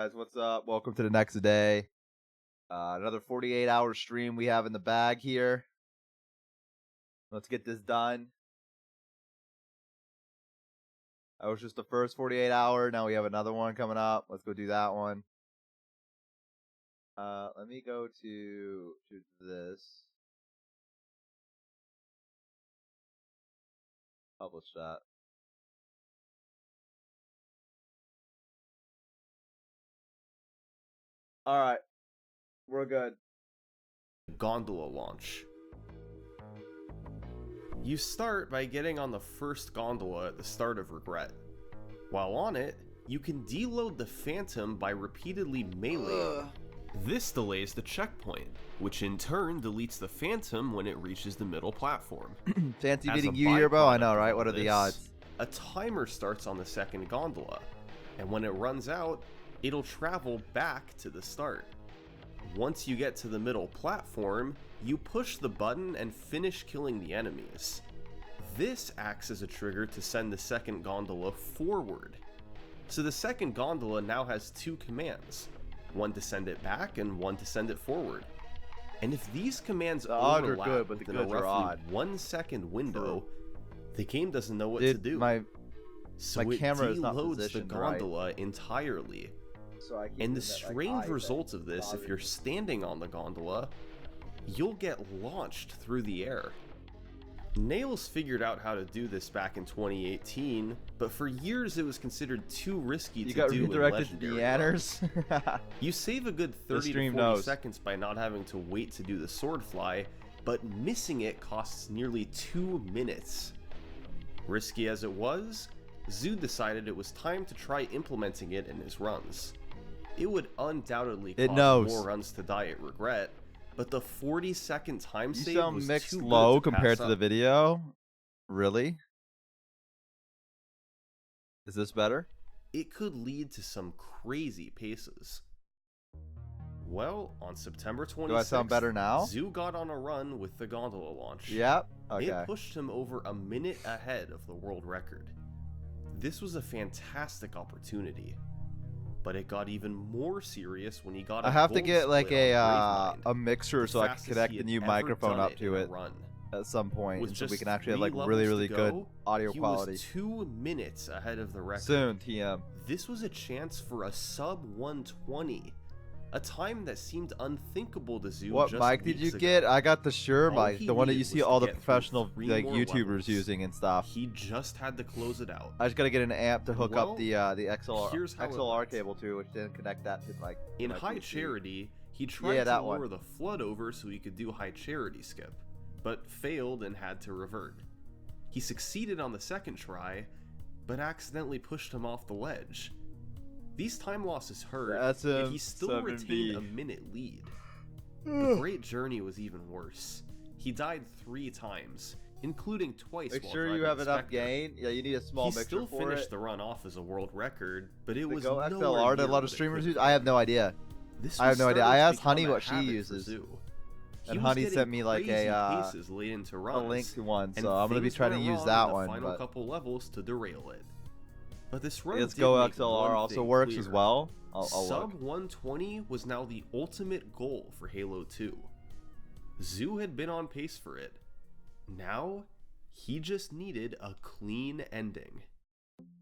Guys, what's up? Welcome to the next day. Another 48-hour stream we have in the bag here. Let's get this done. That was just the first 48-hour. Now we have another one coming up. Let's go do that one. Let me go to this. Publish that. All right, we're good. Gondola launch. You start by getting on the first gondola at the start of Regret. While on it, you can deload the Phantom by repeatedly meleeing. This delays the checkpoint, which in turn deletes the Phantom when it reaches the middle platform. Fancy As beating a YourAverageBo? I know, byproduct right? of What are the this, odds? A timer starts on the second gondola, and when it runs out, it'll travel back to the start. Once you get to the middle platform, you push the button and finish killing the enemies. This acts as a trigger to send the second gondola forward. So the second gondola now has two commands, one to send it back and one to send it forward. And if these commands overlap good, but the within a goods are roughly odd. 1 second window, the game doesn't know what Dude, to do. So my it camera is not deloads the positioned right. gondola entirely. So I keep And the doing that, strange eye result thing. of this, if you're standing on the gondola, you'll get launched through the air. Nails figured out how to do this back in 2018, but for years it was considered too risky to do in redirected to legendary Neanners. runs. You save a good 30 to 40 seconds by not having to wait to do the sword fly, but missing it costs nearly 2 minutes. Risky as it was, Zoo decided it was time to try implementing it in his runs. It would undoubtedly cause more runs to die at Regret, but the 40-second time save was mixed too good low to compared pass to the up. video. Really? Is this better? It could lead to some crazy paces. Well, on September 26th, Do I sound better now? Zoo got on a run with the gondola launch. Yep. Okay. It pushed him over a minute ahead of the world record. This was a fantastic opportunity, but it got even more serious when he got I have to get like a mixer so I can fastest connect he the had new ever microphone done up it to in a it run. at some point, With and so we just can actually have 3 like levels really, to really good go, audio he quality. was 2 minutes ahead of the record. Soon, TM. This was a chance for a sub 120, a time that seemed unthinkable to Zoo. What just mic did you weeks get? ago. I got the Shure All mic, he the one that you needed see was to all the get through professional 3 like more YouTubers levels. using and stuff. He just had to close it out. I just gotta get an amp to hook up the XLR here's how it XLR went. cable to, which didn't connect that to like In my High PC. Charity, he tried to that lower one. the flood over so he could do High Charity skip, but failed and had to revert. He succeeded on the second try, but accidentally pushed him off the ledge. These time losses hurt, That's yet a he still 7B. retained a minute lead. The Great Journey was even worse. He died 3 times, including twice Make while sure you driving have the enough Spectre. gain. Yeah, you need a small He mixer still for finished it. the run off as a world record, but it The was Go nowhere XLR that a near lot of what it streamers could use. be. I have no idea. This I have was no idea. starting I to asked become Honey a what she habit for uses. Zoo. He And was Honey getting sent me like crazy a paces late into runs, link to one, and so I'm gonna be things trying to went use wrong that in the one. final But couple levels to derail it. But this run Let's did Go make XLR one also thing works clear. as well. I'll Sub look. 120 was now the ultimate goal for Halo 2. Zoo had been on pace for it. Now, he just needed a clean ending.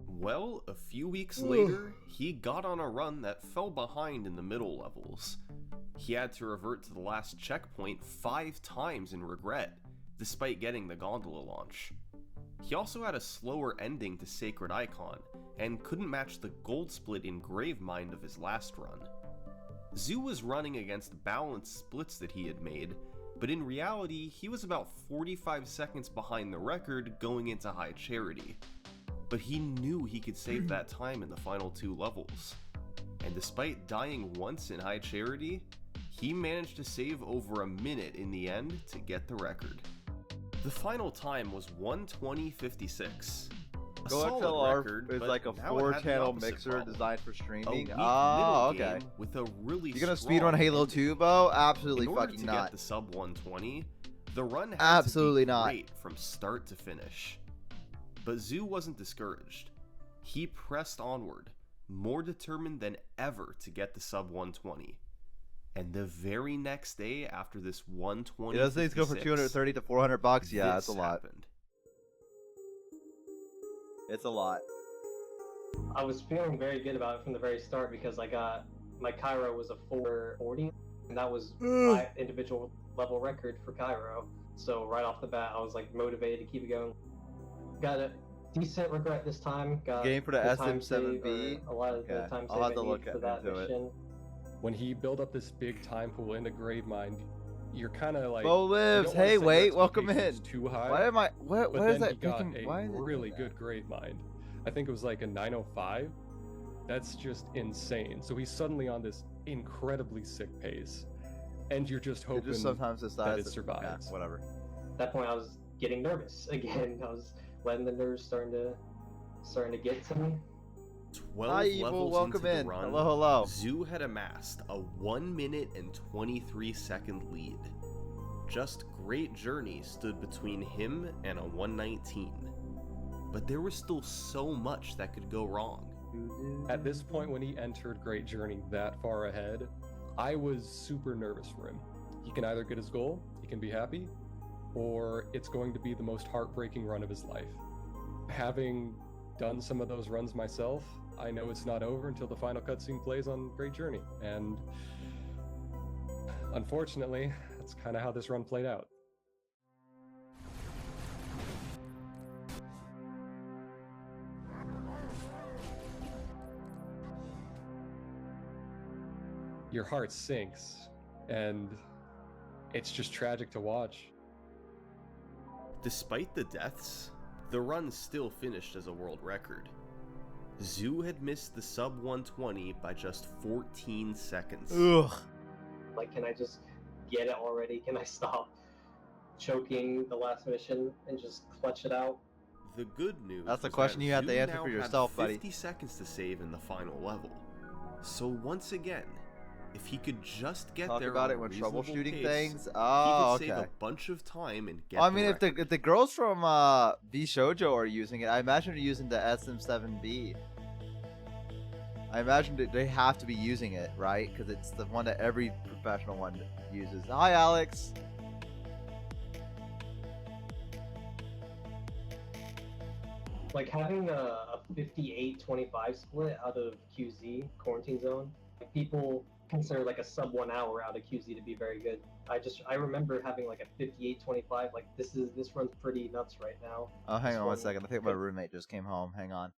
Well, a few weeks later, he got on a run that fell behind in the middle levels. He had to revert to the last checkpoint 5 times in Regret, despite getting the gondola launch. He also had a slower ending to Sacred Icon, and couldn't match the gold split in Gravemind of his last run. Zoo was running against balanced splits that he had made, but in reality, he was about 45 seconds behind the record going into High Charity. But he knew he could save that time in the final 2 levels. And despite dying once in High Charity, he managed to save over a minute in the end to get the record. The final time was 1:20:56. A Go solid XLR record, is but like a now it had the 4-channel opposite mixer problem. designed for A streaming. weak Oh, middle okay. game with a really You're gonna strong speedrun Halo ending. 2, Bo? Absolutely In order fucking to not. get the sub 120, the run had Absolutely to be not. great from start to finish. But Zoo wasn't discouraged. He pressed onward, more determined than ever to get the sub 120. And the very next day after this 120, Those things go for 230 to 400 bucks. Yeah, that's a lot. Happened. It's a lot. I was feeling very good about it from the very start because I got my Cairo was a 440, and that was my individual level record for Cairo. So right off the bat, I was like motivated to keep it going. Got a decent regret this time. Got Game for the time save, SM7B. or a lot of the time I'll save have to I look need for that into it. mission. When he built up this big time pool into grave mine, you're kind of like, Bo you lives. don't wanna Hey, set your wait, welcome in. expectations too high. Why am I? What But is then that? he got Picking, why is a it really doing that? good grave mine. I think it was like a 905. That's just insane. So he's suddenly on this incredibly sick pace, and you're just It hoping just sometimes decides it that- survives. yeah, whatever. At that point, I was getting nervous again. I was letting the nerves starting to get to me. 12 Hi, Evil. levels Welcome into the in. run, Hello, hello. Zoo had amassed a 1 minute and 23 second lead. Just Great Journey stood between him and a 119. But there was still so much that could go wrong. At this point, when he entered Great Journey that far ahead, I was super nervous for him. He can either get his goal, he can be happy, or it's going to be the most heartbreaking run of his life. Having done some of those runs myself, I know it's not over until the final cutscene plays on Great Journey, and unfortunately, that's kind of how this run played out. Your heart sinks, and it's just tragic to watch. Despite the deaths, the run still finished as a world record. Zoo had missed the sub 120 by just 14 seconds. Ugh. Like, can I just get it already? Can I stop choking the last mission and just clutch it out? The good news That's a was question that you have to Zoo answer now for had yourself, 50 buddy. seconds to save in the final level. So once again, if he could just get Talk there about on it a when reasonable troubleshooting pace, things. he Oh, could okay. save a bunch of time and get I mean, the if the record. girls from V Shoujo are using it, I imagine they're using the SM7B. I imagine that they have to be using it, right? Because it's the one that every professional one uses. Hi, Alex. Like, having a 58-25 split out of QZ, Quarantine Zone, like, people consider like a sub 1 hour out of QZ to be very good. I remember having like a 58-25, like this run's pretty nuts right now. Oh, hang This on one one second. I think my could- roommate just came home. Hang on.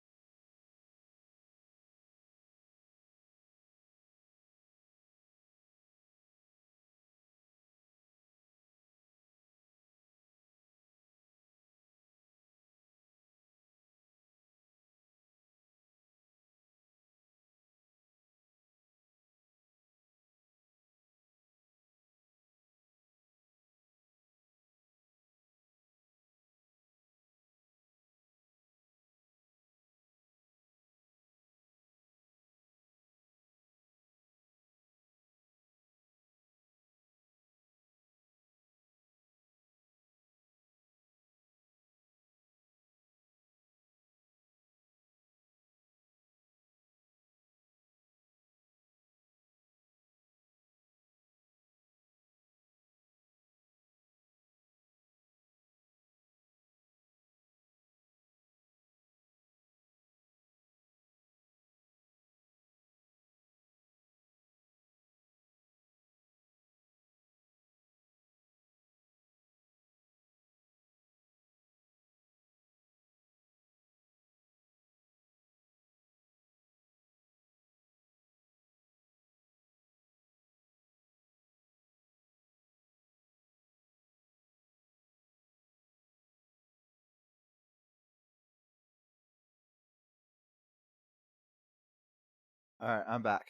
All right, I'm back.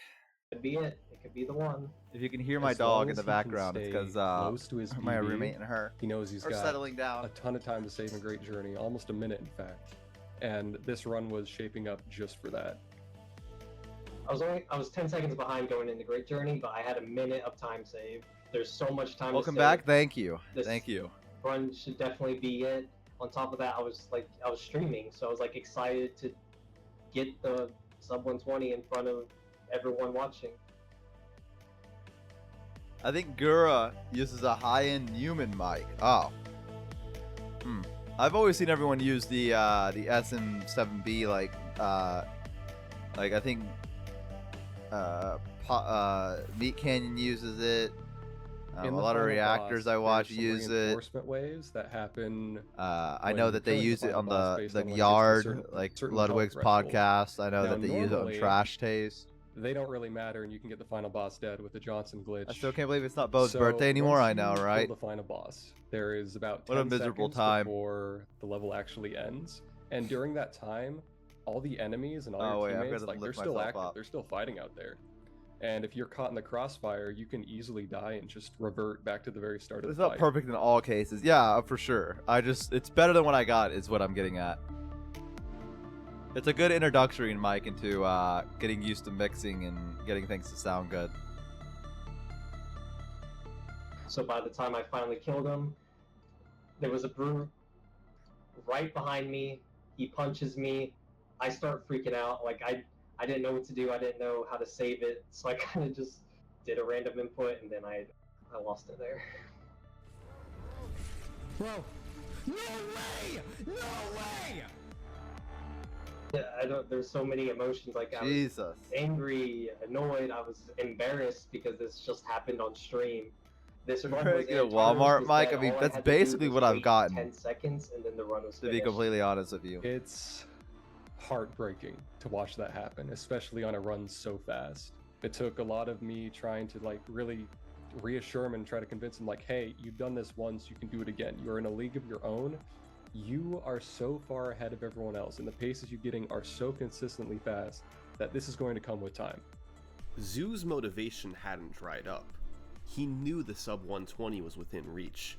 Could be it. It could be the one. If you can hear my As dog long in as the he can background, it's stay because close to his my BB, roommate and her He knows he's are got settling a down. ton of time to save in Great Journey, almost a minute in fact. And this run was shaping up just for that. I was 10 seconds behind going into Great Journey, but I had a minute of time save. There's so much time. Welcome to back. save. Thank you. This Thank you. Run should definitely be it. On top of that, I was streaming, so I was like excited to get the sub 120 in front of everyone watching. I think Gura uses a high-end Newman mic. Oh. I've always seen everyone use the SM7B like I think Meat Canyon uses it. A In the lot of final reactors boss, I watch there's some use it. reinforcement waves that happen. I know when that they killing the use it final on boss the based on when it gets to a yard, certain- like certain health Ludwig's threshold. podcast. I know Now, that they use it on normally, Trash Taste. They don't really matter, and you can get the final boss dead with the Johnson glitch. I still can't believe it's not Bo's So birthday anymore. once I know, you right? Kill the final boss. There is about 10 What a miserable seconds time. before the level actually ends, and during that time, all the enemies and all Oh, your wait, I've teammates, gotta like they're lift still myself active. up. They're still fighting out there. And if you're caught in the crossfire, you can easily die and just revert back to the very start of It's the not fight. perfect in all cases. Yeah, for sure. It's better than what I got, is what I'm getting at. It's a good introductory mic into getting used to mixing and getting things to sound good. So by the time I finally killed him, there was a brute right behind me. He punches me. I start freaking out. Like I didn't know what to do. I didn't know how to save it. So I kind of just did a random input, and then I lost it there. Bro, no way! No way! Yeah, there's so many emotions. Like I was Jesus. angry, annoyed. I was embarrassed because this just happened on stream. This run Trying was to get a in, Tartarus Walmart was mic? dead. I mean, All that's had to do basically was what I've wait gotten. 10 seconds, and then the run was To be finished. completely honest with you. It's heartbreaking to watch that happen, especially on a run so fast. It took a lot of me trying to like really reassure him and try to convince him like, hey, you've done this once, you can do it again. You're in a league of your own. You are so far ahead of everyone else, and the paces you're getting are so consistently fast that this is going to come with time. Zoo's motivation hadn't dried up. He knew the sub 120 was within reach.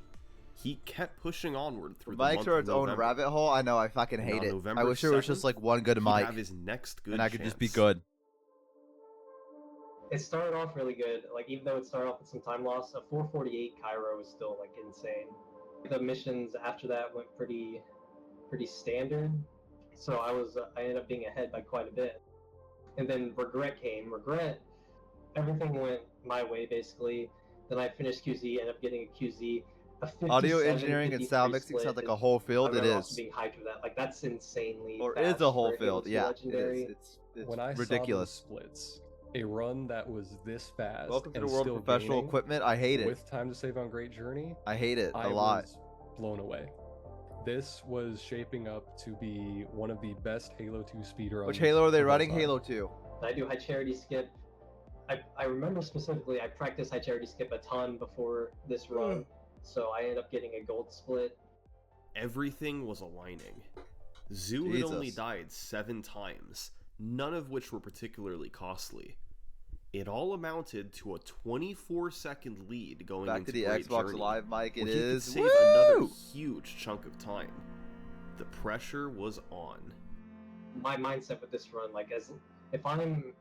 He kept pushing onward through the Mics month are of its own November. rabbit hole. I know, I fucking And hate on it. November I wish there was just 7th, like one good he'd mic, have his next good and I could just be chance. good. It started off really good. Like even though it started off with some time loss, a 448 Cairo was still like insane. The missions after that went pretty standard. So I ended up being ahead by quite a bit. And then Regret came. Regret, everything went my way basically. Then I finished QZ, ended up getting a QZ. A 57, Audio engineering and sound 53 mixing split sounds like is- a whole I field. It remember also is. being hyped for that. Like that's insanely Or fast is a whole for Halo field. 2 Yeah, Legendary. it is. It's When I ridiculous. saw those splits, a run that was this fast Welcome to and the world still of professional gaining equipment. I hate it. with time to save on Great Journey, I hate it I a lot. was blown away. This was shaping up to be one of the best Halo 2 speedruns. Which Halo are they of all running? time. Halo 2. I do high charity skip. I remember specifically I practiced high charity skip a ton before this run, so I ended up getting a gold split. Everything was aligning. Zoo had only Jesus. died 7 times, none of which were particularly costly. It all amounted to a 24-second lead going Back into to the Great Xbox Journey, Live mic. It where he could is. save another Woo! huge chunk of time. The pressure was on. My mindset with this run, like as if I'm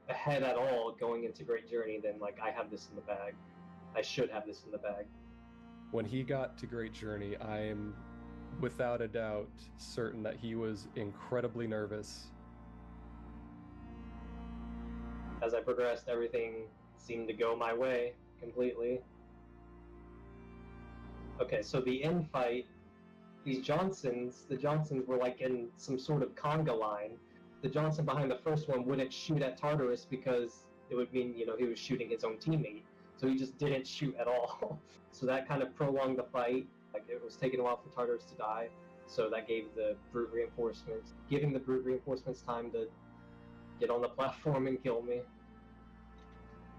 ahead at all going into Great Journey, then like I have this in the bag. I should have this in the bag. When he got to Great Journey, I'm without a doubt certain that he was incredibly nervous. As I progressed, everything seemed to go my way completely. Okay, so the end fight, the Johnsons were like in some sort of conga line. The Johnson behind the first one wouldn't shoot at Tartarus because it would mean, he was shooting his own teammate. So he just didn't shoot at all. So that kind of prolonged the fight. Like it was taking a while for Tartarus to die. So that gave the brute reinforcements, giving the brute reinforcements time to get on the platform and kill me.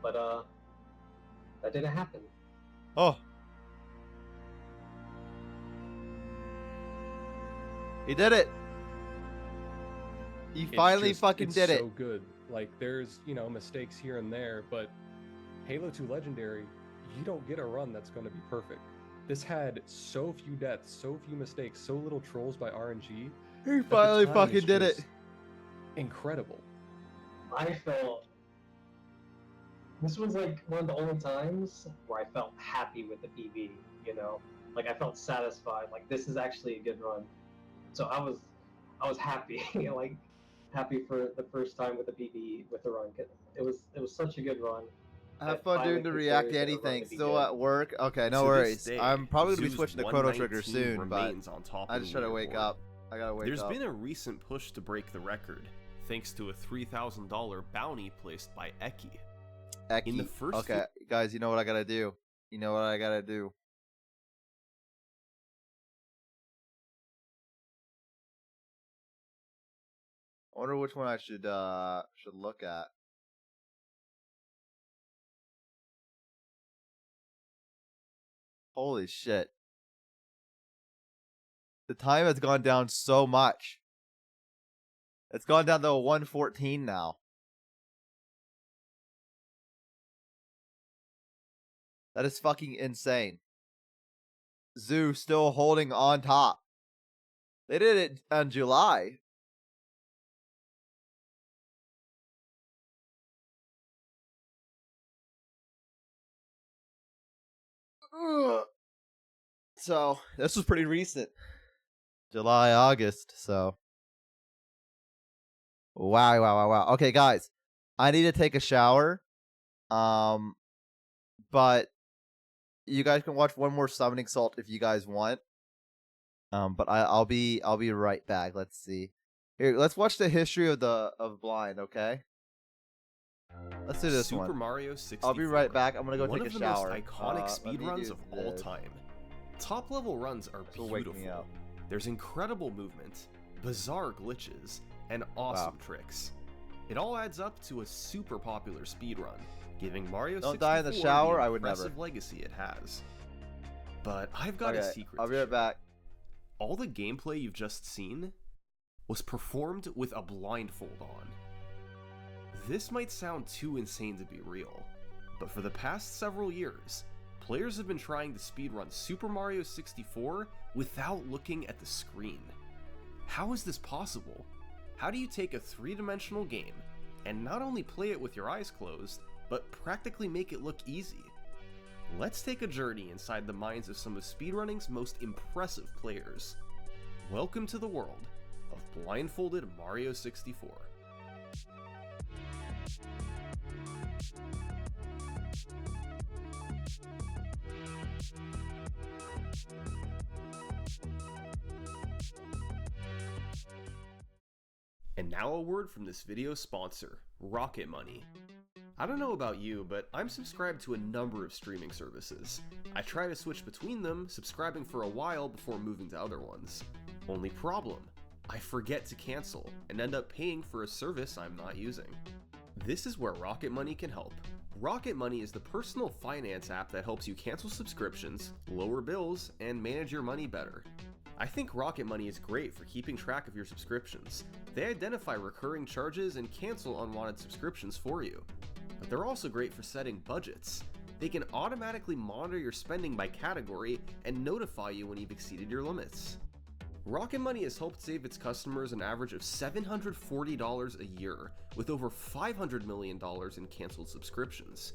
But that didn't happen. Oh. He did it. He It's finally just- fucking it's did it. so good. Like there's, mistakes here and there, but Halo 2 Legendary, you don't get a run that's going to be perfect. This had so few deaths, so few mistakes, so little trolls by RNG. He that the finally time fucking is did it. just Incredible. I felt this was like one of the only times where I felt happy with the PB, like I felt satisfied, like this is actually a good run. So I was happy. Like happy for the first time with a PvE with the run. It was such a good run. Have I fun finally doing the picked react to players that are running anything. to be Still good. at work? Okay, no To worries. this day, I'm probably gonna be Zoo's switching to Chrono Trigger 119 soon, but remains on top I of just the try to wake leaderboard. up. I gotta wake There's up. been a recent push to break the record, thanks to a $3,000 bounty placed by Eki. Eki. In the first Okay, guys, you know what I gotta do. You know what I gotta do. I wonder which one I should look at. Holy shit. The time has gone down so much. It's gone down to 114 now. That is fucking insane. Zoo still holding on top. They did it in July. Ugh. So, this was pretty recent. July, August, so. Wow. Okay, guys. I need to take a shower. But you guys can watch one more summoning salt if you guys want. But I'll be right back. Let's see. Here, let's watch the history of blind, okay? Let's do this Super one. Mario 64. I'll be right back. I'm gonna go One take of a the shower. most iconic Let me speedruns do of all this. time. Top level runs are This will wake me beautiful. up. There's incredible movement, bizarre glitches, and awesome tricks. It all adds up to a super popular speedrun, giving Mario 64 Don't die in the shower, the I would never. impressive legacy it has. But I've got a Okay, secret. I'll be to right back. All the gameplay you've just seen was performed with a blindfold on. This might sound too insane to be real, but for the past several years, players have been trying to speedrun Super Mario 64 without looking at the screen. How is this possible? How do you take a three-dimensional game and not only play it with your eyes closed, but practically make it look easy? Let's take a journey inside the minds of some of speedrunning's most impressive players. Welcome to the world of blindfolded Mario 64. And now a word from this video's sponsor, Rocket Money. I don't know about you, but I'm subscribed to a number of streaming services. I try to switch between them, subscribing for a while before moving to other ones. Only problem, I forget to cancel and end up paying for a service I'm not using. This is where Rocket Money can help. Rocket Money is the personal finance app that helps you cancel subscriptions, lower bills, and manage your money better. I think Rocket Money is great for keeping track of your subscriptions. They identify recurring charges and cancel unwanted subscriptions for you. But they're also great for setting budgets. They can automatically monitor your spending by category and notify you when you've exceeded your limits. Rocket Money has helped save its customers an average of $740 a year, with over $500 million in canceled subscriptions.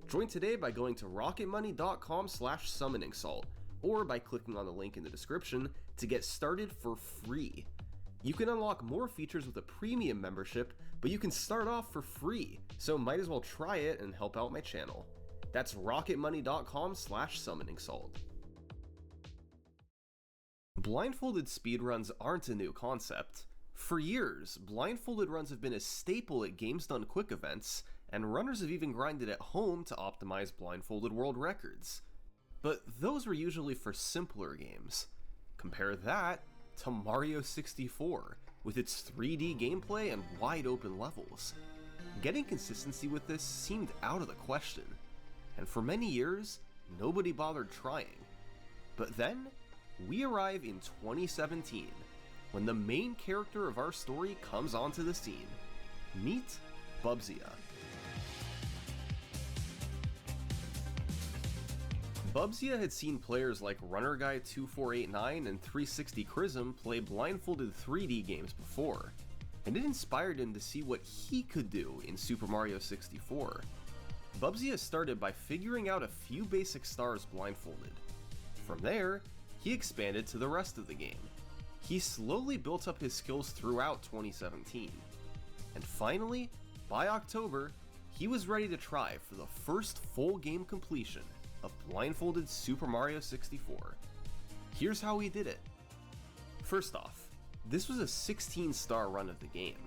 Join today by going to rocketmoney.com/summoningsalt, or by clicking on the link in the description to get started for free. You can unlock more features with a premium membership, but you can start off for free, so might as well try it and help out my channel. That's rocketmoney.com/summoningsalt. Blindfolded speedruns aren't a new concept. For years, blindfolded runs have been a staple at Games Done Quick events, and runners have even grinded at home to optimize blindfolded world records. But those were usually for simpler games. Compare that to Mario 64, with its 3D gameplay and wide open levels. Getting consistency with this seemed out of the question, and for many years, nobody bothered trying. But then, we arrive in 2017, when the main character of our story comes onto the scene. Meet Bubzia. Bubzia had seen players like RunnerGuy2489 and 360 Chrism play blindfolded 3D games before, and it inspired him to see what he could do in Super Mario 64. Bubzia started by figuring out a few basic stars blindfolded. From there, he expanded to the rest of the game. He slowly built up his skills throughout 2017, And finally, by October, he was ready to try for the first full game completion of blindfolded Super Mario 64. Here's how he did it. First off, this was a 16-star run of the game.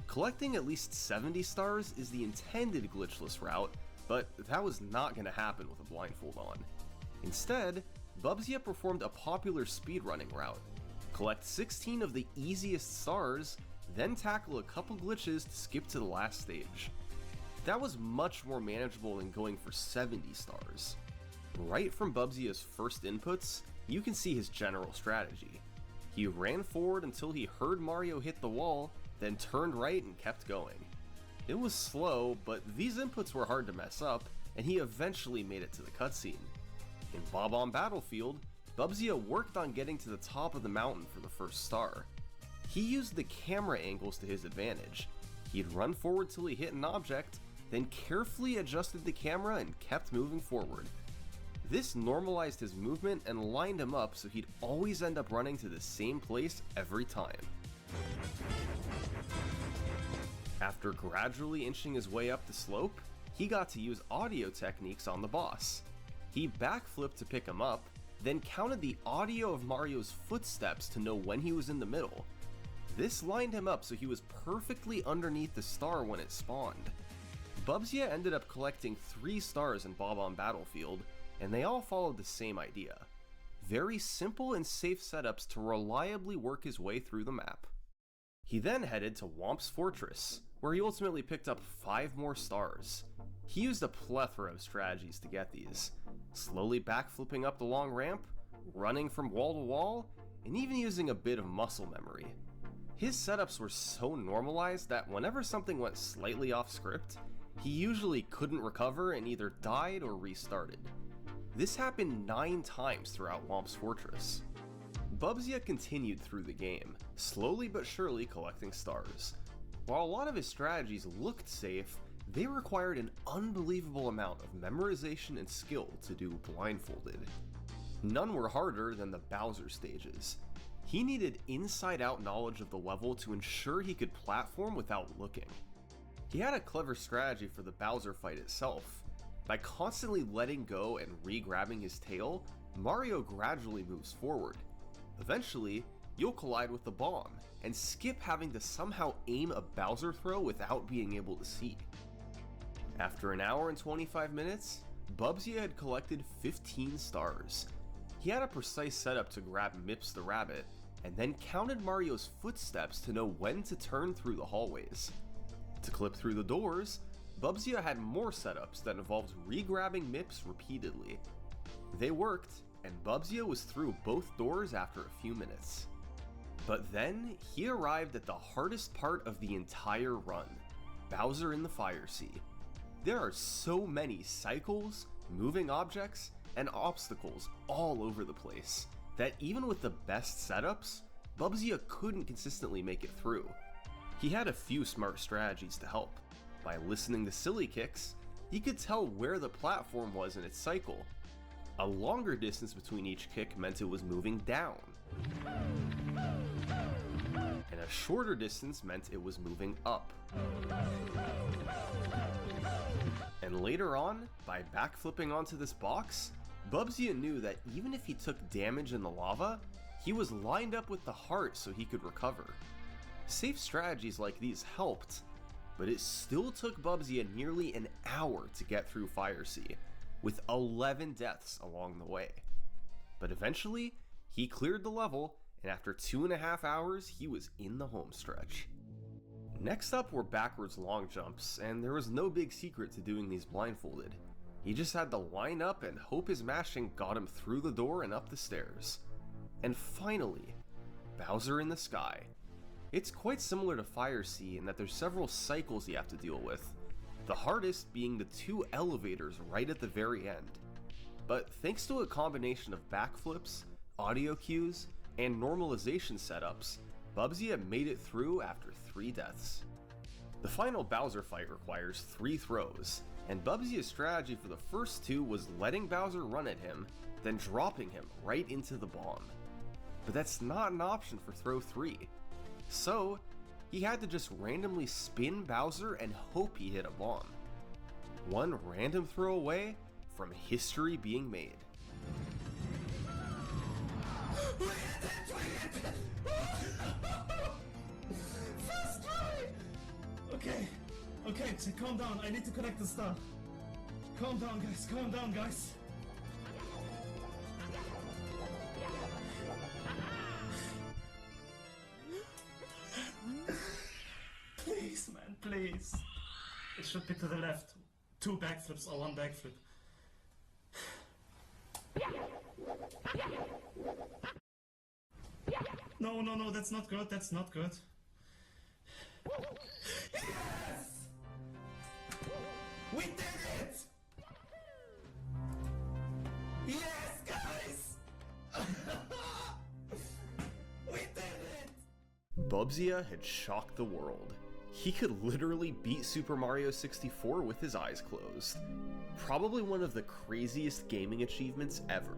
Collecting at least 70 stars is the intended glitchless route, but that was not going to happen with a blindfold on. Instead, Bubsy performed a popular speedrunning route. Collect 16 of the easiest stars, then tackle a couple glitches to skip to the last stage. That was much more manageable than going for 70 stars. Right from Bubsy's first inputs, you can see his general strategy. He ran forward until he heard Mario hit the wall, then turned right and kept going. It was slow, but these inputs were hard to mess up, and he eventually made it to the cutscene. In Bob-omb Battlefield, Bubsy worked on getting to the top of the mountain for the first star. He used the camera angles to his advantage. He'd run forward till he hit an object, then carefully adjusted the camera and kept moving forward. This normalized his movement and lined him up so he'd always end up running to the same place every time. After gradually inching his way up the slope, he got to use audio techniques on the boss. He backflipped to pick him up, then counted the audio of Mario's footsteps to know when he was in the middle. This lined him up so he was perfectly underneath the star when it spawned. Bubsy ended up collecting 3 stars in Bob-omb Battlefield, and they all followed the same idea. Very simple and safe setups to reliably work his way through the map. He then headed to Whomp's Fortress, where he ultimately picked up 5 more stars. He used a plethora of strategies to get these, slowly backflipping up the long ramp, running from wall to wall, and even using a bit of muscle memory. His setups were so normalized that whenever something went slightly off script, he usually couldn't recover and either died or restarted. This happened 9 times throughout Whomp's Fortress. Bubsy continued through the game, slowly but surely collecting stars. While a lot of his strategies looked safe, they required an unbelievable amount of memorization and skill to do blindfolded. None were harder than the Bowser stages. He needed inside-out knowledge of the level to ensure he could platform without looking. He had a clever strategy for the Bowser fight itself. By constantly letting go and re-grabbing his tail, Mario gradually moves forward. Eventually, you'll collide with the bomb, and skip having to somehow aim a Bowser throw without being able to see. After an hour and 25 minutes, Bubsy had collected 15 stars. He had a precise setup to grab Mips the rabbit, and then counted Mario's footsteps to know when to turn through the hallways. To clip through the doors, Bubsy had more setups that involved re-grabbing Mips repeatedly. They worked, and Bubsy was through both doors after a few minutes. But then, he arrived at the hardest part of the entire run, Bowser in the Fire Sea. There are so many cycles, moving objects, and obstacles all over the place that even with the best setups, Bubsy couldn't consistently make it through. He had a few smart strategies to help. By listening to silly kicks, he could tell where the platform was in its cycle. A longer distance between each kick meant it was moving down, and a shorter distance meant it was moving up. And later on, by backflipping onto this box, Bubsy knew that even if he took damage in the lava, he was lined up with the heart so he could recover. Safe strategies like these helped, but it still took Bubsy nearly an hour to get through Fire Sea, with 11 deaths along the way. But eventually, he cleared the level, and after 2.5 hours, he was in the home stretch. Next up were backwards long jumps, and there was no big secret to doing these blindfolded. He just had to line up and hope his mashing got him through the door and up the stairs. And finally, Bowser in the Sky. It's quite similar to Fire Sea in that there's several cycles you have to deal with, the hardest being the 2 elevators right at the very end. But thanks to a combination of backflips, audio cues, and normalization setups, Bubsy made it through after 3 deaths. The final Bowser fight requires 3 throws, and Bubsy's strategy for the first 2 was letting Bowser run at him, then dropping him right into the bomb. But that's not an option for throw 3. So, he had to just randomly spin Bowser and hope he hit a bomb. One random throw away from history being made. First try! Okay, calm down. I need to connect the star. Calm down, guys. Please, man, please. It should be to the left. 2 backflips or 1 backflip. No, that's not good. Yes! We did it! Yes, guys! We did it! Bubsy had shocked the world. He could literally beat Super Mario 64 with his eyes closed. Probably one of the craziest gaming achievements ever.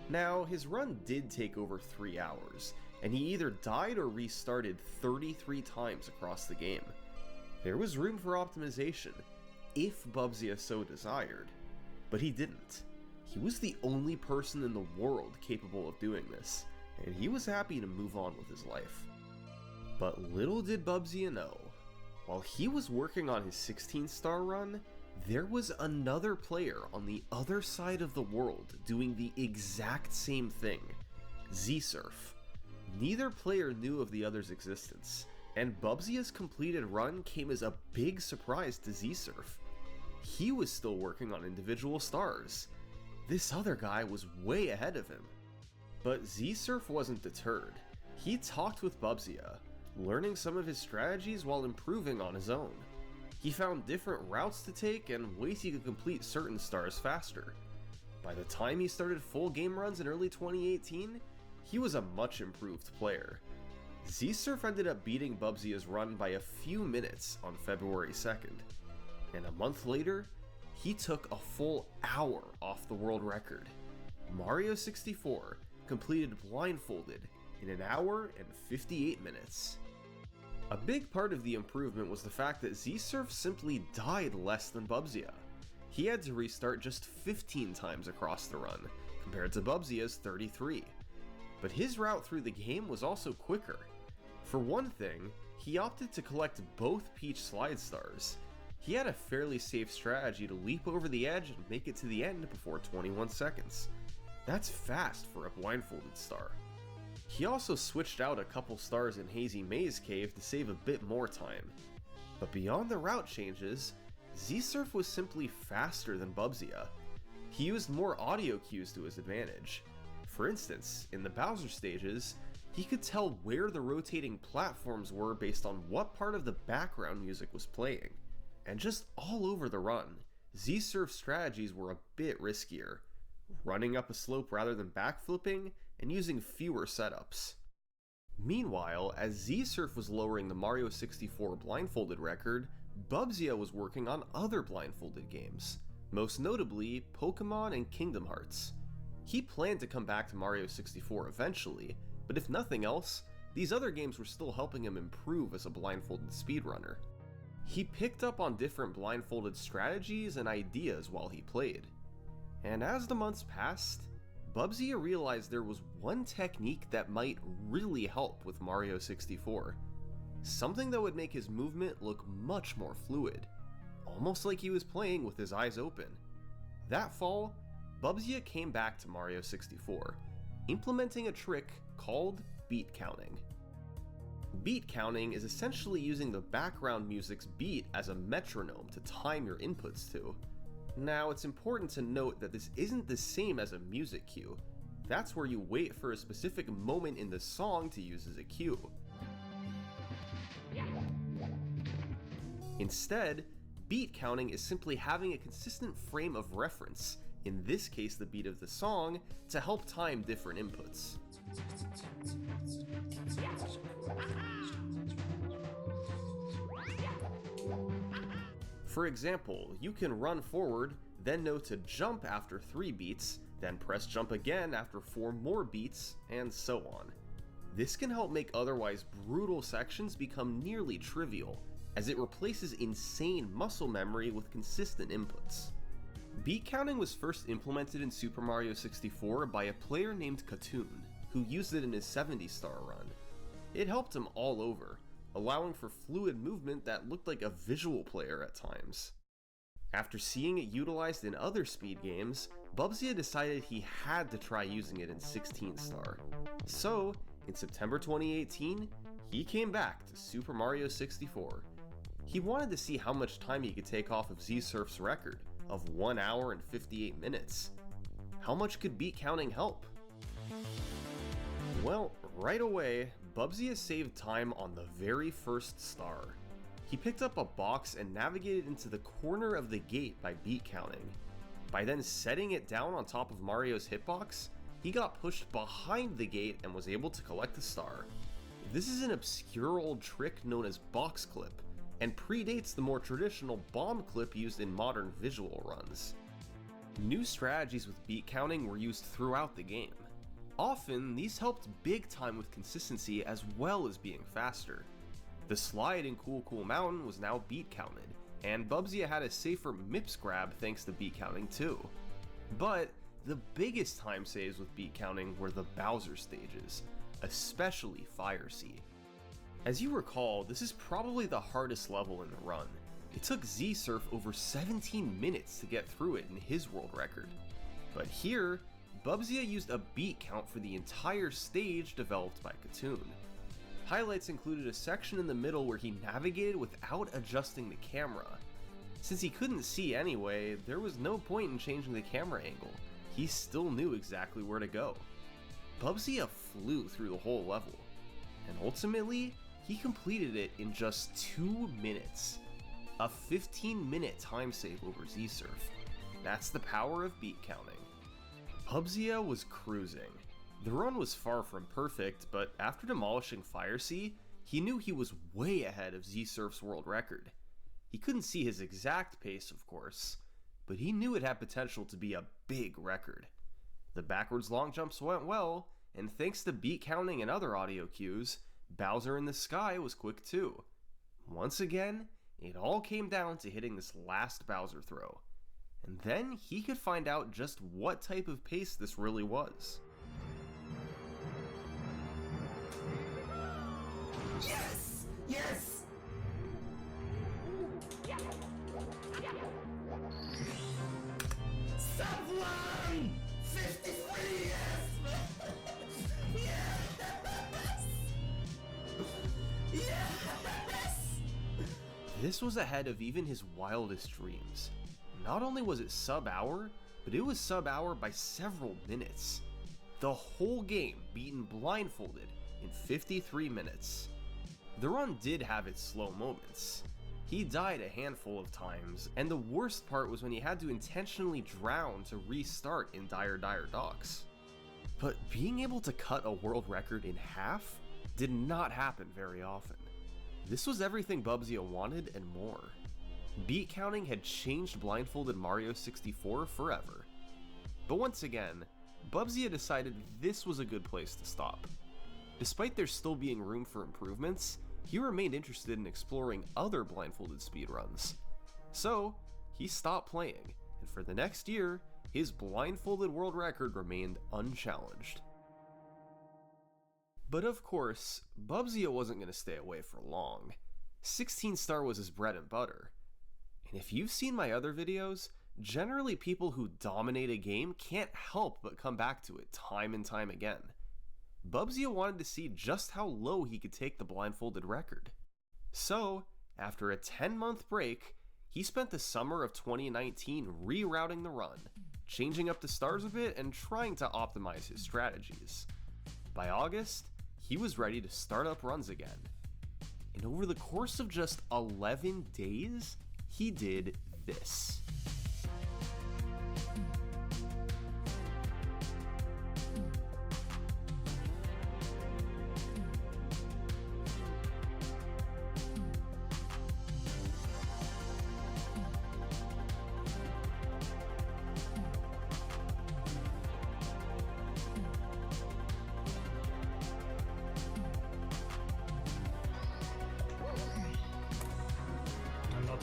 Now, his run did take over 3 hours, and he either died or restarted 33 times across the game. There was room for optimization, if Bubsy so desired, but he didn't. He was the only person in the world capable of doing this, and he was happy to move on with his life. But little did Bubsy know, while he was working on his 16-star run, there was another player on the other side of the world doing the exact same thing, Z-Surf. Neither player knew of the other's existence, and Bubsy's completed run came as a big surprise to Z-Surf. He was still working on individual stars. This other guy was way ahead of him. But Z-Surf wasn't deterred. He talked with Bubsy, learning some of his strategies while improving on his own. He found different routes to take and ways he could complete certain stars faster. By the time he started full game runs in early 2018, he was a much improved player. Z-Surf ended up beating Bubsy's run by a few minutes on February 2nd, and a month later, he took a full hour off the world record. Mario 64 completed blindfolded in an hour and 58 minutes. A big part of the improvement was the fact that Z-Surf simply died less than Bubsy. He had to restart just 15 times across the run, compared to Bubsy's 33. But his route through the game was also quicker. For one thing, he opted to collect both Peach Slide Stars. He had a fairly safe strategy to leap over the edge and make it to the end before 21 seconds. That's fast for a blindfolded star. He also switched out a couple stars in Hazy Maze Cave to save a bit more time. But beyond the route changes, Z-Surf was simply faster than Bubsy. He used more audio cues to his advantage. For instance, in the Bowser stages, he could tell where the rotating platforms were based on what part of the background music was playing. And just all over the run, Z-Surf's strategies were a bit riskier, running up a slope rather than backflipping, and using fewer setups. Meanwhile, as Z-Surf was lowering the Mario 64 blindfolded record, Bubsy was working on other blindfolded games, most notably Pokemon and Kingdom Hearts. He planned to come back to Mario 64 eventually, but if nothing else, these other games were still helping him improve as a blindfolded speedrunner. He picked up on different blindfolded strategies and ideas while he played. And as the months passed, Bubsy realized there was one technique that might really help with Mario 64. Something that would make his movement look much more fluid, almost like he was playing with his eyes open. That fall, Bubsy came back to Mario 64, implementing a trick called beat counting. Beat counting is essentially using the background music's beat as a metronome to time your inputs to. Now, it's important to note that this isn't the same as a music cue. That's where you wait for a specific moment in the song to use as a cue. Instead, beat counting is simply having a consistent frame of reference, in this case the beat of the song, to help time different inputs. For example, you can run forward, then know to jump after 3 beats, then press jump again after 4 more beats, and so on. This can help make otherwise brutal sections become nearly trivial, as it replaces insane muscle memory with consistent inputs. Beat counting was first implemented in Super Mario 64 by a player named Katoon, who used it in his 70-star run. It helped him all over, allowing for fluid movement that looked like a visual player at times. After seeing it utilized in other speed games, Bubsy decided he had to try using it in 16-star. So, in September 2018, he came back to Super Mario 64. He wanted to see how much time he could take off of Z-Surf's record of 1 hour and 58 minutes. How much could beat counting help? Well, right away, Bubsy saved time on the very first star. He picked up a box and navigated into the corner of the gate by beat counting. By then setting it down on top of Mario's hitbox, he got pushed behind the gate and was able to collect the star. This is an obscure old trick known as box clip, and predates the more traditional bomb clip used in modern visual runs. New strategies with beat counting were used throughout the game. Often, these helped big time with consistency as well as being faster. The slide in Cool Cool Mountain was now beat counted, and Bubsy had a safer MIPS grab thanks to beat counting too. But the biggest time saves with beat counting were the Bowser stages, especially Fire Sea. As you recall, this is probably the hardest level in the run. It took Z-Surf over 17 minutes to get through it in his world record. But here, Bubsy used a beat count for the entire stage developed by Katoon. Highlights included a section in the middle where he navigated without adjusting the camera. Since he couldn't see anyway, there was no point in changing the camera angle. He still knew exactly where to go. Bubsy flew through the whole level, and ultimately, he completed it in just 2 minutes. A 15-minute time save over Z-Surf. That's the power of beat counting. Bubsy was cruising. The run was far from perfect, but after demolishing Fire Sea, he knew he was way ahead of Z-Surf's world record. He couldn't see his exact pace, of course, but he knew it had potential to be a big record. The backwards long jumps went well, and thanks to beat counting and other audio cues, Bowser in the Sky was quick too. Once again, it all came down to hitting this last Bowser throw. And then he could find out just what type of pace this really was. Yes! Yes! Someone! 53, yes! Yes! Yes! This was ahead of even his wildest dreams. Not only was it sub-hour, but it was sub-hour by several minutes. The whole game beaten blindfolded in 53 minutes. The run did have its slow moments. He died a handful of times, and the worst part was when he had to intentionally drown to restart in Dire Dire Docks. But being able to cut a world record in half did not happen very often. This was everything Bubsy wanted and more. Beat counting had changed blindfolded Mario 64 forever. But once again, Bubsy decided this was a good place to stop. Despite there still being room for improvements, he remained interested in exploring other blindfolded speedruns. So, he stopped playing, and for the next year, his blindfolded world record remained unchallenged. But of course, Bubsy wasn't going to stay away for long. 16-star was his bread and butter. And if you've seen my other videos, generally people who dominate a game can't help but come back to it time and time again. Bubsy wanted to see just how low he could take the blindfolded record. So, after a 10-month break, he spent the summer of 2019 rerouting the run, changing up the stars a bit and trying to optimize his strategies. By August, he was ready to start up runs again. And over the course of just 11 days, he did this.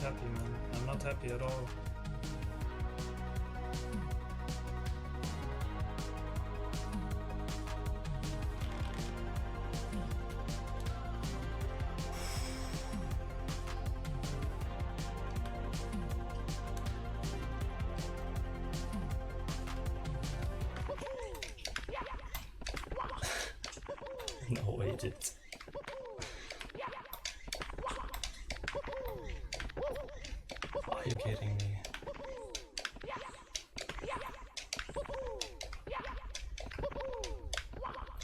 not happy, man. I'm not happy at all. No way, dude. Are you kidding me?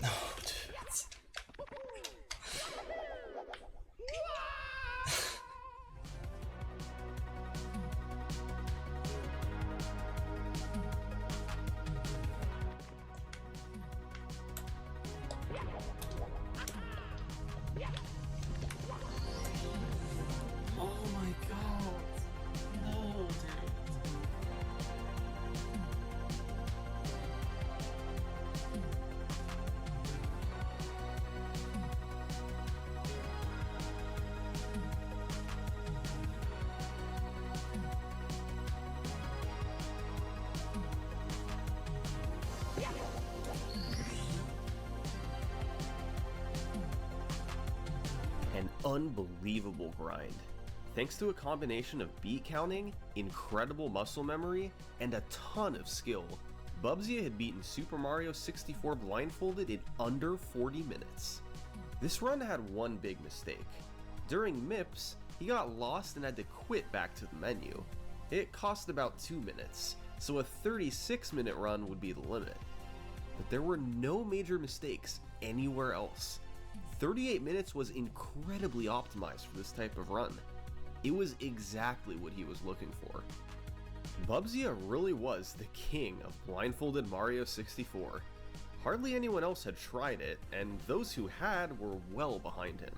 No, dude. Oh my god. No, dude. An unbelievable grind. Thanks to a combination of beat counting, incredible muscle memory, and a ton of skill, Bubsy had beaten Super Mario 64 blindfolded in under 40 minutes. This run had one big mistake. During MIPS, he got lost and had to quit back to the menu. It cost about 2 minutes, so a 36-minute run would be the limit. But there were no major mistakes anywhere else. 38 minutes was incredibly optimized for this type of run. It was exactly what he was looking for. Bubsy really was the king of blindfolded Mario 64. Hardly anyone else had tried it, and those who had were well behind him.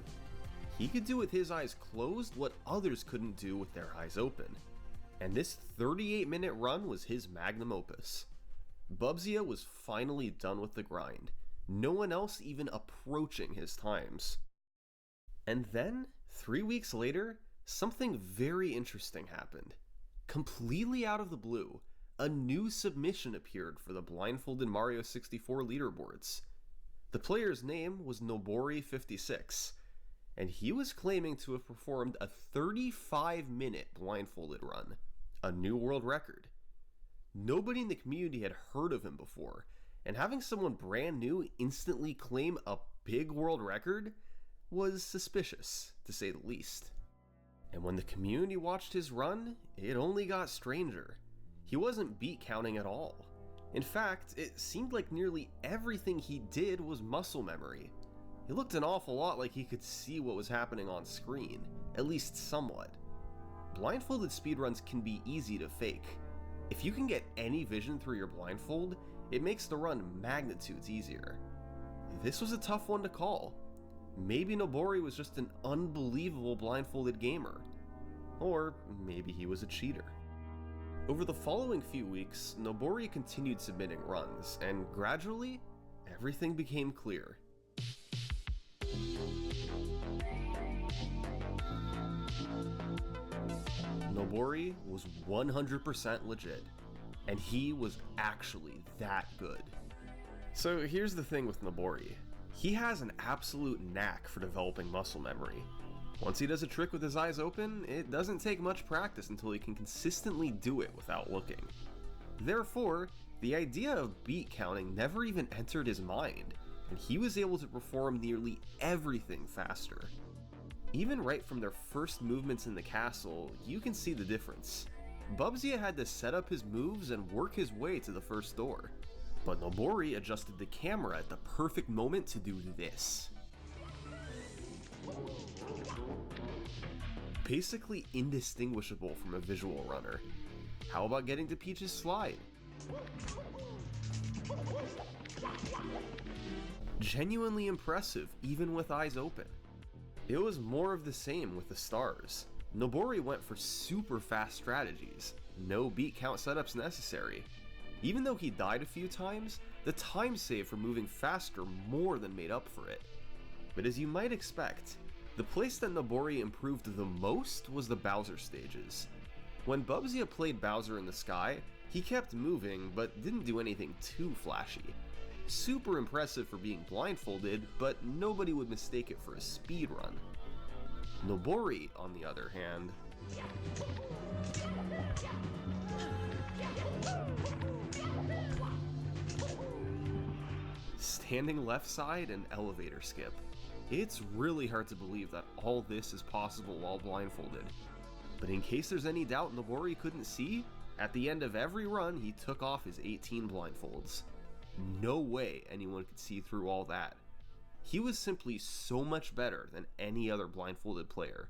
He could do with his eyes closed what others couldn't do with their eyes open. And this 38-minute run was his magnum opus. Bubsy was finally done with the grind. No one else even approaching his times. And then, 3 weeks later, something very interesting happened. Completely out of the blue, a new submission appeared for the blindfolded Mario 64 leaderboards. The player's name was Nobori56, and he was claiming to have performed a 35-minute blindfolded run, a new world record. Nobody in the community had heard of him before, and having someone brand new instantly claim a big world record was suspicious, to say the least. And when the community watched his run, it only got stranger. He wasn't beat counting at all. In fact, it seemed like nearly everything he did was muscle memory. It looked an awful lot like he could see what was happening on screen, at least somewhat. Blindfolded speedruns can be easy to fake. If you can get any vision through your blindfold, it makes the run magnitudes easier. This was a tough one to call. Maybe Nobori was just an unbelievable blindfolded gamer. Or maybe he was a cheater. Over the following few weeks, Nobori continued submitting runs, and gradually, everything became clear. Nobori was 100% legit, and he was actually that good. So here's the thing with Nobori. He has an absolute knack for developing muscle memory. Once he does a trick with his eyes open, it doesn't take much practice until he can consistently do it without looking. Therefore, the idea of beat counting never even entered his mind, and he was able to perform nearly everything faster. Even right from their first movements in the castle, you can see the difference. Bubsy had to set up his moves and work his way to the first door, but Nobori adjusted the camera at the perfect moment to do this. Basically indistinguishable from a visual runner. How about getting to Peach's slide? Genuinely impressive, even with eyes open. It was more of the same with the stars. Nobori went for super fast strategies, no beat count setups necessary. Even though he died a few times, the time save for moving faster more than made up for it. But as you might expect, The place that Nobori improved the most was the Bowser stages. When Bubsy played Bowser in the sky, he kept moving but didn't do anything too flashy. Super impressive for being blindfolded, but nobody would mistake it for a speed run. Nobori, on the other hand, standing left side and elevator skip. It's really hard to believe that all this is possible while blindfolded. But in case there's any doubt Nobori couldn't see, at the end of every run he took off his 18 blindfolds. No way anyone could see through all that. He was simply so much better than any other blindfolded player.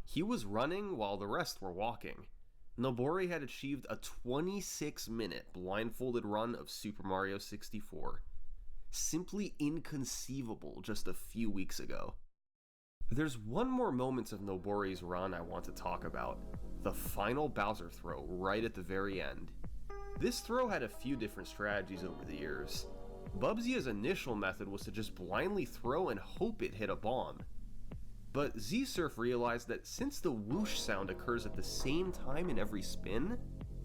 He was running while the rest were walking. Nobori had achieved a 26-minute blindfolded run of Super Mario 64. Simply inconceivable just a few weeks ago. There's one more moment of Nobori's run I want to talk about. The final Bowser throw right at the very end. This throw had a few different strategies over the years. Bubsy's initial method was to just blindly throw and hope it hit a bomb. But Z-Surf realized that since the whoosh sound occurs at the same time in every spin,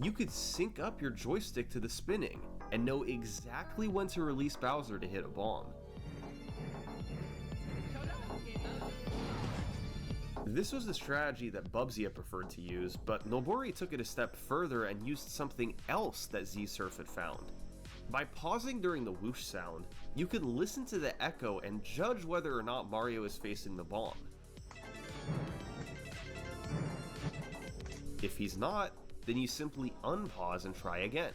you could sync up your joystick to the spinning and know exactly when to release Bowser to hit a bomb. This was the strategy that Bubsy preferred to use, but Nobori took it a step further and used something else that Z-Surf had found. By pausing during the whoosh sound, you could listen to the echo and judge whether or not Mario is facing the bomb. If he's not, then you simply unpause and try again.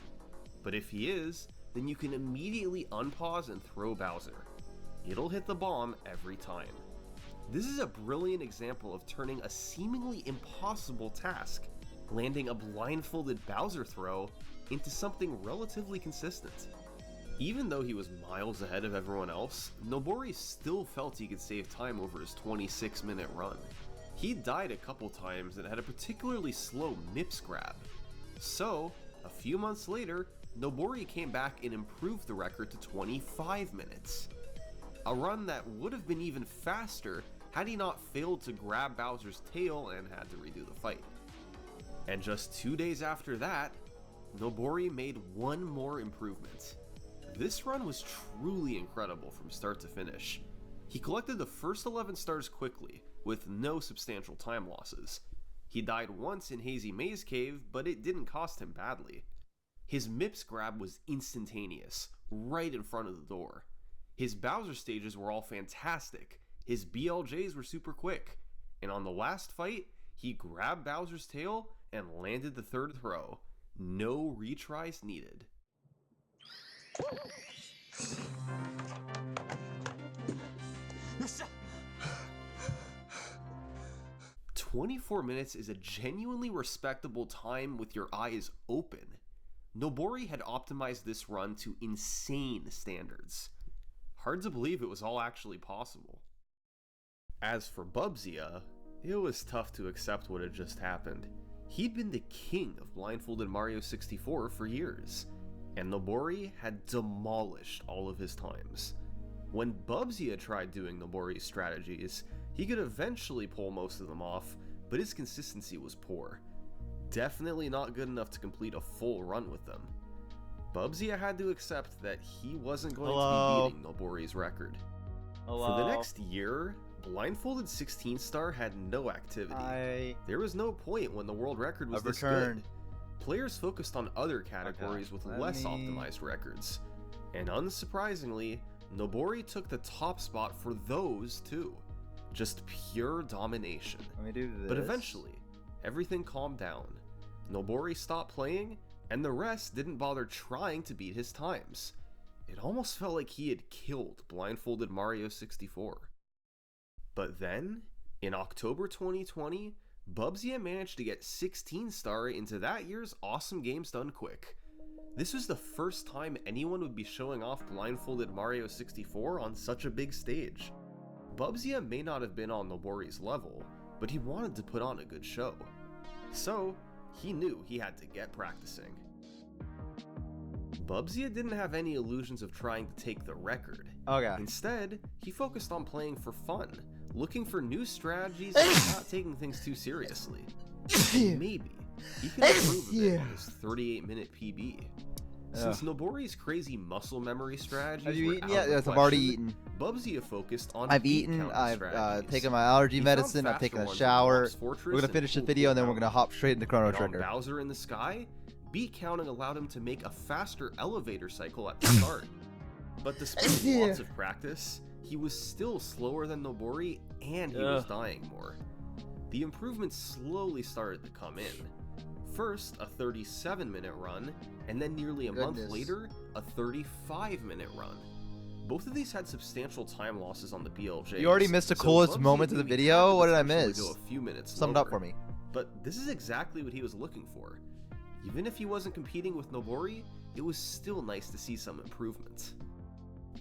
But if he is, then you can immediately unpause and throw Bowser. It'll hit the bomb every time. This is a brilliant example of turning a seemingly impossible task, landing a blindfolded Bowser throw, into something relatively consistent. Even though he was miles ahead of everyone else, Nobori still felt he could save time over his 26-minute run. He died a couple times and had a particularly slow MIPS grab. So, a few months later, Nobori came back and improved the record to 25 minutes. A run that would have been even faster had he not failed to grab Bowser's tail and had to redo the fight. And just 2 days after that, Nobori made one more improvement. This run was truly incredible from start to finish. He collected the first 11 stars quickly, with no substantial time losses. He died once in Hazy Maze Cave, but it didn't cost him badly. His MIPS grab was instantaneous, right in front of the door. His Bowser stages were all fantastic, his BLJs were super quick, and on the last fight, he grabbed Bowser's tail and landed the third throw. No retries needed. Yes, sir. 24 minutes is a genuinely respectable time with your eyes open. Nobori had optimized this run to insane standards. Hard to believe it was all actually possible. As for Bubsy, it was tough to accept what had just happened. He'd been the king of blindfolded Mario 64 for years, and Nobori had demolished all of his times. When Bubsy tried doing Nobori's strategies, he could eventually pull most of them off, but his consistency was poor. Definitely not good enough to complete a full run with them. Bubsy had to accept that he wasn't going to be beating Nobori's record. For the next year, blindfolded 16-star had no activity. There was no point when the world record was this good. Players focused on other categories with less optimized records. And unsurprisingly, Nobori took the top spot for those too. Just pure domination. Let me do this. But eventually, everything calmed down. Nobori stopped playing, and the rest didn't bother trying to beat his times. It almost felt like he had killed blindfolded Mario 64. But then, in October 2020, Bubsy managed to get 16-star into that year's Awesome Games Done Quick. This was the first time anyone would be showing off blindfolded Mario 64 on such a big stage. Bubsy may not have been on Nobori's level, but he wanted to put on a good show. So, he knew he had to get practicing. Bubsy didn't have any illusions of trying to take the record. Okay. Instead, he focused on playing for fun, looking for new strategies and not taking things too seriously. Maybe he can improve a bit on his 38-minute PB. Since Nobori's crazy muscle memory strategies Have you were eaten out yet? of the Yes, I've already question, eaten. Bubsy focused on I've beat eaten. counting I've strategies. taken my allergy He found medicine. I've faster taken a ones in shower. Bob's Fortress We're gonna and finish the Pool video and then we're Mountain. gonna hop straight into Chrono And on Trigger. Bowser in the Sky, beat counting allowed him to make a faster elevator cycle at the start. But despite lots of practice, he was still slower than Nobori and he was dying more. The improvements slowly started to come in. First, a 37-minute run, and then nearly a month later, a 35-minute run. Both of these had substantial time losses on the BLJs. You already missed the so coolest Bubsy moment of the knew he had video? to What did I potentially miss? go a few minutes Sum it up slower. for me. But this is exactly what he was looking for. Even if he wasn't competing with Nobori, it was still nice to see some improvement.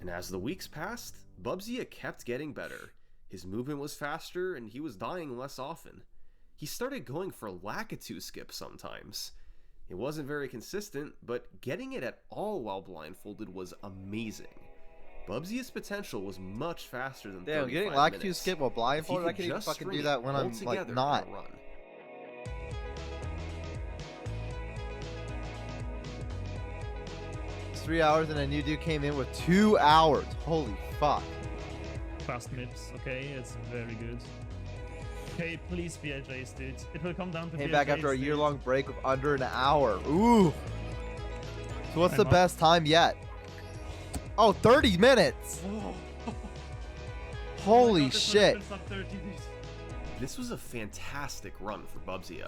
And as the weeks passed, Bubsy kept getting better. His movement was faster and he was dying less often. He started going for Lakitu skips sometimes. It wasn't very consistent, but getting it at all while blindfolded was amazing. Bubsy's potential was much faster than 35 Damn, getting minutes. Lakitu skip while blindfolded, I can even fucking do that when I'm like not. It's 3 hours and a new dude came in with 2 hours. Holy fuck. Fast mips, okay, it's very good. Okay, please BLJs, dude. It will come down to Came BLJs, back after a dude. year-long break with under an hour. Ooh. So what's the I'm up. best time yet? Oh, 30 minutes. Oh my Holy God, this shit. one is 30, dude. This was a fantastic run for Bubsy.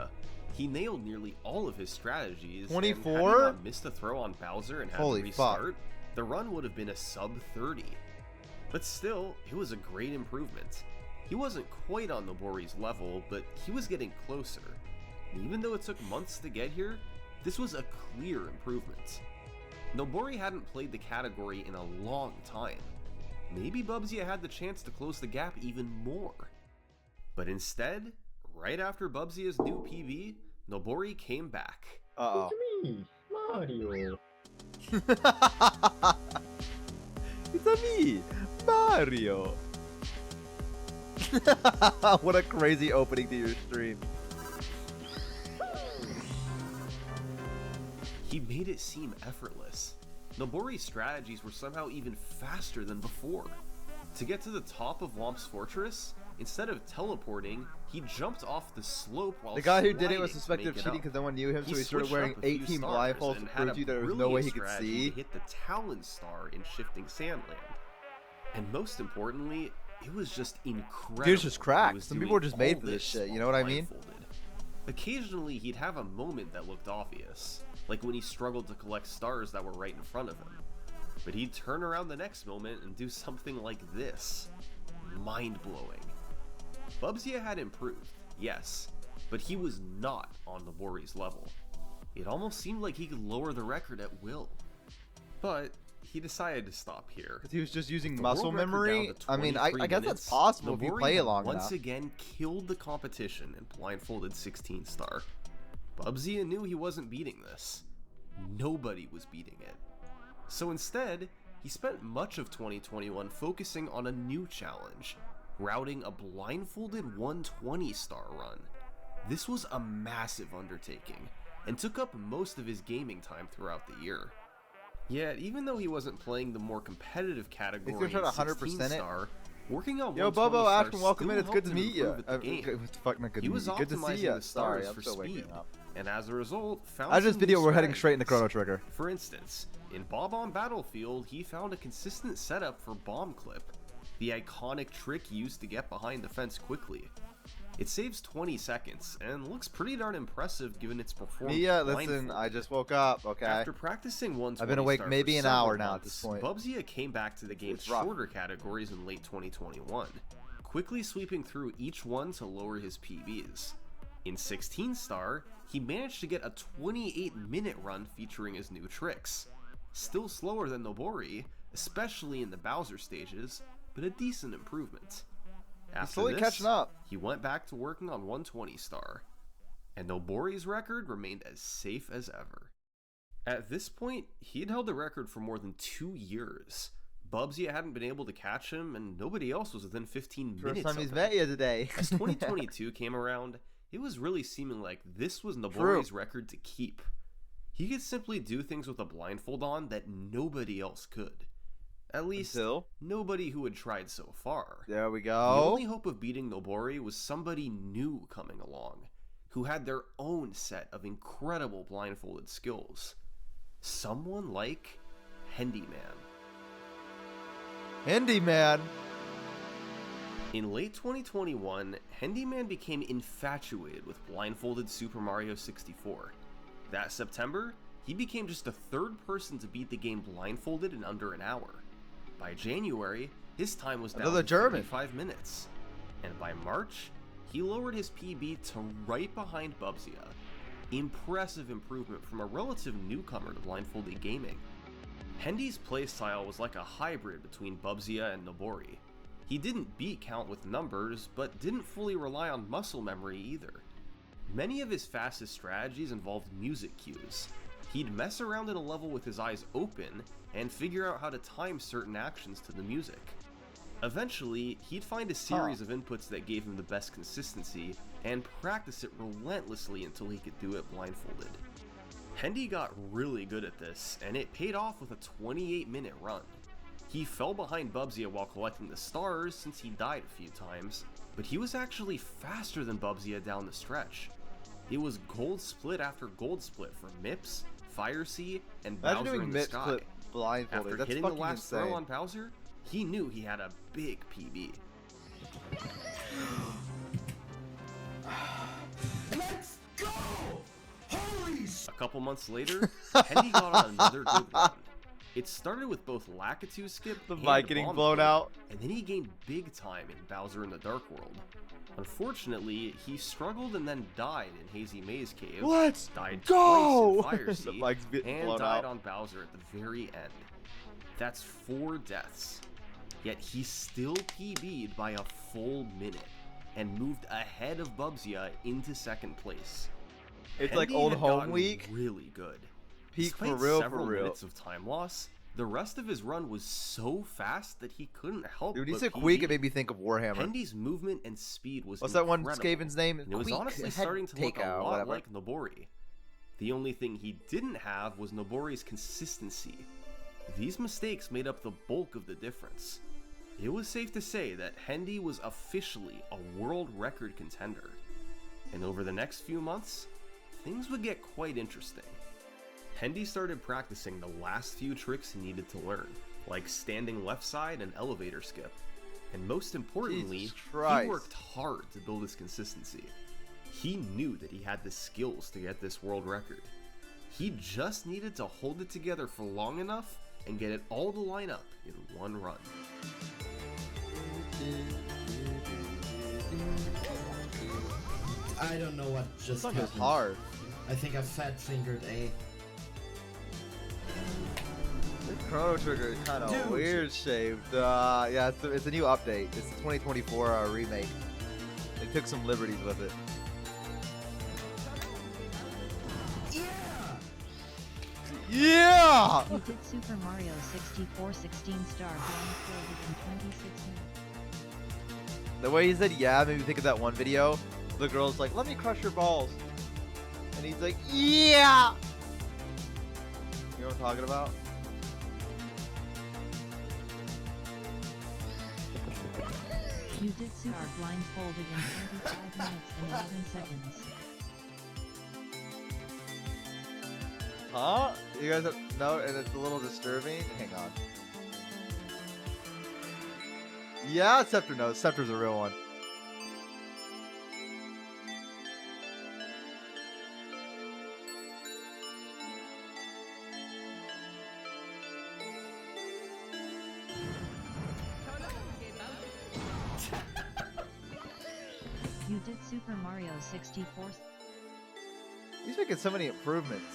He nailed nearly all of his strategies. 24? And had he not missed a throw on Bowser and had Holy to fuck. restart, the run would have been a sub 30. But still, it was a great improvement. He wasn't quite on Nobori's level, but he was getting closer. And even though it took months to get here, this was a clear improvement. Nobori hadn't played the category in a long time. Maybe Bubsy had the chance to close the gap even more. But instead, right after Bubsy's new PB, Nobori came back. Uh-oh. Me, Mario. It's me, Mario. What a crazy opening to your stream. He made it seem effortless. Nobori's strategies were somehow even faster than before. To get to the top of Womp's Fortress, instead of teleporting, he jumped off the slope while The guy who did it sliding was to suspected make of it cheating up. because no one knew him, so he started switched wearing up a few 18 stars blindfolds and to had prove a to you there was no way he brilliant could strategy see. to hit the Talon Star in Shifting Sandland. And most importantly, it was just incredible. Dude's just cracked. He was Some doing people are just made all for this shit, you while know what I mean? blindfolded. Occasionally, he'd have a moment that looked obvious, like when he struggled to collect stars that were right in front of him. But he'd turn around the next moment and do something like this. Mind-blowing. Bubsy had improved, yes, but he was not on Nobori's level. It almost seemed like he could lower the record at will. But he decided to stop here. Because he was just using The muscle world record memory. down to I mean, I 23 guess minutes, that's possible if you Nobori play it had long once enough. again killed the competition and blindfolded 16 star. Bubsy knew he wasn't beating this. Nobody was beating it. So instead, he spent much of 2021 focusing on a new challenge, routing a blindfolded 120 star run. This was a massive undertaking, and took up most of his gaming time throughout the year. Yet, even though he wasn't playing the more competitive category He's gonna try to 16 100% it. star, working on Yo, 120 Bobo, star Ashton, welcome in. still It's good to helped him meet you. improve at the game. Fuck, not good He to was meet you. Good to optimizing see you. the Sorry, stars I'm for still speed, waking up. and as a result, found As this some video, new we're heading straight into strategies. Chrono Trigger. For instance, in Bob on Battlefield, he found a consistent setup for Bomb Clip, the iconic trick used to get behind the fence quickly. It saves 20 seconds, and looks pretty darn impressive given its performance. Mia, listen, I just woke up, okay? After practicing 120 I've been awake star maybe for an several hour now at months, this point. Bubsy came back to the game's It's rough. shorter categories in late 2021, quickly sweeping through each one to lower his PBs. In 16 star, he managed to get a 28-minute run featuring his new tricks. Still slower than Nobori, especially in the Bowser stages, but a decent improvement. After slowly this, catching up. he went back to working on 120 star, and Nobori's record remained as safe as ever. At this point, he had held the record for more than 2 years. Bubsy hadn't been able to catch him, and nobody else was within 15 First minutes time of he's him. met you today. As 2022 came around, it was really seeming like this was Nobori's record to keep. He could simply do things with a blindfold on that nobody else could. At least, Until? nobody who had tried so far. There we The go. only hope of beating Nobori was somebody new coming along, who had their own set of incredible blindfolded skills. Someone like Handyman. Handyman. In late 2021, Handyman became infatuated with blindfolded Super Mario 64. That September, he became just the third person to beat the game blindfolded in under an hour. By January, his time was down Another to German. 35 minutes. And by March, he lowered his PB to right behind Bubsy. Impressive improvement from a relative newcomer to blindfolded gaming. Hendy's playstyle was like a hybrid between Bubsy and Nobori. He didn't beat Count with numbers, but didn't fully rely on muscle memory either. Many of his fastest strategies involved music cues. He'd mess around in a level with his eyes open and figure out how to time certain actions to the music. Eventually, he'd find a series of inputs that gave him the best consistency and practice it relentlessly until he could do it blindfolded. Hendy got really good at this, and it paid off with a 28-minute run. He fell behind Bubsy while collecting the stars since he died a few times, but he was actually faster than Bubsy down the stretch. It was gold split after gold split for Mips, Fire Sea, and Imagine Bowser doing in the Mips sky. split blindfolded. After That's hitting the fucking last insane. throw on Bowser, he knew he had a big PB. Let's go! Holy sh! A couple months later, Hendy got on another good run. It started with both Lakitu skip The and mic getting Bomb blown Flip, out. and then he gained big time in Bowser in the Dark World. Unfortunately, he struggled and then died in Hazy Maze Cave, Let's died go! twice in Fire The Sea, mic's getting and blown died out. on Bowser at the very end. That's 4 deaths. Yet he still PB'd by a full minute, and moved ahead of Bubsy into second place. It's like Hendy old had home gotten week. really good. Peak Despite for real, several for real. minutes of time loss, the rest of his run was so fast that he couldn't help Dude, he but said PB. Queek, it made me think of Warhammer. Hendy's movement and speed was What's that one incredible, Skaven's name? and it was Queek, honestly head starting to look a takeout, lot whatever. like Nobori. The only thing he didn't have was Nobori's consistency. These mistakes made up the bulk of the difference. It was safe to say that Hendy was officially a world record contender. And over the next few months, things would get quite interesting. Hendy started practicing the last few tricks he needed to learn, like standing left side and elevator skip. And most importantly, Jesus he Christ. worked hard to build his consistency. He knew that he had the skills to get this world record. He just needed to hold it together for long enough and get it all to line up in one run. I don't know what This just song is happened. hard. I think I fat fingered A. This Chrono Trigger is kind of Dude. weird shaped. Yeah, it's a new update. It's the 2024 remake. They took some liberties with it. Yeah! You did Super Mario 64 16-star blindfolded in 26 minutes. The way he said yeah made me think of that one video. The girl's like, let me crush your balls. And he's like, yeah! You know what I'm talking about? You did Super blindfolded in 25 minutes and 11 seconds. Huh? You guys have, no, and it's a little disturbing. Hang on. Yeah, Scepter knows. Scepter's a real one. You did Super Mario 64. He's making so many improvements.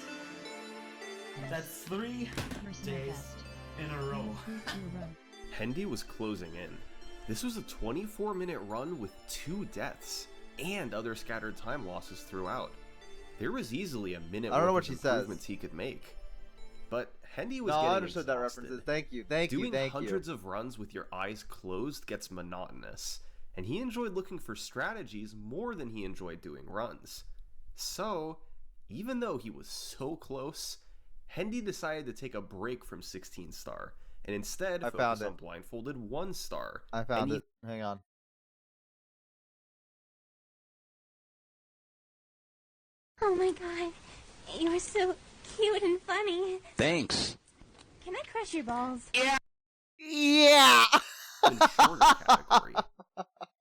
That's 3 Personal days best. in a row. Improved your run. Hendy was closing in. This was a 24-minute run with 2 deaths and other scattered time losses throughout. There was easily a minute I don't know worth what of she says. improvements he could make. But Hendy was No, getting I understood that exhausted. reference. Thank you, thank you, Doing thank hundreds you. of runs with your eyes closed gets monotonous, and he enjoyed looking for strategies more than he enjoyed doing runs. So, even though he was so close, Hendy decided to take a break from 16 star and instead I focus found on it. blindfolded 1 star. I found it. Hang on. Oh my god, you're so cute and funny. Thanks. Can I crush your balls? Yeah. In shorter category.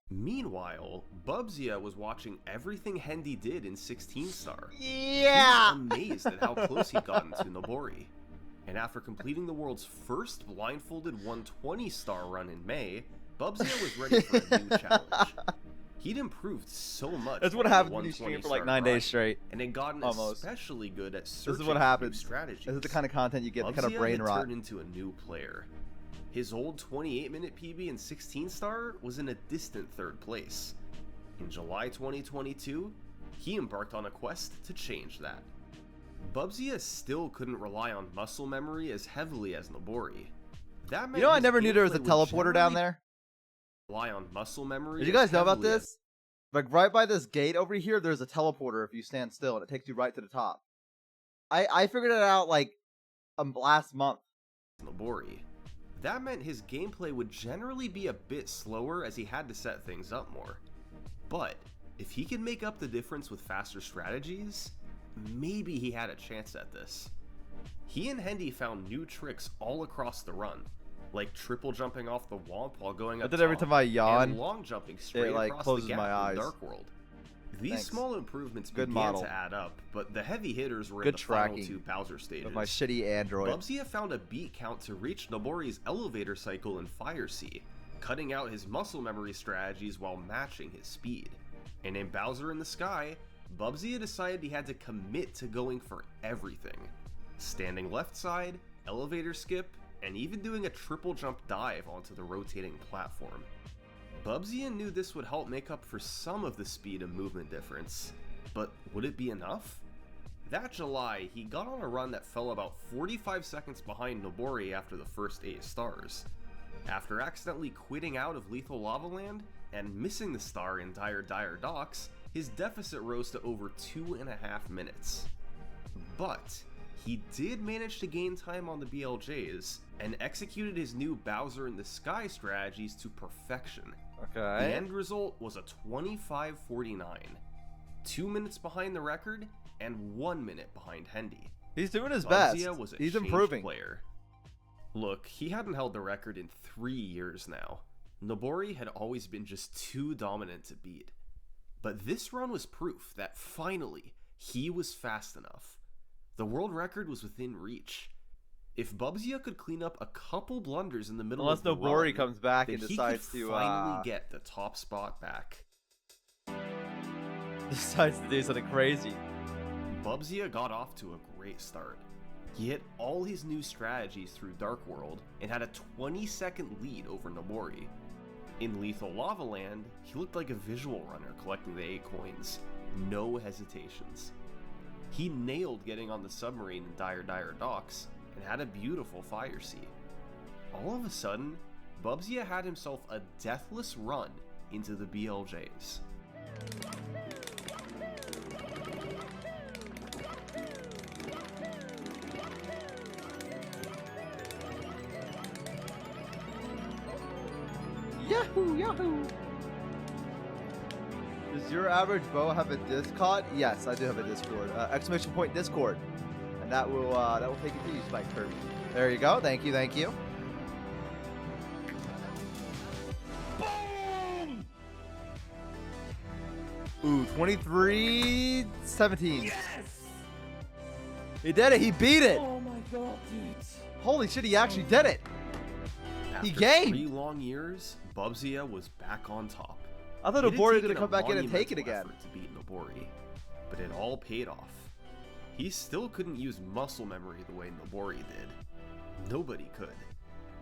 Meanwhile, Bubzia was watching everything Hendy did in 16 star. Yeah. He was amazed at how close he'd gotten to Nobori. And after completing the world's first blindfolded 120 star run in May, Bubzia was ready for a new challenge. He'd improved so much. That's what on the happens when you 120 stream for like star 9 grind, days straight. and had gotten Almost. especially good at searching This is what for new happens. strategies. This is the kind of content you get, the kind of Bubzia brain had rot. turned into a new player. His old 28-minute PB in 16 star was in a distant 3rd place. In July 2022, he embarked on a quest to change that. Bubzia still couldn't rely on muscle memory as heavily as Nobori. That meant You know, I his never knew there was a gameplay would teleporter down generally there. rely on muscle memory. Did you as guys know about heavily as- this? Like right by this gate over here, there's a teleporter if you stand still, and it takes you right to the top. I figured it out like last month. Nobori. That meant his gameplay would generally be a bit slower as he had to set things up more. But if he could make up the difference with faster strategies, maybe he had a chance at this. He and Hendy found new tricks all across the run, like triple jumping off the womp while going I up did every top, time I yawn, and long jumping straight like, across closes the gap my in eyes. Dark World. These Thanks. small improvements Good began model. to add up, but the heavy hitters were Good in the final tracking 2 Bowser stages. of my shitty Android. Bubzia found a beat count to reach Nobori's elevator cycle in Fire Sea, cutting out his muscle memory strategies while matching his speed. And in Bowser in the Sky, Bubzia decided he had to commit to going for everything. Standing left side, elevator skip, and even doing a triple jump dive onto the rotating platform. Bubzia knew this would help make up for some of the speed and movement difference, but would it be enough? That July, he got on a run that fell about 45 seconds behind Nobori after the first 8 stars. After accidentally quitting out of Lethal Lava Land and missing the star in Dire Docks, his deficit rose to over 2.5 minutes. But he did manage to gain time on the BLJs and executed his new Bowser in the Sky strategies to perfection. The Okay. end result was a 25:49, 2 minutes behind the record and 1 minute behind Hendy. He's doing his best. Bubzia was a He's changed improving. player. Look, he hadn't held the record in 3 years now. Nobori had always been just too dominant to beat. But this run was proof that finally he was fast enough. The world record was within reach. If Bubzia could clean up a couple blunders in the middle Unless of the Nobori run, comes back then and he decides could to finally get the top spot back. decides to do something crazy. Bubzia got off to a great start. He hit all his new strategies through Dark World and had a 20-second lead over Nobori. In Lethal Lava Land, he looked like a visual runner collecting the 8 coins. No hesitations. He nailed getting on the submarine in Dire Docks and had a beautiful Fire Sea. All of a sudden, Bubzia had himself a deathless run into the BLJs. Yahoo! Yahoo! Does your average bow have a Discord? Yes, I do have a Discord. Exclamation point Discord, and that will take you to you, Spike Kirby. There you go. Thank you. Thank you. Boom! Ooh, 23-17. Yes! He did it. He beat it. Oh my god, dude. Holy shit! He actually did it. He After gamed. 3 long years, Bubzia was back on top. I thought It had Nobori was taken gonna come a back in and take it monumental again. effort to beat Nobori, but it all paid off. He still couldn't use muscle memory the way Nobori did. Nobody could.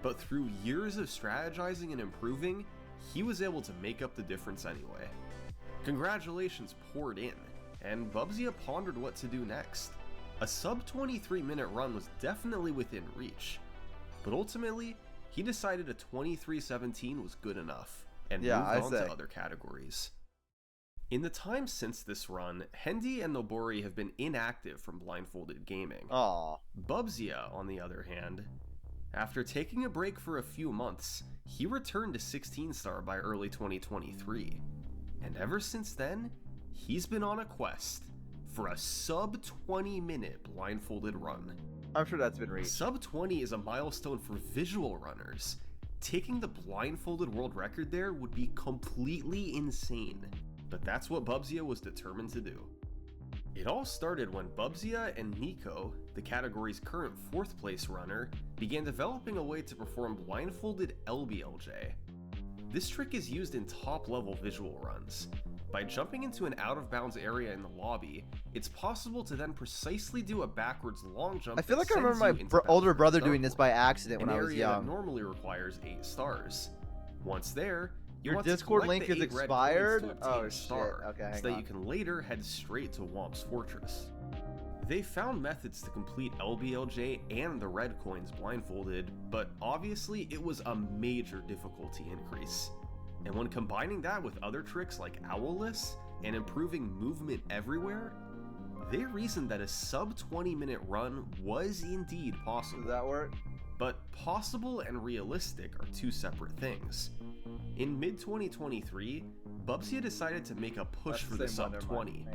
But through years of strategizing and improving, he was able to make up the difference anyway. Congratulations poured in, and Bubzia pondered what to do next. A sub 23-minute run was definitely within reach, but ultimately, he decided a 23:17 was good enough and moved on to other categories. In the time since this run, Hendy and Nobori have been inactive from blindfolded gaming. Aww. Bubzia, on the other hand, after taking a break for a few months, he returned to 16-star by early 2023, and ever since then, he's been on a quest for a sub 20-minute blindfolded run. I'm sure that's been reached. Sub 20 is a milestone for visual runners. Taking the blindfolded world record there would be completely insane, but that's what Bubzia was determined to do. It all started when Bubzia and Nico, the category's current 4th place runner, began developing a way to perform blindfolded LBLJ. This trick is used in top-level visual runs. By jumping into an out-of-bounds area in the lobby, it's possible to then precisely do a backwards long jump. I feel like I remember my older brother doing this by accident when I was young. That normally requires 8 stars. Once there, your Discord link is expired? Oh shit, okay, so that you can later head straight to Womp's Fortress. They found methods to complete LBLJ and the red coins blindfolded, but obviously it was a major difficulty increase. And when combining that with other tricks like Owlless and improving movement everywhere, they reasoned that a sub 20-minute run was indeed possible. Does that work? But possible and realistic are two separate things. In mid-2023, Bubzia decided to make a push for the sub 20.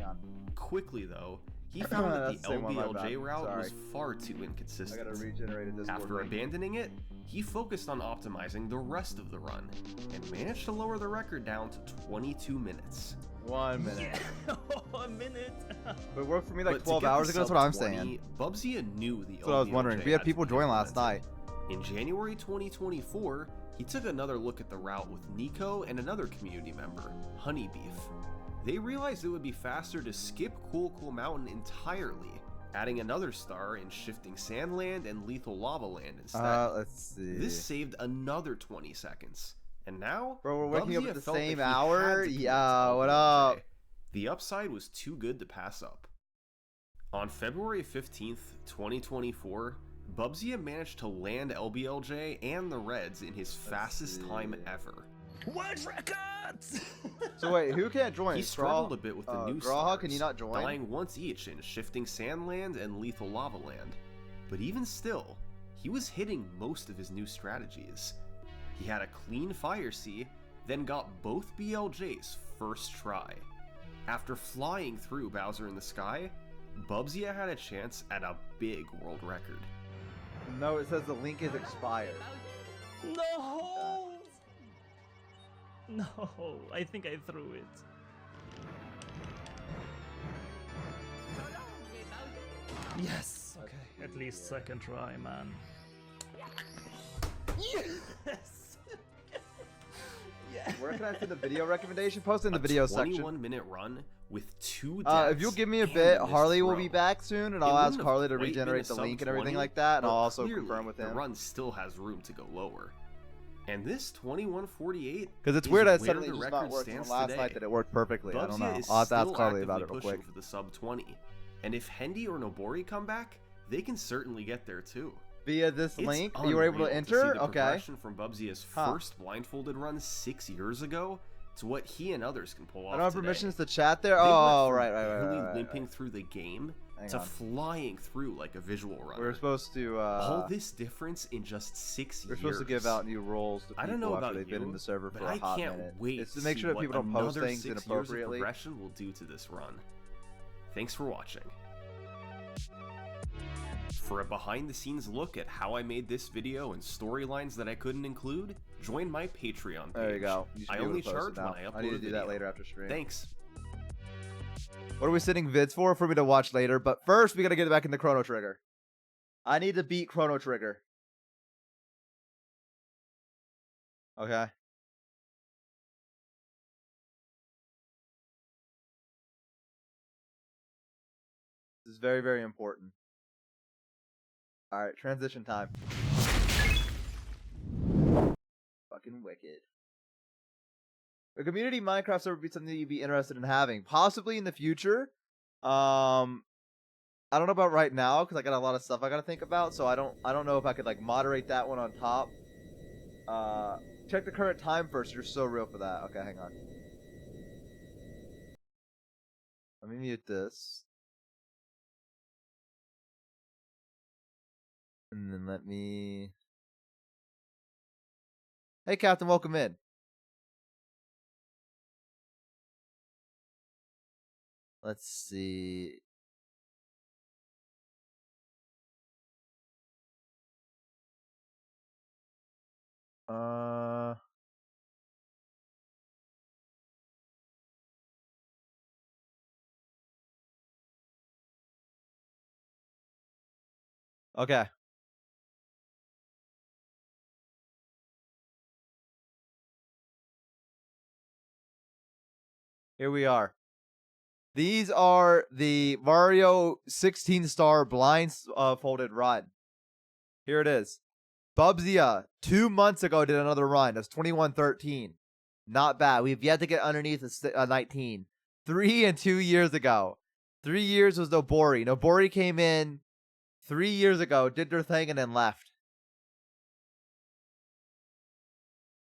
Quickly though, he found that the LBLJ route was far too inconsistent. I gotta regenerate a Discord After link. abandoning it, he focused on optimizing the rest of the run, and managed to lower the record down to 22 minutes. 1 minute. Yeah. 1 minute. But it worked for me like But 12 hours ago, that's what I'm saying. Bubzia knew the That's what I was wondering. We had people join last night. In January 2024, he took another look at the route with Nico and another community member, Honeybeef. They realized it would be faster to skip Cool Mountain entirely, adding another star in Shifting Sandland and Lethal Lava Land instead. Let's see. This saved another 20 seconds. And now, bro, we're waking up Bubzia at the felt same that he hour? had to commit to Yeah, what LBLJ. up? The upside was too good to pass up. On February 15th, 2024, Bubzia managed to land LBLJ and the Reds in his fastest time ever. World records! So wait, who can't join? He struggled a bit with the new Grawha, stars, can you not join? dying once each in Shifting Sandland and Lethal Lava Land. But even still, he was hitting most of his new strategies. He had a clean Fire Sea, then got both BLJs first try. After flying through Bowser in the Sky, Bubzia had a chance at a big world record. No, it says the link is expired. No! No, I think I threw it. Yes! Okay, at least second try, man. Yes! Where can I see the video recommendation? Post in the video section. 21-minute run with 2 If you'll give me a bit, Harley will be back soon, and I'll ask Harley to regenerate the link and everything like that, and I'll also confirm with him. The run still has room to go lower. And this 21:48, because it's weird that suddenly just not worked from last night that it worked perfectly. I don't know. I'll have to ask Harley about it real quick. For the sub 20, and if Hendy or Nobori come back, they can certainly get there too. Via this link, you were able to enter. Okay. From Bubzia's first blindfolded run 6 years ago to what he and others can pull off. I don't have today. permissions to chat there. They Oh, went right. from barely limping through the game to flying through like a visual runner. We're supposed to all this difference in just 6 years. We're supposed to give out new roles to people I don't know after about they've been in the server for but a hot I can't minute. wait It's to make see sure that what people don't post another things 6 years of inappropriately. progression will do to this run. Thanks for watching. For a behind-the-scenes look at how I made this video and storylines that I couldn't include, join my Patreon page. There you go. You I only charge when I upload I need to a do video. that later after stream. Thanks. What are we sending vids for me to watch later? But first, we gotta get back into Chrono Trigger. I need to beat Chrono Trigger. Okay. This is very, very important. Alright, transition time. Fucking wicked. A community Minecraft server would be something you'd be interested in having. Possibly in the future. I don't know about right now because I got a lot of stuff I gotta think about. So I don't know if I could like moderate that one on top. Check the current time first. You're so real for that. Okay, hang on. Let me mute this. And then let me... Hey, Captain, welcome in. Let's see. Okay. Here we are. These are the Mario 16-star blindfolded run. Here it is. Bubzia, 2 months ago, did another run. That's 21-13. Not bad. We've yet to get underneath a 19. 3 and 2 years ago. 3 years was Nobori. Nobori came in 3 years ago, did their thing, and then left.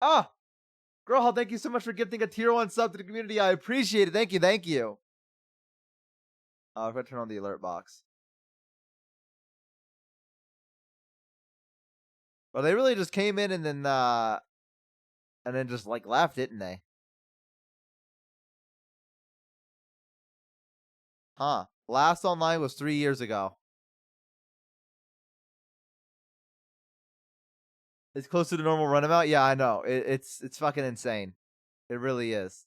Ah! Girl, thank you so much for gifting a tier 1 sub to the community. I appreciate it. Thank you, thank you. I'm going to turn on the alert box. Well, they really just came in and then just like left, didn't they? Huh. Last online was 3 years ago. It's close to the normal run amount? Yeah, I know. It's fucking insane. It really is.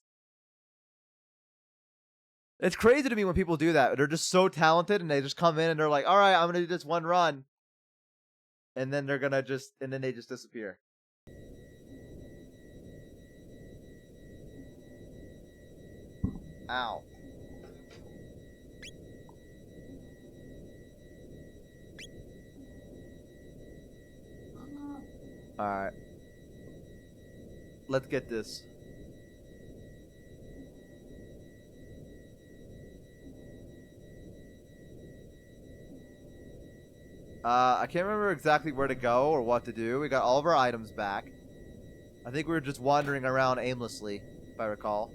It's crazy to me when people do that. They're just so talented and they just come in and they're like, all right, I'm going to do this one run. And then they're going to just, and then they just disappear. Ow. Alright. Let's get this. I can't remember exactly where to go or what to do. We got all of our items back. I think we were just wandering around aimlessly, if I recall.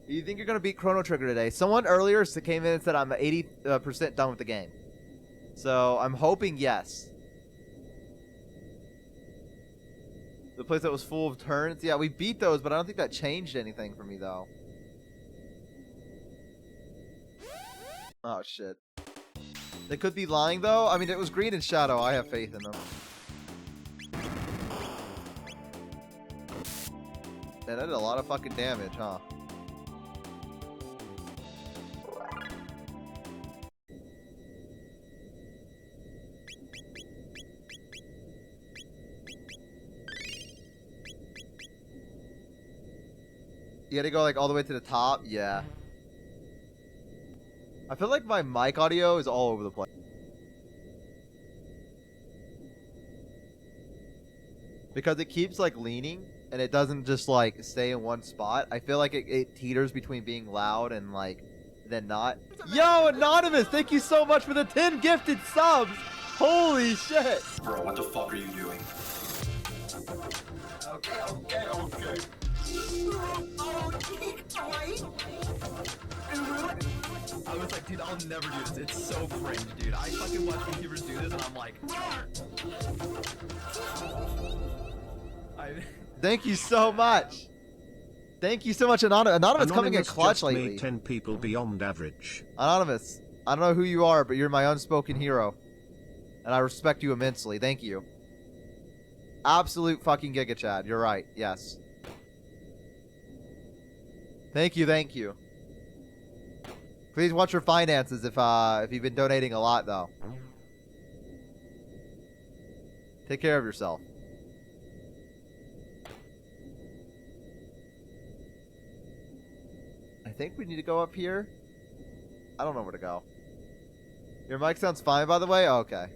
You think you're going to beat Chrono Trigger today? Someone earlier came in and said I'm 80% done with the game. So I'm hoping yes. The place that was full of turns? Yeah, we beat those, but I don't think that changed anything for me, though. Oh, shit. They could be lying, though. I mean, it was green and shadow. I have faith in them. Yeah, that did a lot of fucking damage, huh? You gotta go like all the way to the top? Yeah. I feel like my mic audio is all over the place. Because it keeps like leaning and it doesn't just like stay in one spot. I feel like it teeters between being loud and like then not. Yo, Anonymous, thank you so much for the 10 gifted subs. Holy shit. Bro, what the fuck are you doing? Okay. I was like, dude, I'll never do this. It's so cringe, dude. I fucking watch YouTubers do this and I'm like, Thank you so much. Thank you so much, Anonymous. Anonymous coming in clutch just lately. made 10 people beyond average. Anonymous, I don't know who you are, but you're my unspoken hero. And I respect you immensely. Thank you. Absolute fucking Giga Chad. You're right. Yes. Thank you, thank you. Please watch your finances if you've been donating a lot, though. Take care of yourself. I think we need to go up here. I don't know where to go. Your mic sounds fine, by the way? Oh, okay.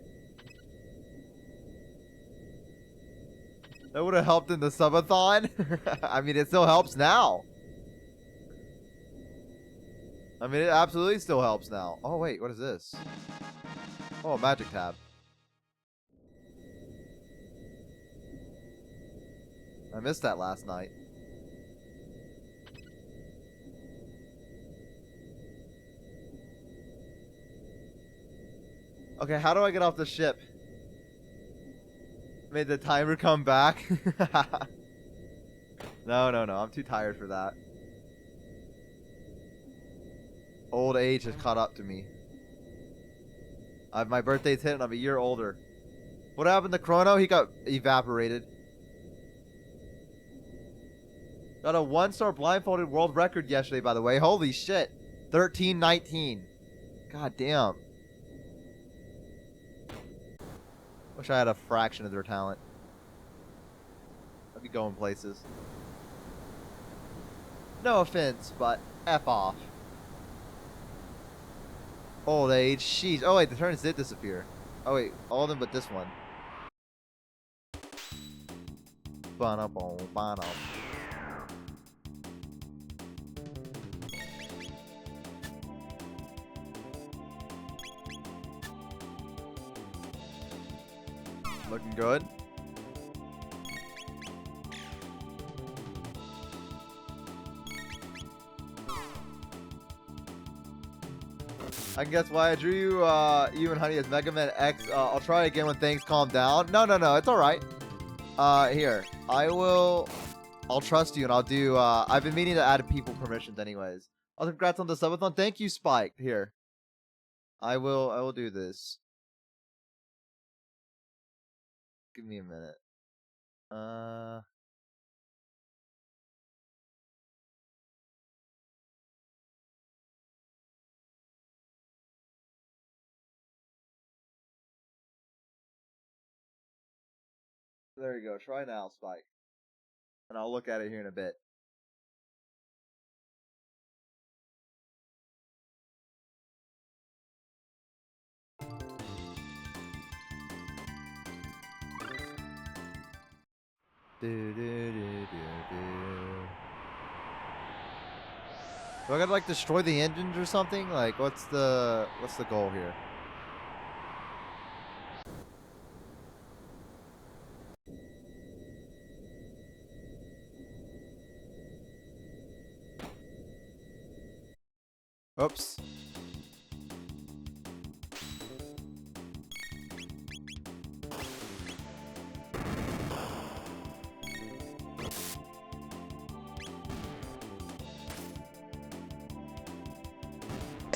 That would have helped in the subathon. I mean, it still helps now. I mean, it absolutely still helps now. Oh, wait, what is this? Oh, a magic tab. I missed that last night. Okay, how do I get off the ship? Made the timer come back? No, I'm too tired for that. Old age has caught up to me. My birthday's hit and I'm a year older. What happened to Chrono? He got evaporated. Got a 1-star blindfolded world record yesterday, by the way. Holy shit. 13-19. God damn. Wish I had a fraction of their talent. I'd be going places. No offense, but F off. Old age. Sheesh. Oh wait, the turns did disappear. Oh wait, all of them but this one. Ba-na-boom. Looking good. I guess why I drew you, you and Honey as Mega Man X. I'll try again when things calm down. No, it's all right. Here, I'll trust you and I'll do. I've been meaning to add people permissions anyways. Oh, congrats on the subathon. Thank you, Spike. Here, I will do this. Give me a minute. There you go. Try now, Spike. And I'll look at it here in a bit. Do I gotta like destroy the engines or something? Like what's the goal here? Oops.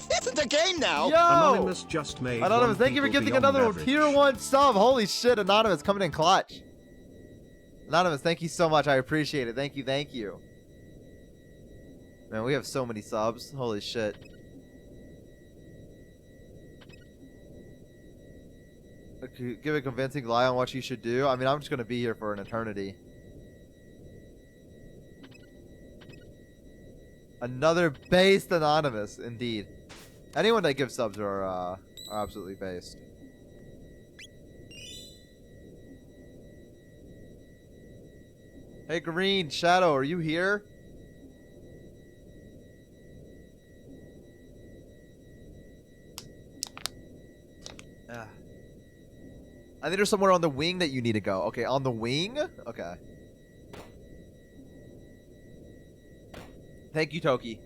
It's the game now. Yo! Anonymous just made. Anonymous, thank you for gifting another tier 1 sub. Holy shit, Anonymous coming in clutch. Anonymous, thank you so much. I appreciate it. Thank you. Man, we have so many subs. Holy shit. Give a convincing lie on what you should do. I mean, I'm just gonna be here for an eternity. Another based Anonymous, indeed. Anyone that gives subs are absolutely based. Hey, Green Shadow, are you here? I think there's somewhere on the wing that you need to go. Okay, on the wing? Okay. Thank you, Toki.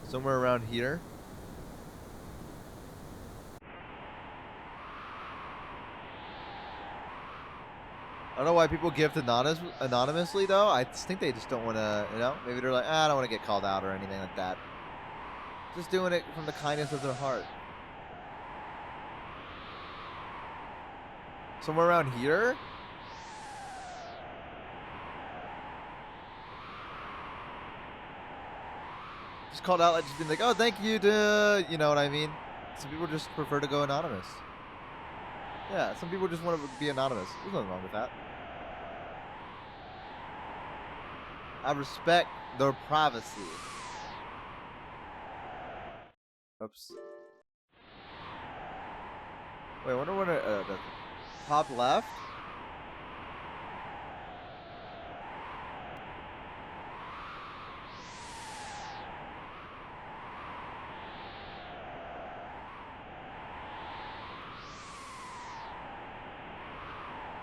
Somewhere around here. I don't know why people gift anonymously, though. I think they just don't want to, you know? Maybe they're like, I don't want to get called out or anything like that. Just doing it from the kindness of their heart. Somewhere around here? Just called out, like, just being like, oh, thank you to, you know what I mean? Some people just prefer to go anonymous. Yeah, some people just want to be anonymous. There's nothing wrong with that. I respect their privacy. Oops. Wait, I wonder what the top left?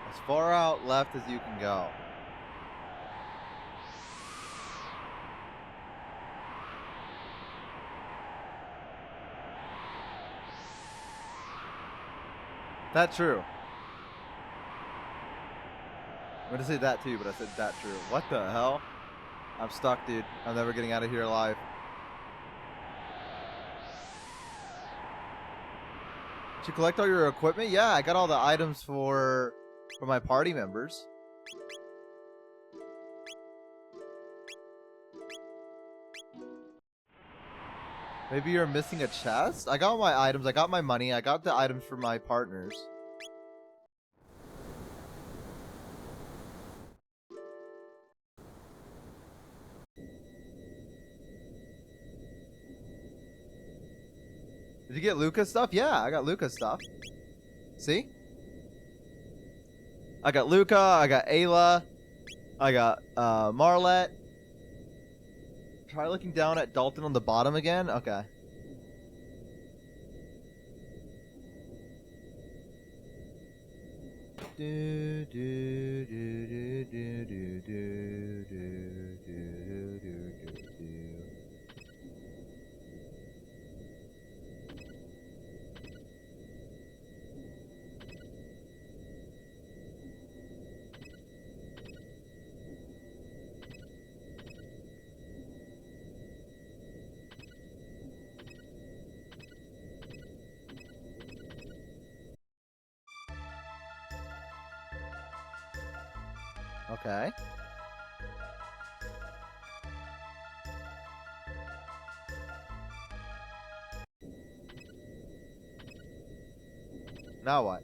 As far out left as you can go. That true. I'm gonna say that too, but I said that true. What the hell? I'm stuck, dude. I'm never getting out of here alive. Did you collect all your equipment? Yeah, I got all the items for my party members. Maybe you're missing a chest? I got my items, I got my money, I got the items for my partners. Did you get Luca's stuff? Yeah, I got Luca's stuff. See? I got Luca, I got Ayla, I got Marlette. Try looking down at Dalton on the bottom again? Okay. Do, do, do, do, do, do, do, do, do, do, do. Okay. Now what?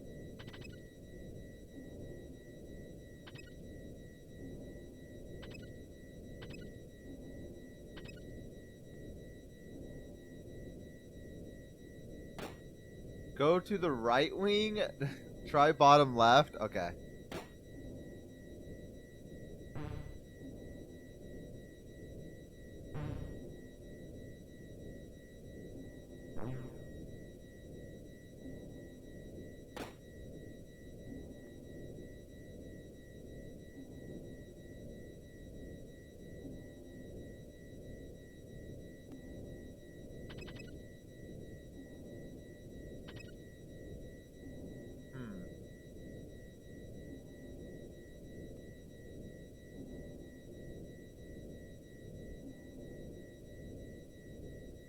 Go to the right wing. Try bottom left. Okay.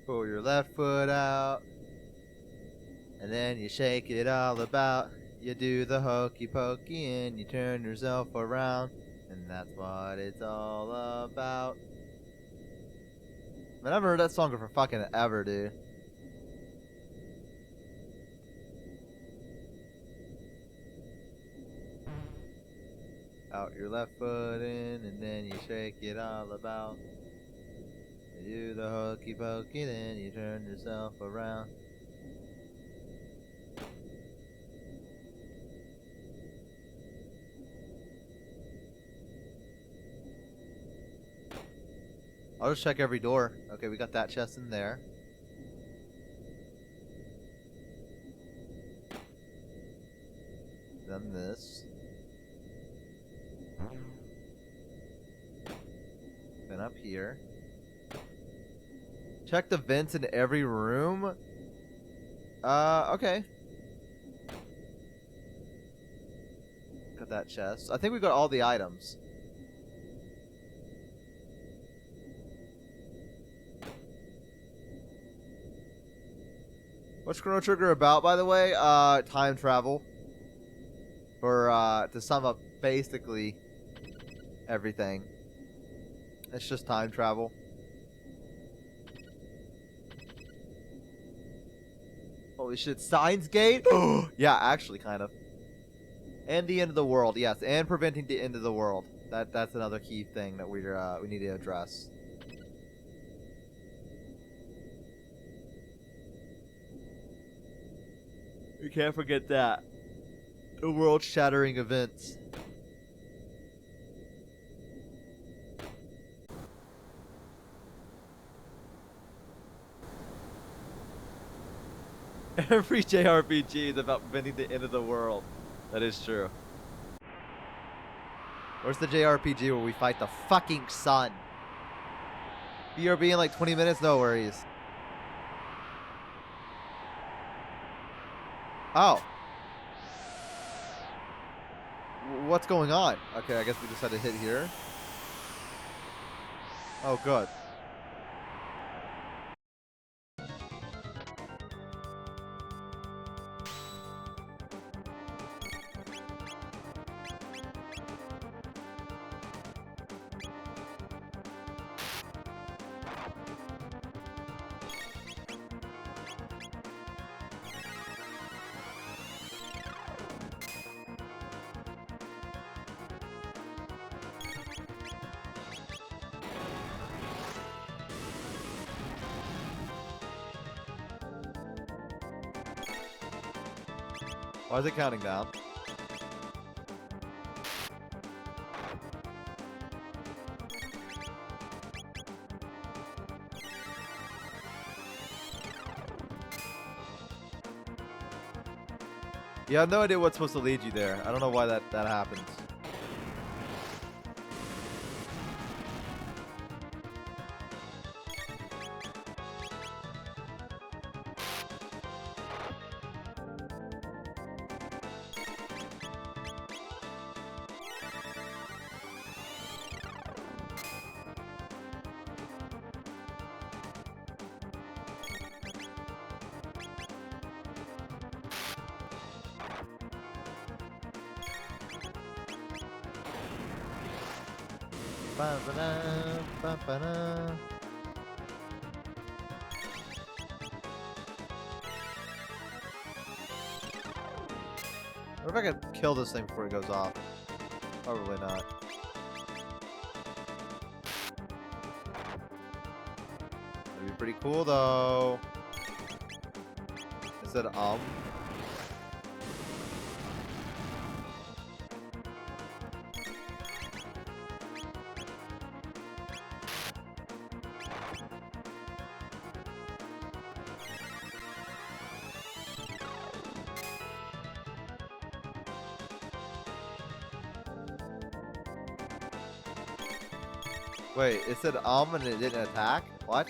Pull your left foot out, and then you shake it all about. You do the hokey pokey and you turn yourself around, and that's what it's all about. Man, I've heard that song for fucking ever, dude. Out your left foot in, and then you shake it all about. You do the hokey pokey, then you turn yourself around. I'll just check every door. Okay, we got that chest in there. Then this. Then up here. Check the vents in every room. Okay. Got that chest. I think we got all the items. What's Chrono Trigger about, by the way? Time travel. For, to sum up basically everything. It's just time travel. Holy shit, Steins Gate? Yeah, actually, kind of. And the end of the world, yes. And preventing the end of the world. That's another key thing that we need to address. You can't forget that. The world-shattering events. Every JRPG is about preventing the end of the world. That is true. Where's the JRPG where we fight the fucking sun? BRB in like 20 minutes? No worries. Oh. What's going on? Okay, I guess we just had to hit here. Oh, good. Why is it counting down? Yeah, I have no idea what's supposed to lead you there. I don't know why that happens. Ba-ba-da, ba-ba-da. What if I could kill this thing before it goes off? Probably not. That'd be pretty cool though. It said Wait, it said and it didn't attack? What?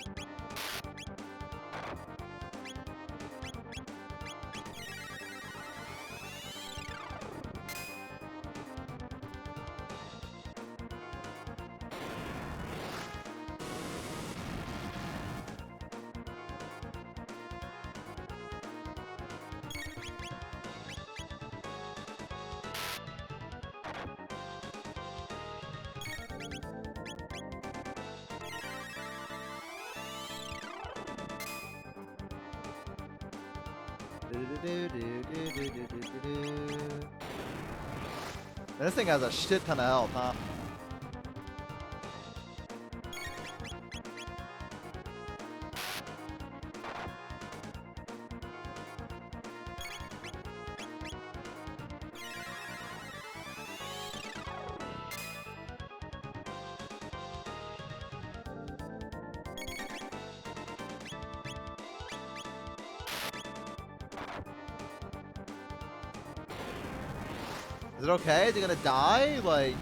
This thing has a shit ton of health, huh? Is it okay? Is he gonna die? Like...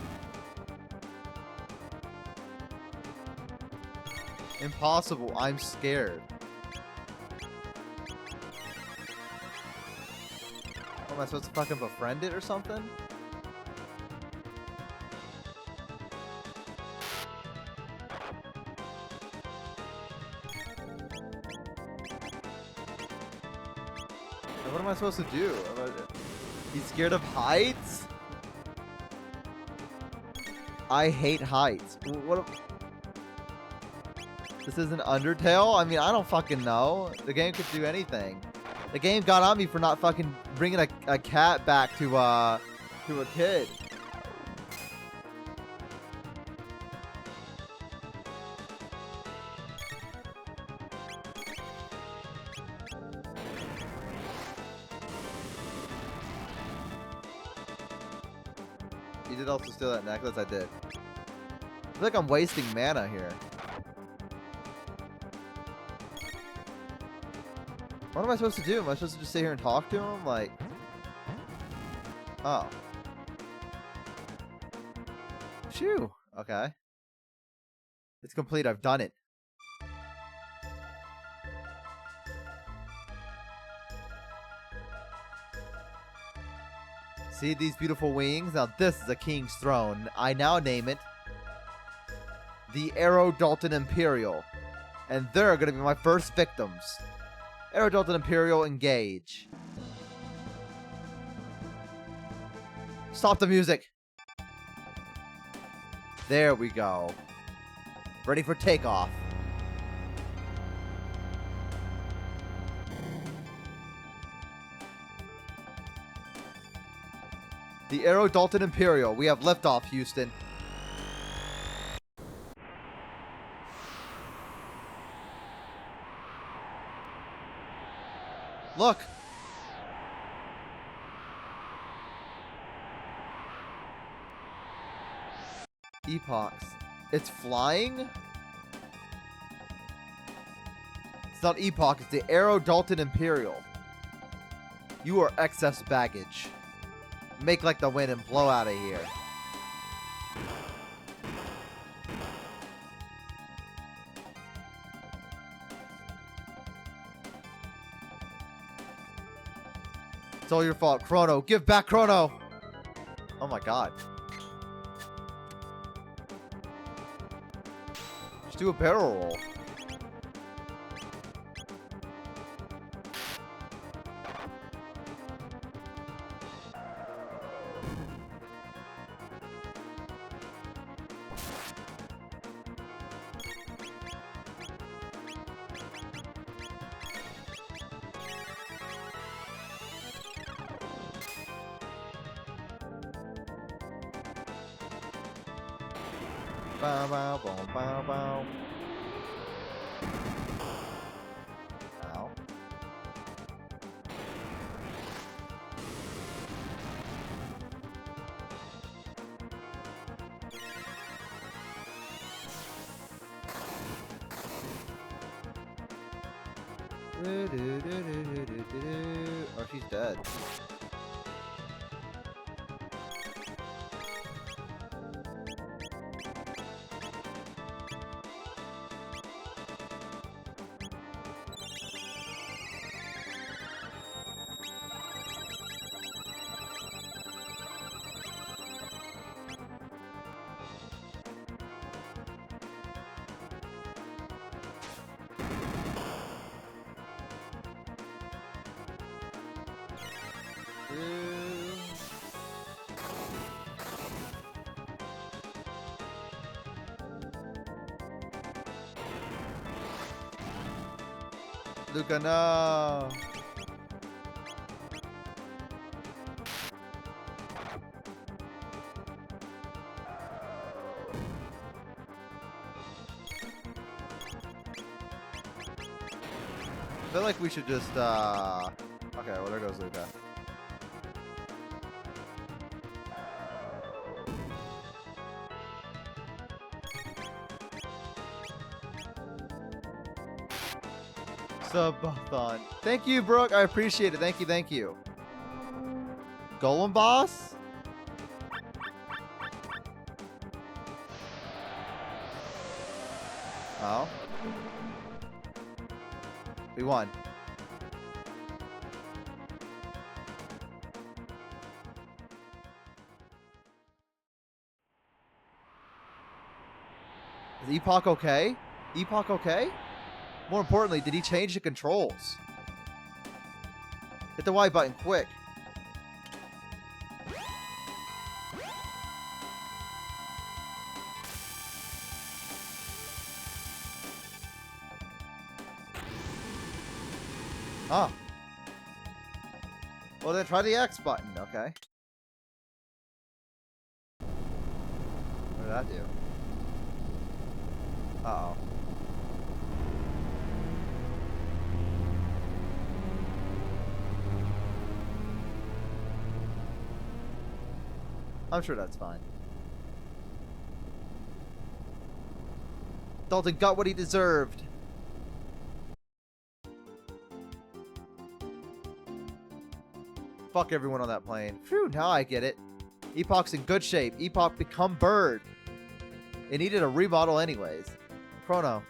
Impossible. I'm scared. What, am I supposed to fucking befriend it or something? What am I supposed to do? He's scared of heights? I hate heights. What? This isn't Undertale? I mean, I don't fucking know. The game could do anything. The game got on me for not fucking bringing a cat back to a kid. You did also steal that necklace? I did. I feel like I'm wasting mana here. What am I supposed to do? Am I supposed to just sit here and talk to him? Like... Oh. Phew. Okay. It's complete. I've done it. See these beautiful wings? Now this is a king's throne. I now name it the Arrow Dalton Imperial. And they're going to be my first victims. Arrow Dalton Imperial, engage. Stop the music. There we go. Ready for takeoff. The Arrow Dalton Imperial. We have liftoff, Houston. Look. Epochs. It's flying? It's not Epoch, it's the Arrow Dalton Imperial. You are excess baggage. Make like the wind and blow out of here. It's all your fault, Chrono. Give back Chrono! Oh my god. Just do a barrel roll. Bow, bow, bow, bow, bow. Ow. Oh, she's dead. Luca, no. I feel like we should just, okay, well, there goes Luca. Subathon. Thank you, Brooke. I appreciate it. Thank you, thank you. Golem boss? Oh. We won. Is Epoch okay? Epoch okay? More importantly, did he change the controls? Hit the Y button, quick. Ah. Well, then try the X button, okay. What did that do? Uh-oh. I'm sure that's fine. Dalton got what he deserved. Fuck everyone on that plane. Phew, now I get it. Epoch's in good shape. Epoch become bird. It needed a remodel anyways. Chrono.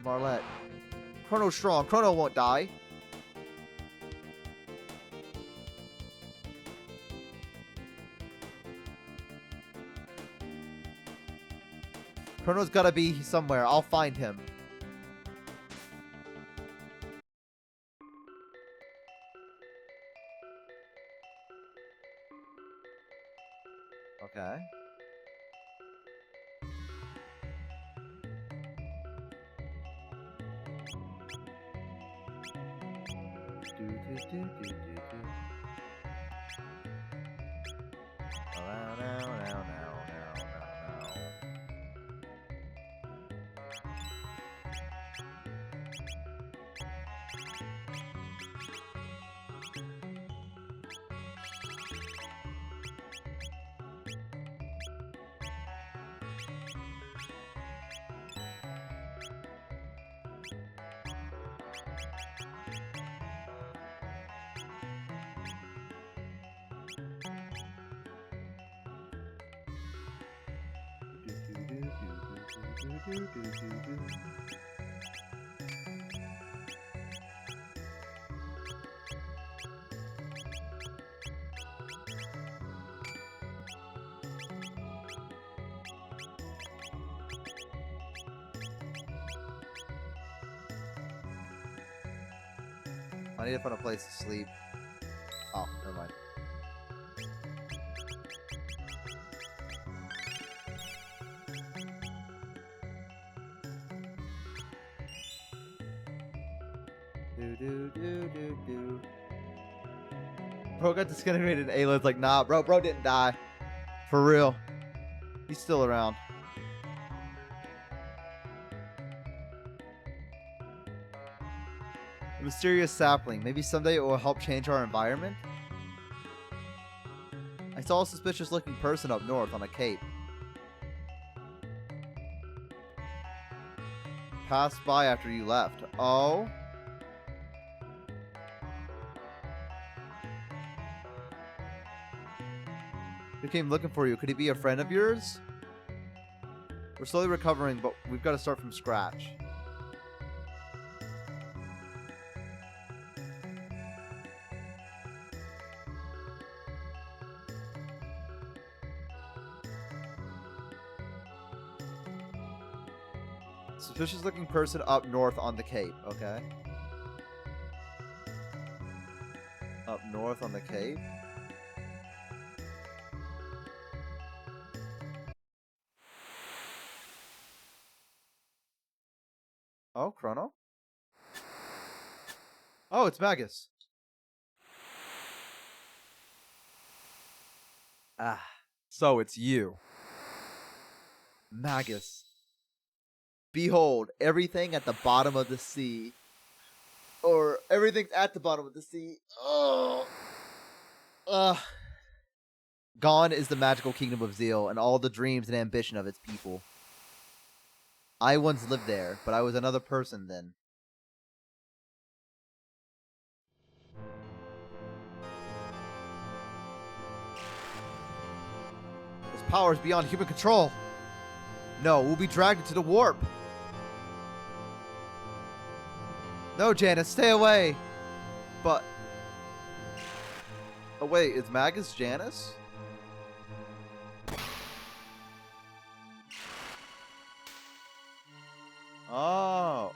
Marlette. Chrono's strong. Chrono won't die. Chrono's gotta be somewhere. I'll find him. Okay. I need to find a place to sleep. Oh, never mind. Do. Bro got disintegrated and Ayla's like, nah, bro didn't die. For real. He's still around. A mysterious sapling. Maybe someday it will help change our environment? I saw a suspicious looking person up north on a cape. Passed by after you left. Oh? We came looking for you. Could he be a friend of yours? We're slowly recovering, but we've got to start from scratch. Suspicious looking person up north on the cape. Okay. Up north on the cape. Oh, Chrono? Oh, it's Magus. Ah, so it's you. Magus. Behold, everything at the bottom of the sea. Or, everything's at the bottom of the sea. Oh. Gone is the magical kingdom of Zeal, and all the dreams and ambition of its people. I once lived there, but I was another person then. This power is beyond human control. No, we'll be dragged into the warp. No, Janice, stay away. But... oh, wait, is Magus Janice? Oh.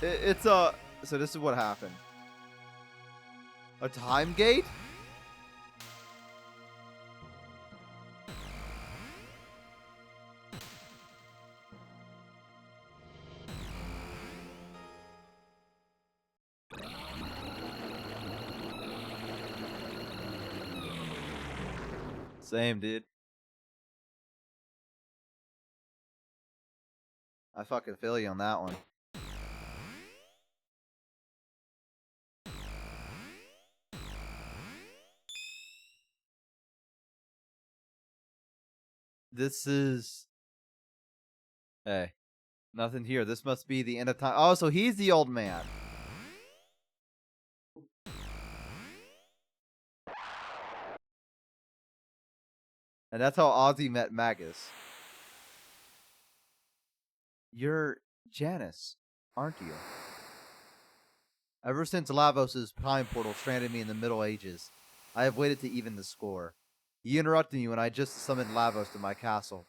It's a... so this is what happened. A time gate? Same, dude. I fucking feel you on that one. This is... Hey. Nothing here. This must be the end of time. Oh, so he's the old man. And that's how Ozzy met Magus. You're Janice, aren't you? Ever since Lavos' time portal stranded me in the Middle Ages, I have waited to even the score. He interrupted me when I just summoned Lavos to my castle.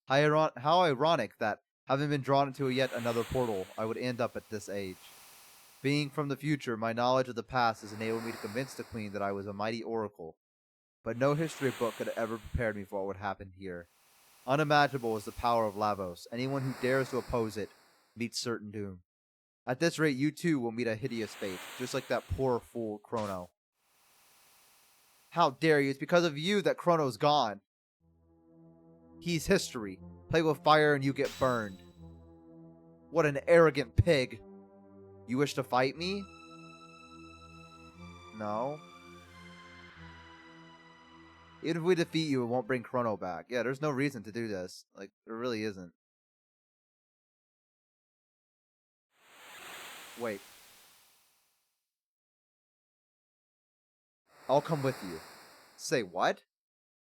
How ironic that, having been drawn into yet another portal, I would end up at this age. Being from the future, my knowledge of the past has enabled me to convince the Queen that I was a mighty oracle. But no history book could have ever prepared me for what would happen here. Unimaginable is the power of Lavos. Anyone who dares to oppose it meets certain doom. At this rate, you too will meet a hideous fate, just like that poor fool Chrono. How dare you? It's because of you that Chrono's gone. He's history. Play with fire and you get burned. What an arrogant pig. You wish to fight me? No. Even if we defeat you, it won't bring Chrono back. Yeah, there's no reason to do this. Like, there really isn't. Wait. I'll come with you. Say what?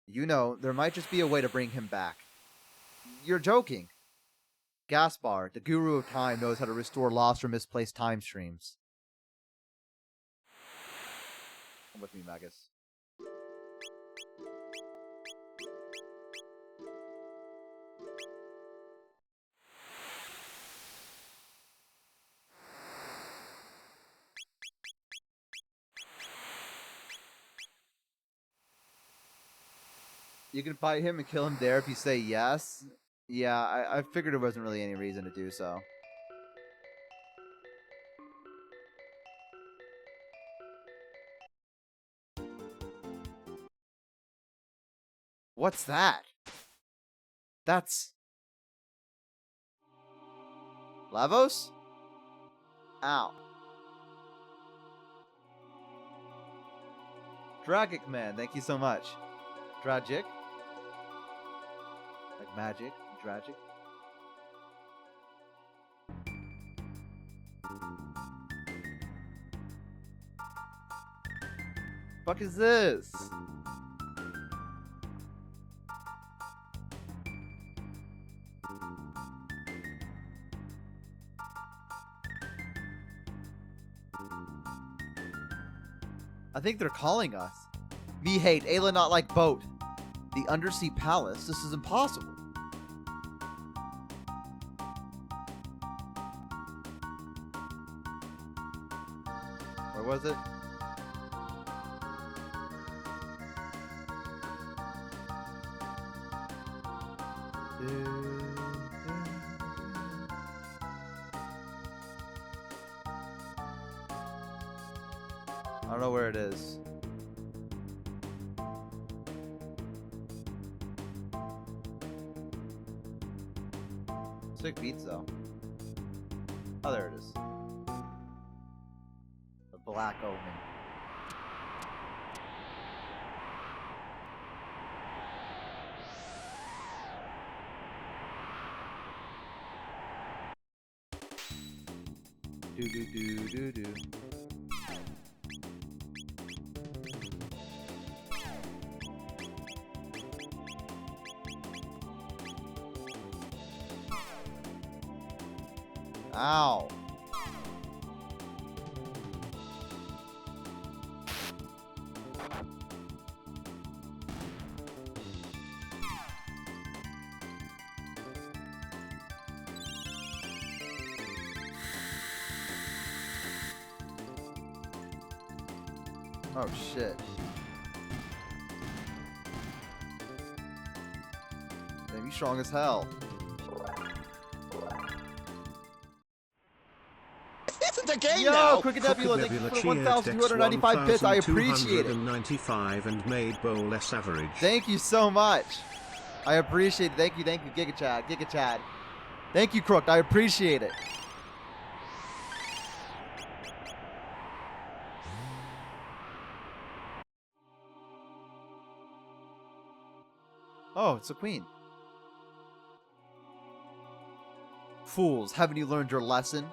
You know, there might just be a way to bring him back. You're joking. Gaspar, the guru of time, knows how to restore lost or misplaced time streams. Come with me, Magus. You can fight him and kill him there if you say yes. Yeah, I figured there wasn't really any reason to do so. What's that? That's... Lavos? Ow. Dragic Man, thank you so much. Dragic? Like magic, Dragic. Fuck is this? I think they're calling us. Me hate, Ayla not like boat. The undersea palace? This is impossible. Where was it? I don't know where it is. Sick beats though. Oh, there it is. The Black Omen. Do do do do do. Ow. Oh shit. Damn, you strong as hell. The game Yo, now. Crooked Nebula, thank you for the 1,295 bits. I appreciate it. 1,295 and made Bo less average. Thank you so much. I appreciate it. Thank you, Giga Chad. Thank you, Crooked. I appreciate it. Oh, it's the Queen. fools, haven't you learned your lesson?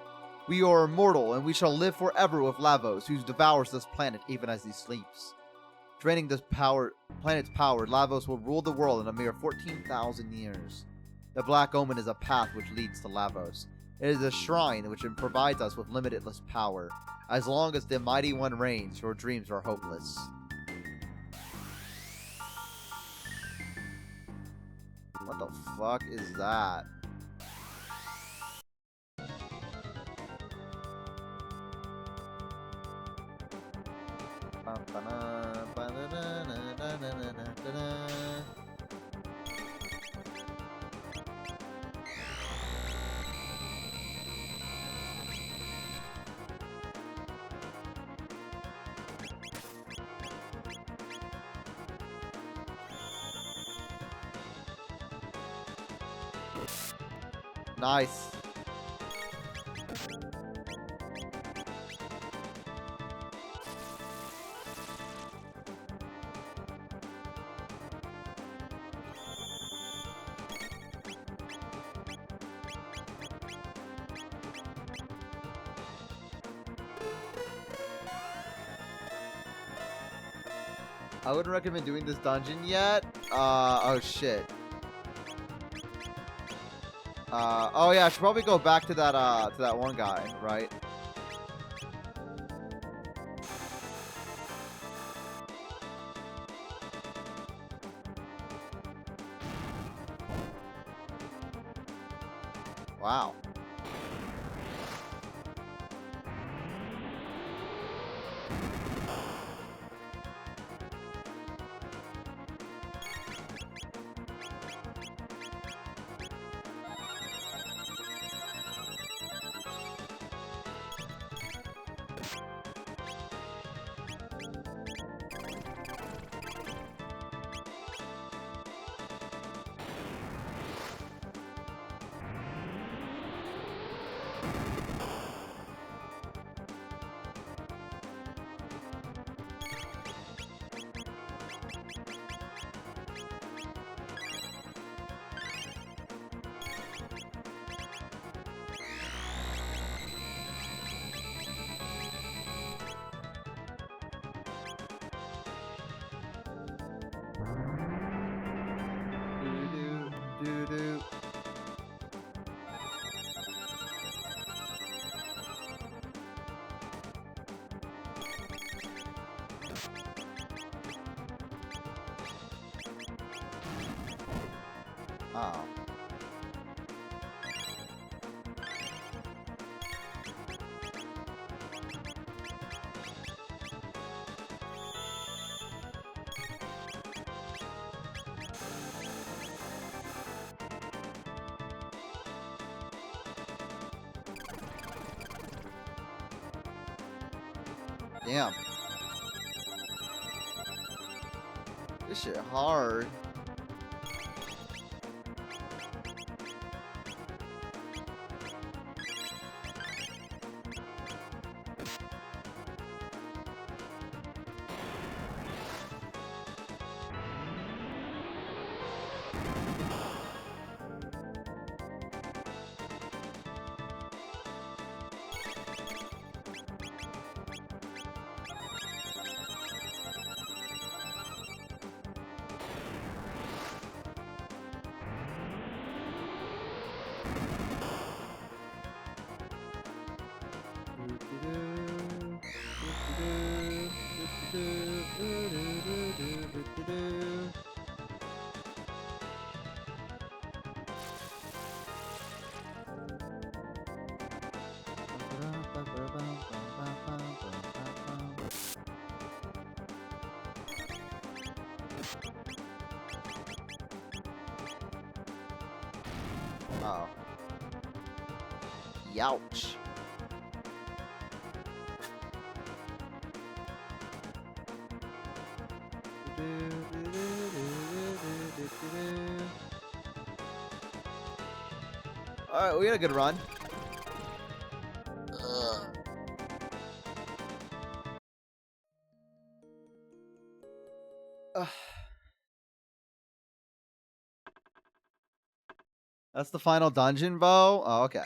We are immortal, and we shall live forever with Lavos, who devours this planet even as he sleeps. Draining this planet's power, Lavos will rule the world in a mere 14,000 years. The Black Omen is a path which leads to Lavos. It is a shrine which provides us with limitless power. As long as the Mighty One reigns, your dreams are hopeless. What the fuck is that? Nice. I wouldn't recommend doing this dungeon yet. Oh shit. Oh yeah, I should probably go back to that one guy, right? Wow. Doo-doo. Oh. Damn. This shit hard. Oh. Youch. Alright, we had a good run. Ugh. That's the final dungeon, Bo? Oh, okay.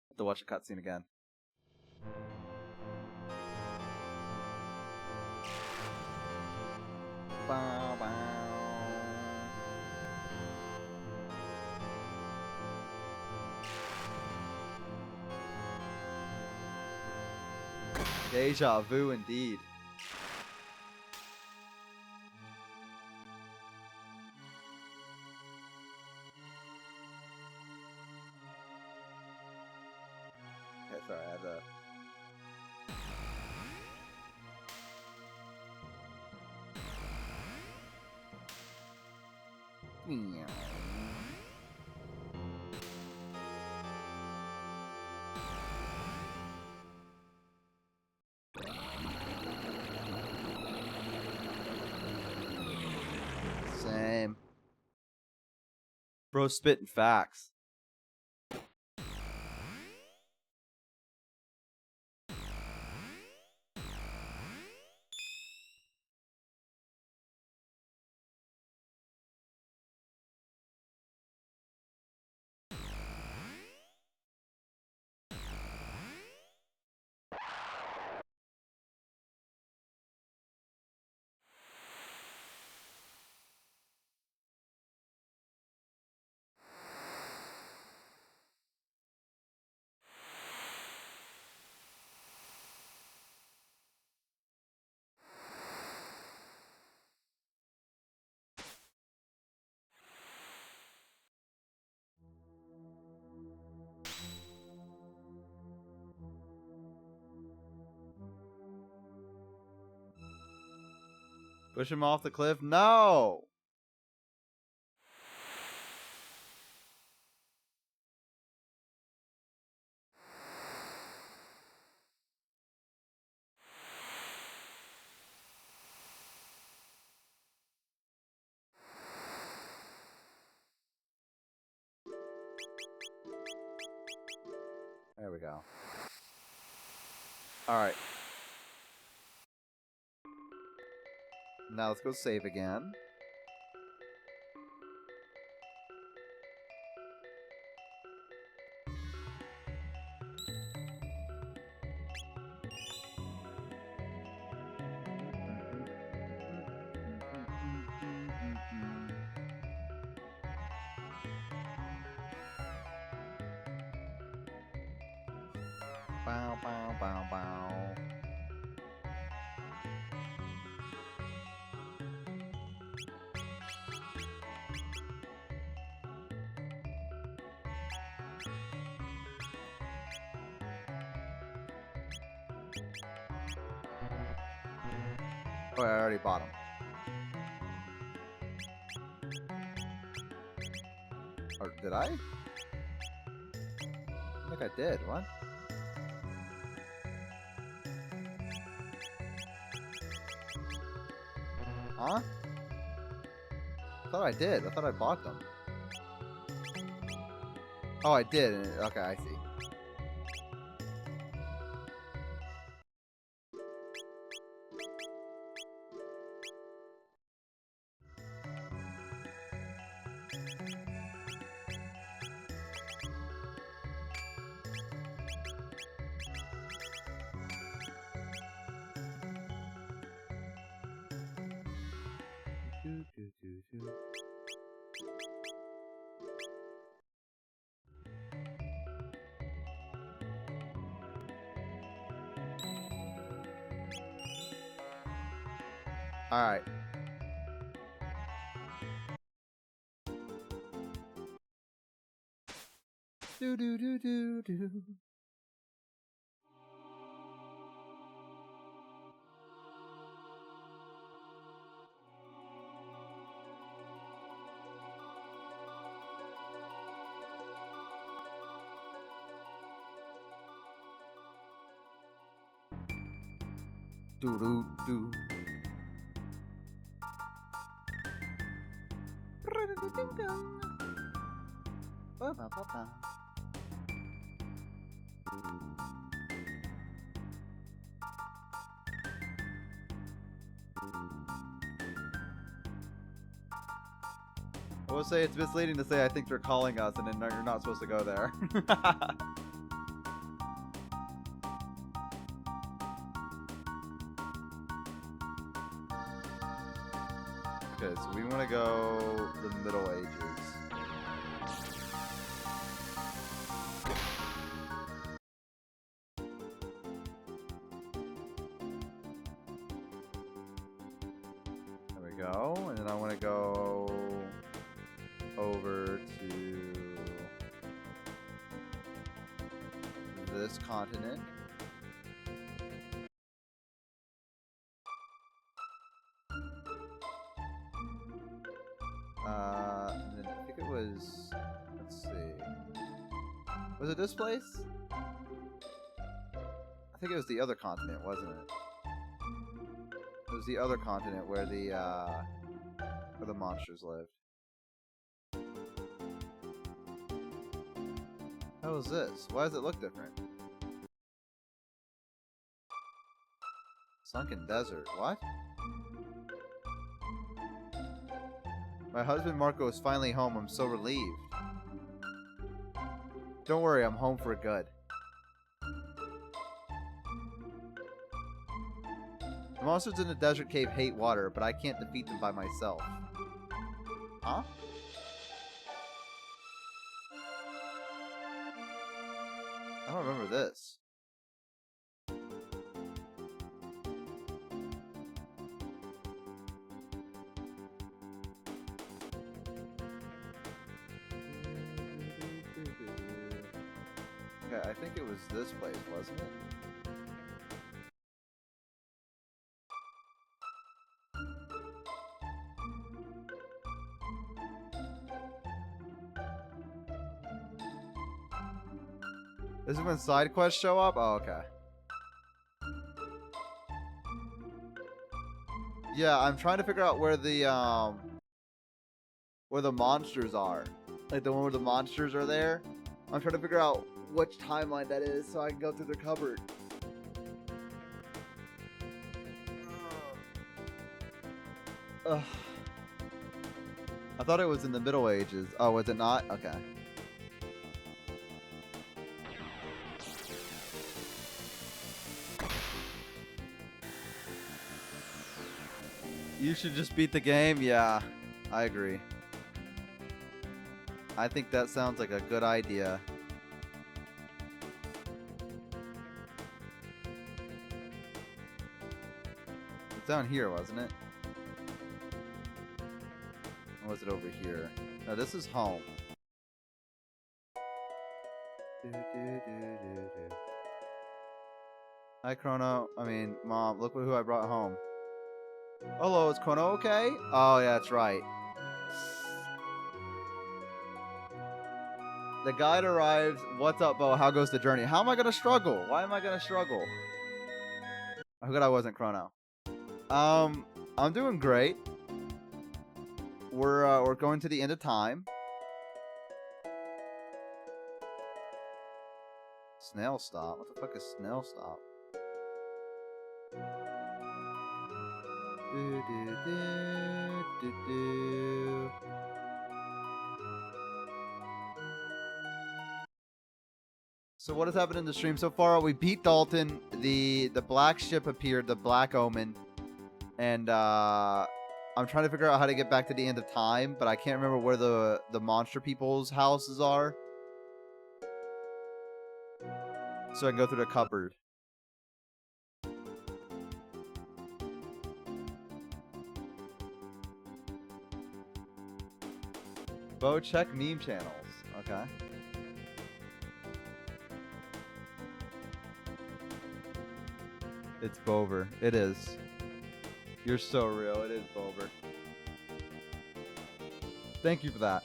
Have to watch the cutscene again. Bow, bow. Deja vu indeed. Okay, sorry, I had to... Meow. Same. Bro spitting facts. Push him off the cliff? No! There we go. Alright. Now let's go save again. Bow, bow, bow, bow. Oh, I already bought them. Or did I? I think I did. What? Huh? I thought I did. I thought I bought them. Oh, I did. Okay, I see. All right. Do do do do do. Do do do. I will say it's misleading to say I think they're calling us and then you're not supposed to go there. Okay, so we want to go the Middle Ages. There we go, and then I want to go over to this continent. And then I think it was, let's see, was it this place? I think it was the other continent, wasn't it? It was the other continent where the monsters lived. How is this? Why does it look different? Sunken desert. What? My husband Marco is finally home. I'm so relieved. Don't worry, I'm home for good. The monsters in the desert cave hate water, but I can't defeat them by myself. Huh? I don't remember this. Okay, I think it was this place, wasn't it? This is when side quests show up? Oh, okay. Yeah, I'm trying to figure out where the monsters are. Like the one where the monsters are there. I'm trying to figure out which timeline that is so I can go through the cupboard. Ugh. I thought it was in the Middle Ages. Oh, was it not? Okay. You should just beat the game? Yeah, I agree. I think that sounds like a good idea. It's down here, wasn't it? Or was it over here? No, this is home. Hi, Chrono. I mean, Mom, look who I brought home. Hello, is Chrono okay? Oh, yeah, that's right. The guide arrives. What's up, Bo? How goes the journey? How am I gonna struggle? Why am I gonna struggle? I'm good I wasn't Chrono. I'm doing great. We're going to the end of time. Snail stop? What the fuck is snail stop? Do, do, do, do, do. So what has happened in the stream so far? We beat Dalton. The black ship appeared, the Black Omen, and I'm trying to figure out how to get back to the end of time, but I can't remember where the monster people's houses are. So I can go through the cupboard. Bo, check meme channels. Okay. It's Bover. It is. You're so real. It is Bover. Thank you for that.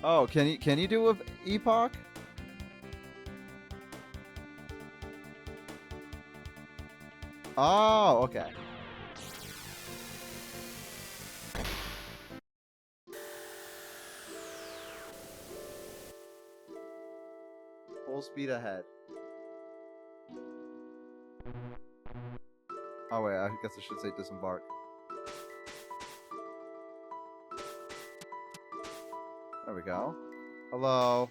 Oh, can you do with Epoch? Oh, okay. Full speed ahead. Oh wait, I guess I should say disembark. There we go. Hello.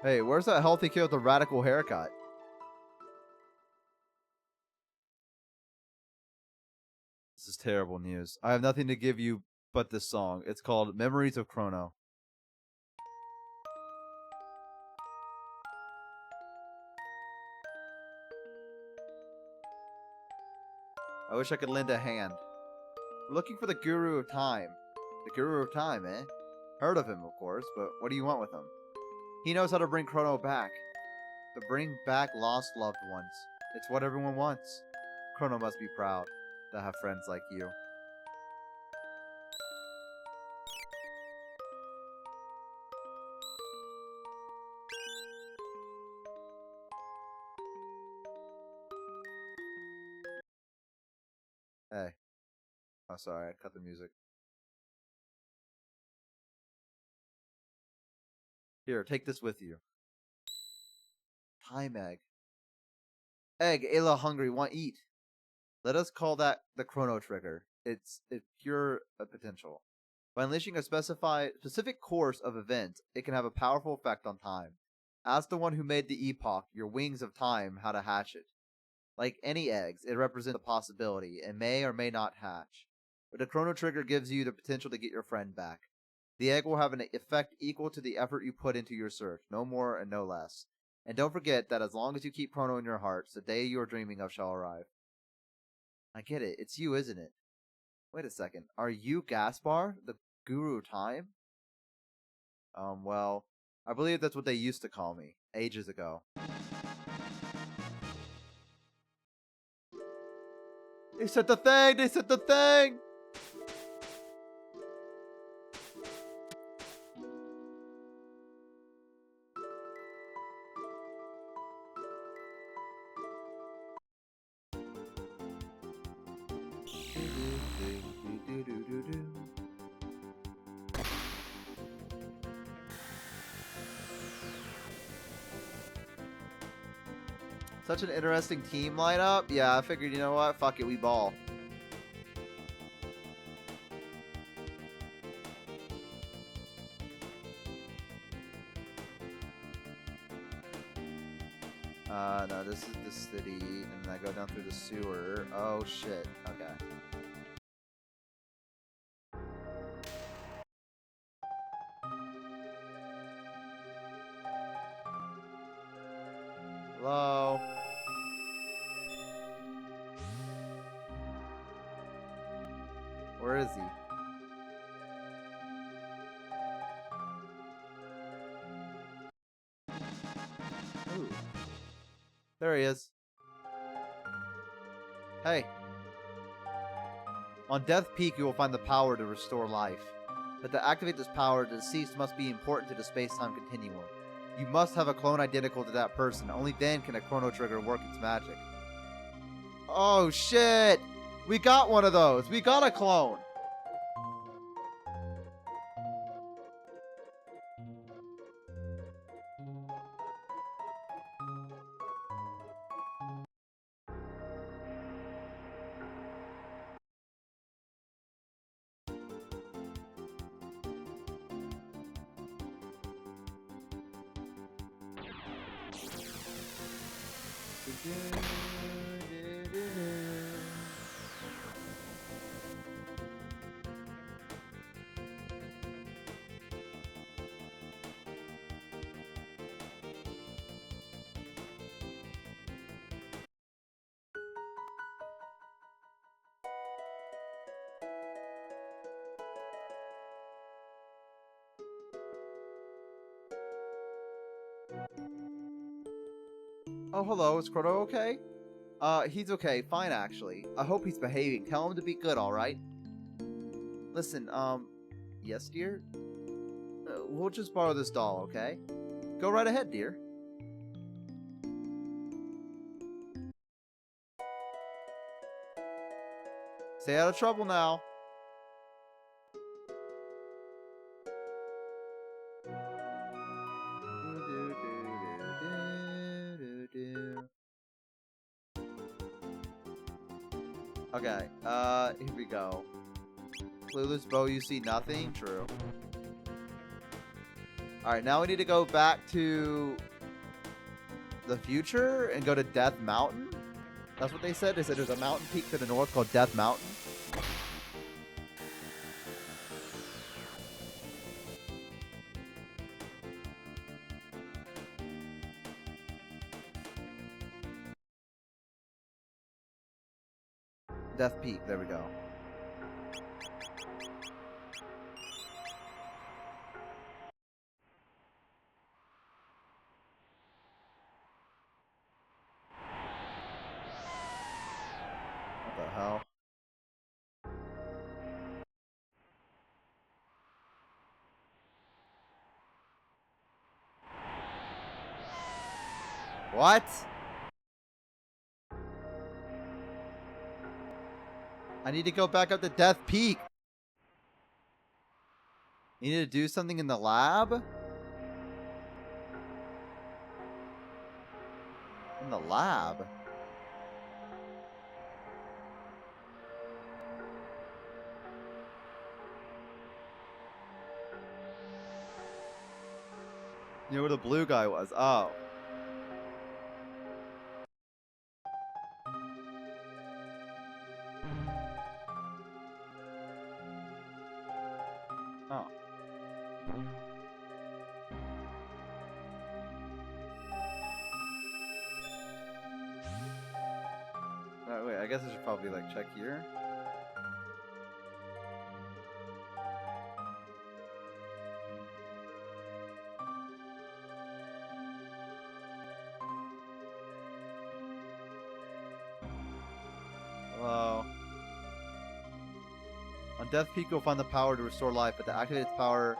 Hey, where's that healthy kid with the radical haircut? This is terrible news. I have nothing to give you but this song. It's called Memories of Chrono. I wish I could lend a hand. We're looking for the Guru of Time. The Guru of Time, eh? Heard of him, of course, but what do you want with him? He knows how to bring Chrono back. To bring back lost loved ones. It's what everyone wants. Chrono must be proud to have friends like you. Hey. Oh, sorry, I cut the music. Here, take this with you. Time egg. Egg, Ayla hungry, want eat. Let us call that the Chrono Trigger. It's pure potential. By unleashing a specific course of events, it can have a powerful effect on time. Ask the one who made the epoch, your wings of time, how to hatch it. Like any eggs, it represents a possibility and may or may not hatch. But the Chrono Trigger gives you the potential to get your friend back. The egg will have an effect equal to the effort you put into your search, no more and no less. And don't forget that as long as you keep Chrono in your hearts, the day you are dreaming of shall arrive. I get it. It's you, isn't it? Wait a second. Are you Gaspar, the Guru of Time? Well, I believe that's what they used to call me, ages ago. They said the thing! They said the thing! Such an interesting team lineup. Yeah, I figured, you know what? Fuck it, we ball. No, this is the city, and I go down through the sewer. Oh, shit. Okay. Hello? Where is he? Ooh. There he is. Hey. On Death Peak, you will find the power to restore life. But to activate this power, the deceased must be important to the space-time continuum. You must have a clone identical to that person. Only then can a Chrono Trigger work its magic. Oh, shit! We got one of those! We got a clone! Oh, hello, is Chrono okay? He's okay, fine actually. I hope he's behaving. Tell him to be good, alright? Listen, yes, dear? We'll just borrow this doll, okay? Go right ahead, dear. Stay out of trouble now. Okay, here we go. Clueless Bo, you see nothing? True. Alright, now we need to go back to the future and go to Death Mountain. That's what they said. They said there's a mountain peak to the north called Death Mountain. Death Peak, there we go. What the hell? What? I need to go back up to Death Peak. You need to do something in the lab? In the lab? You know where the blue guy was? Oh. Oh. Wait, I guess I should probably like check here. Hello. On Death Peak, you'll find the power to restore life, but to activate its power,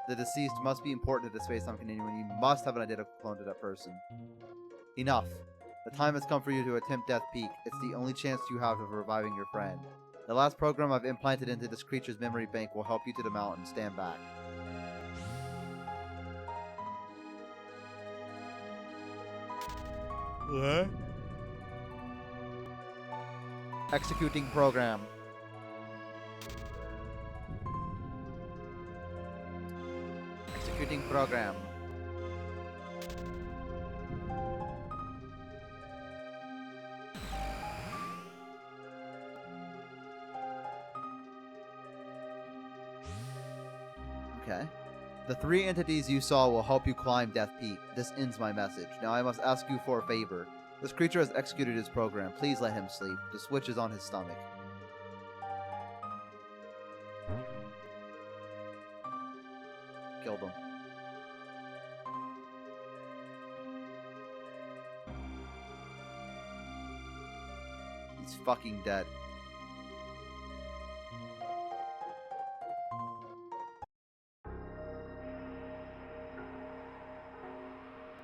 the deceased must be important to the space-time continuum, and you must have an identical clone to that person. Enough. The time has come for you to attempt Death Peak. It's the only chance you have of reviving your friend. The last program I've implanted into this creature's memory bank will help you to the mountain. Stand back. What? Executing program. Executing program. Okay. The 3 entities you saw will help you climb Death Peak. This ends my message. Now I must ask you for a favor. This creature has executed his program. Please let him sleep. The switch is on his stomach. Killed him. He's fucking dead.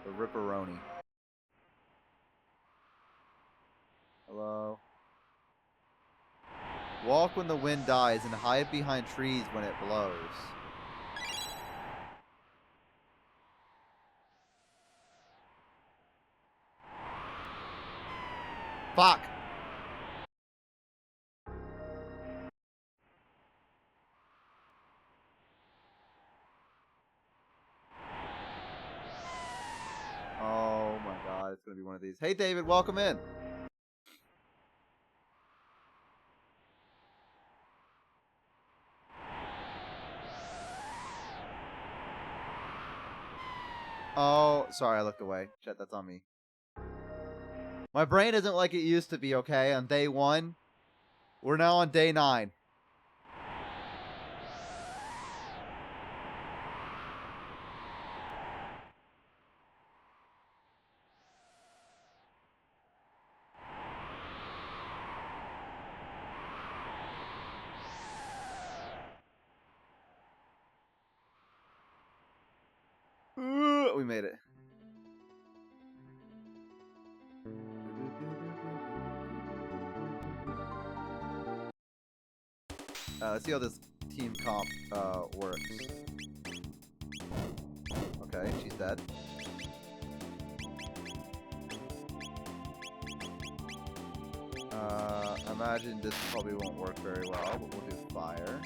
The Ripperoni. Hello? Walk when the wind dies and hide behind trees when it blows. Fuck! Oh my god, it's gonna be one of these. Hey David, welcome in! Oh, sorry, I looked away. Shit, that's on me. My brain isn't like it used to be, okay? On day 1. We're now on day 9. We made it. Let's see how this team comp works. Okay, she's dead. I imagine this probably won't work very well, but we'll do fire.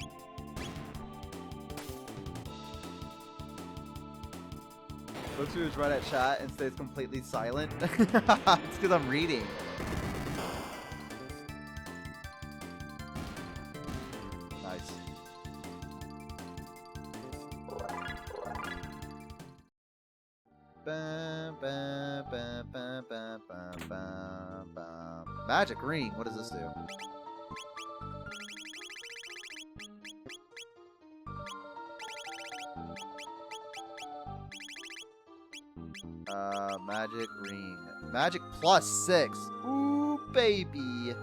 Looks who's right at chat and stays completely silent. It's because I'm reading. Nice. Bam, bam, bam, bam, bam, bam, bam, bam. Magic ring. What does this do? Magic ring. Magic +6. Ooh, baby.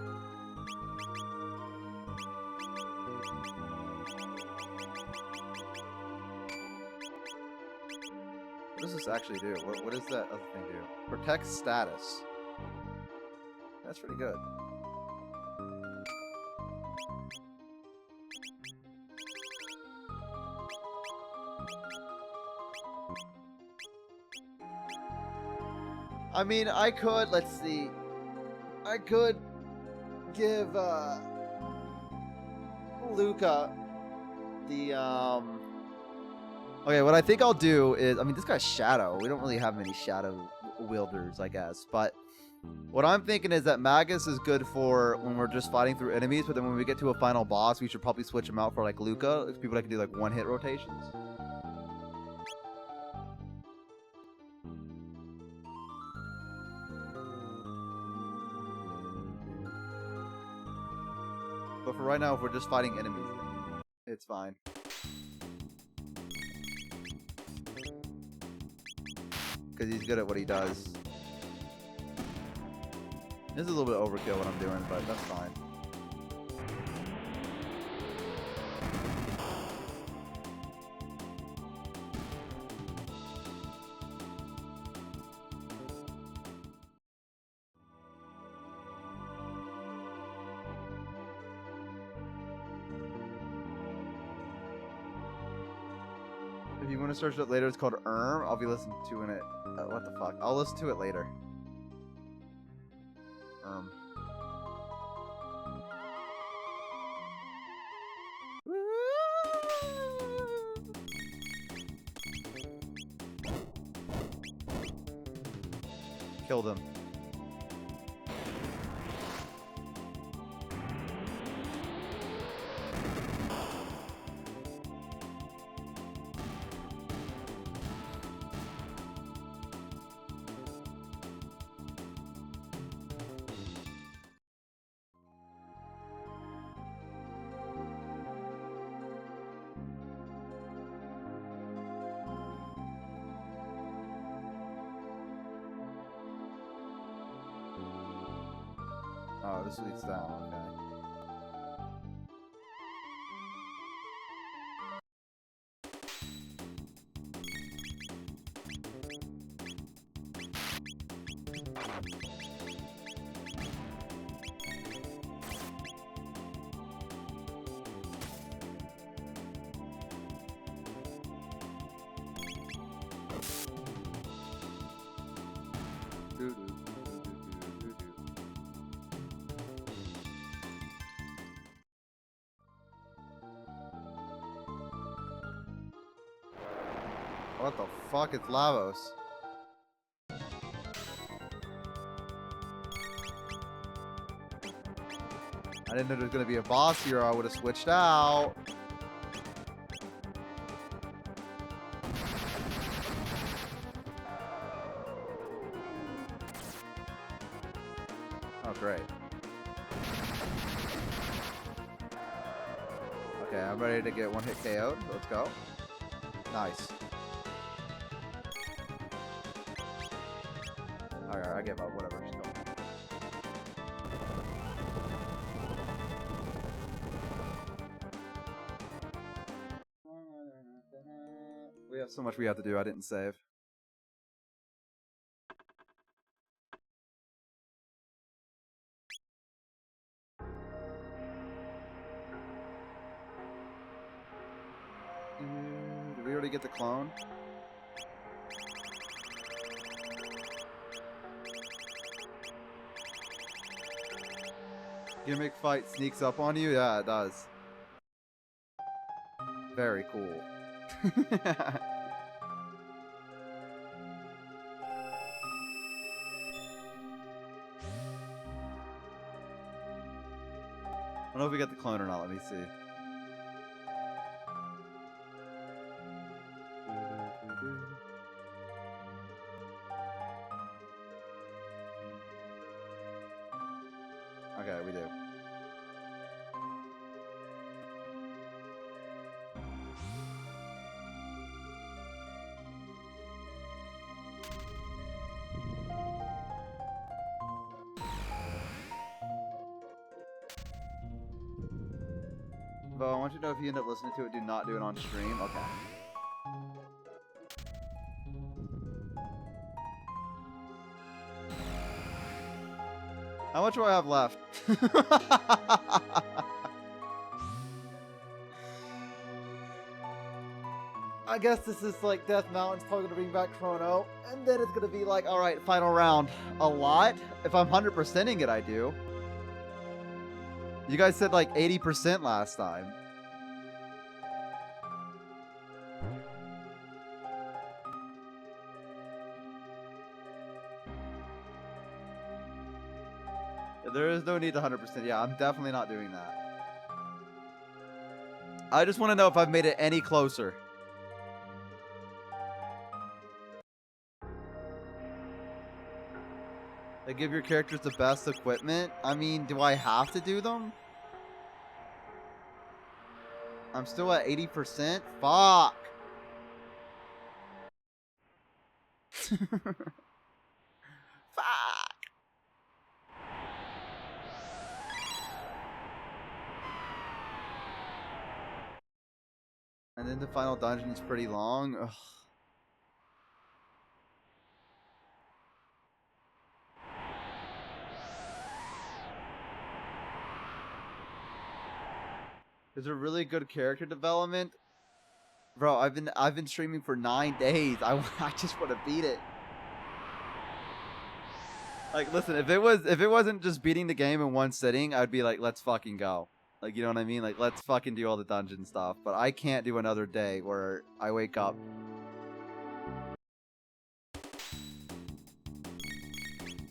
What does this actually do? What does that other thing do? Protect status. That's pretty good. I mean, I could, let's see. I could give Luca the okay, what I think I'll do is, I mean, this guy's Shadow. We don't really have many Shadow wielders, I guess. But what I'm thinking is that Magus is good for when we're just fighting through enemies, but then when we get to a final boss, we should probably switch him out for, like, Luca. People that can do, like, one-hit rotations. But for right now, if we're just fighting enemies, it's fine. Because he's good at what he does. This is a little bit overkill what I'm doing, but that's fine. If you want to search it later, it's called I'll be listening to it. What the fuck? I'll listen to it later. Killed him. Oh, this leads down, okay. What the fuck? It's Lavos. I didn't know there was gonna be a boss here, or I would have switched out. Oh, great. Okay, I'm ready to get one hit KO'd. Let's go. Nice. Alright, I give up. Whatever. Just go. We have so much we have to do. I didn't save. somebody get the clone? Gimmick fight sneaks up on you? Yeah, it does. Very cool. I don't know if we get the clone or not. Let me see. Okay, we do. But I want you to know if you end up listening to it, do not do it on stream. Okay. How much do I have left? I guess this is like Death Mountain's probably gonna bring back Chrono, and then it's gonna be like, all right, final round. A lot? If I'm 100%ing it, I do. You guys said like 80% last time. There is no need to 100%. Yeah, I'm definitely not doing that. I just want to know if I've made it any closer. They give your characters the best equipment. I mean, do I have to do them? I'm still at 80%. Fuck. Fuck. And then the final dungeon is pretty long. Ugh. Is there really good character development? Bro, I've been streaming for 9 days. I just want to beat it. Like, listen, if it wasn't just beating the game in one sitting, I'd be like, let's fucking go. Like, you know what I mean? Like, let's fucking do all the dungeon stuff. But I can't do another day where I wake up.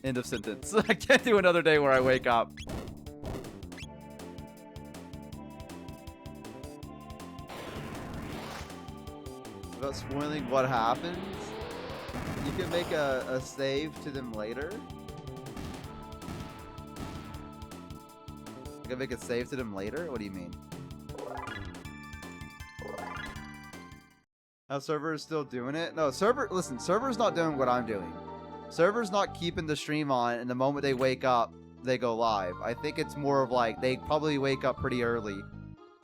End of sentence. I can't do another day where I wake up. Without spoiling what happens, you can make a save to them later. You can make a save to them later? What do you mean? How server is still doing it? No, listen, server's not doing what I'm doing. Server's not keeping the stream on, and the moment they wake up, they go live. I think it's more of like, they probably wake up pretty early.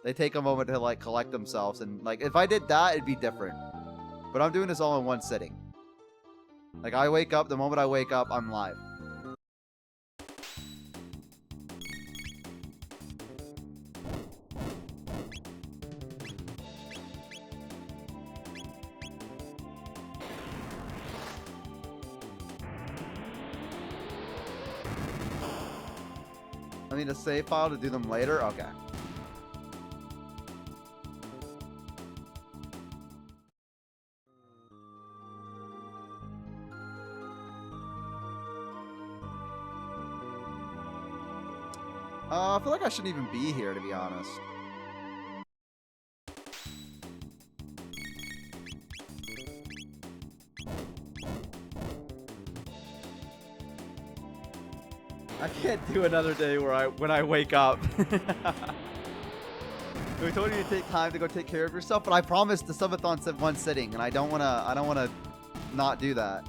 They take a moment to like collect themselves, and like if I did that, it'd be different. But I'm doing this all in one sitting. Like I wake up, the moment I wake up, I'm live. I need a save file to do them later? Okay. I feel like I shouldn't even be here, to be honest. I can't do another day where when I wake up. We told you to take time to go take care of yourself, but I promised the subathon said one sitting, and I don't wanna not do that.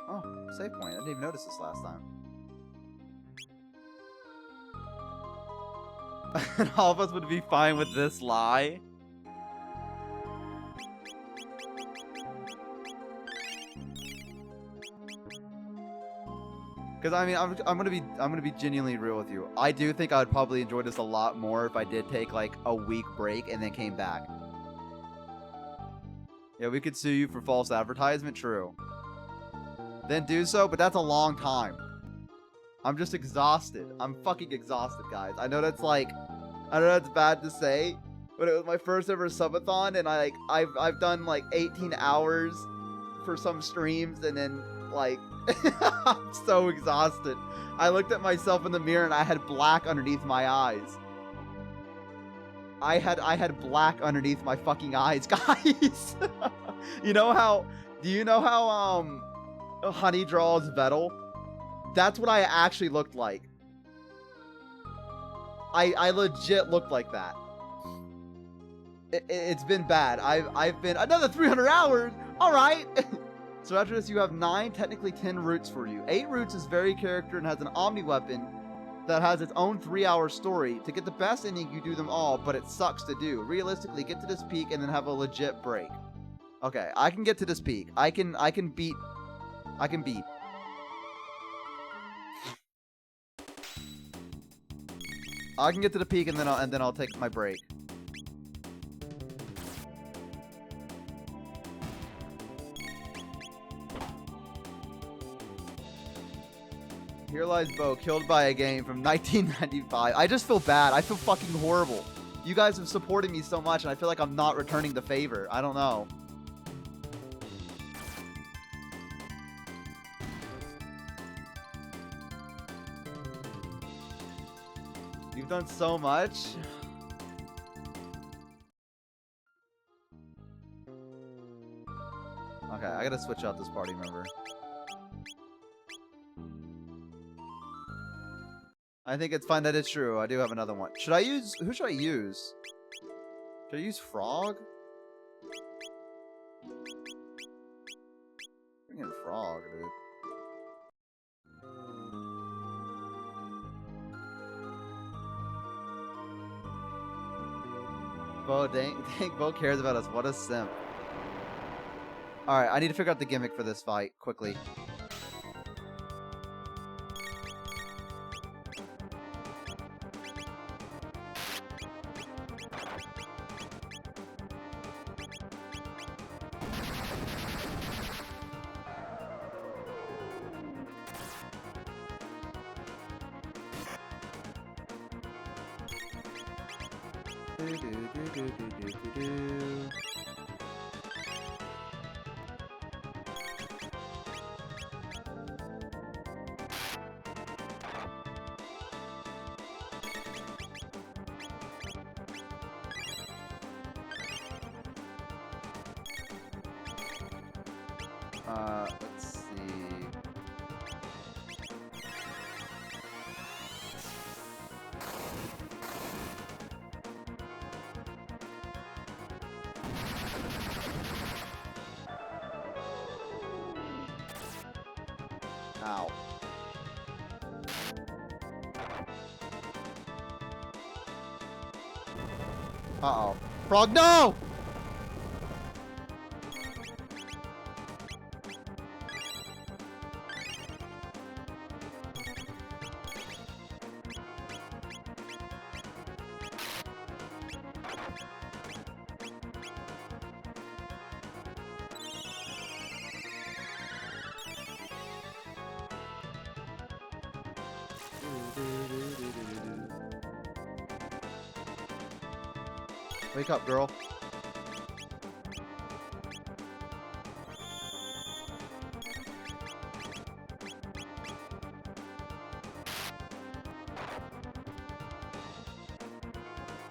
Oh, save point. I didn't even notice this last time. And all of us would be fine with this lie. Because I mean, I'm gonna be genuinely real with you. I do think I would probably enjoy this a lot more if I did take like a week break and then came back. Yeah, we could sue you for false advertisement. True. Then do so, but that's a long time. I'm just exhausted. I'm fucking exhausted, guys. I know that's like, I know that's bad to say, but it was my first ever subathon, and I've done like 18 hours for some streams, and then like I'm so exhausted. I looked at myself in the mirror and I had black underneath my eyes. I had black underneath my fucking eyes, guys. You know how? Do you know how Honey draws Vettel? That's what I actually looked like. I legit looked like that. It's been bad. I've been another 300 hours. All right. So after this, you have 9, technically 10 routes for you. 8 routes is very character and has an omni weapon that has its own 3-hour story. To get the best ending, you do them all, but it sucks to do. Realistically, get to this peak and then have a legit break. Okay, I can get to this peak. I can beat. I can beat. I can get to the peak and then I'll take my break. Here Lies Bo, killed by a game from 1995. I just feel bad. I feel fucking horrible. You guys have supported me so much, and I feel like I'm not returning the favor. I don't know. You've done so much. Okay, I gotta switch out this party member. I think it's fine that it's true. I do have another one. Should I use... Who should I use? Should I use Frog? Bring in Frog, dude. Bo, dang, Bo cares about us. What a simp. Alright, I need to figure out the gimmick for this fight, quickly. Let's see. Ow. Uh-oh. Frog, no! Wake up, girl.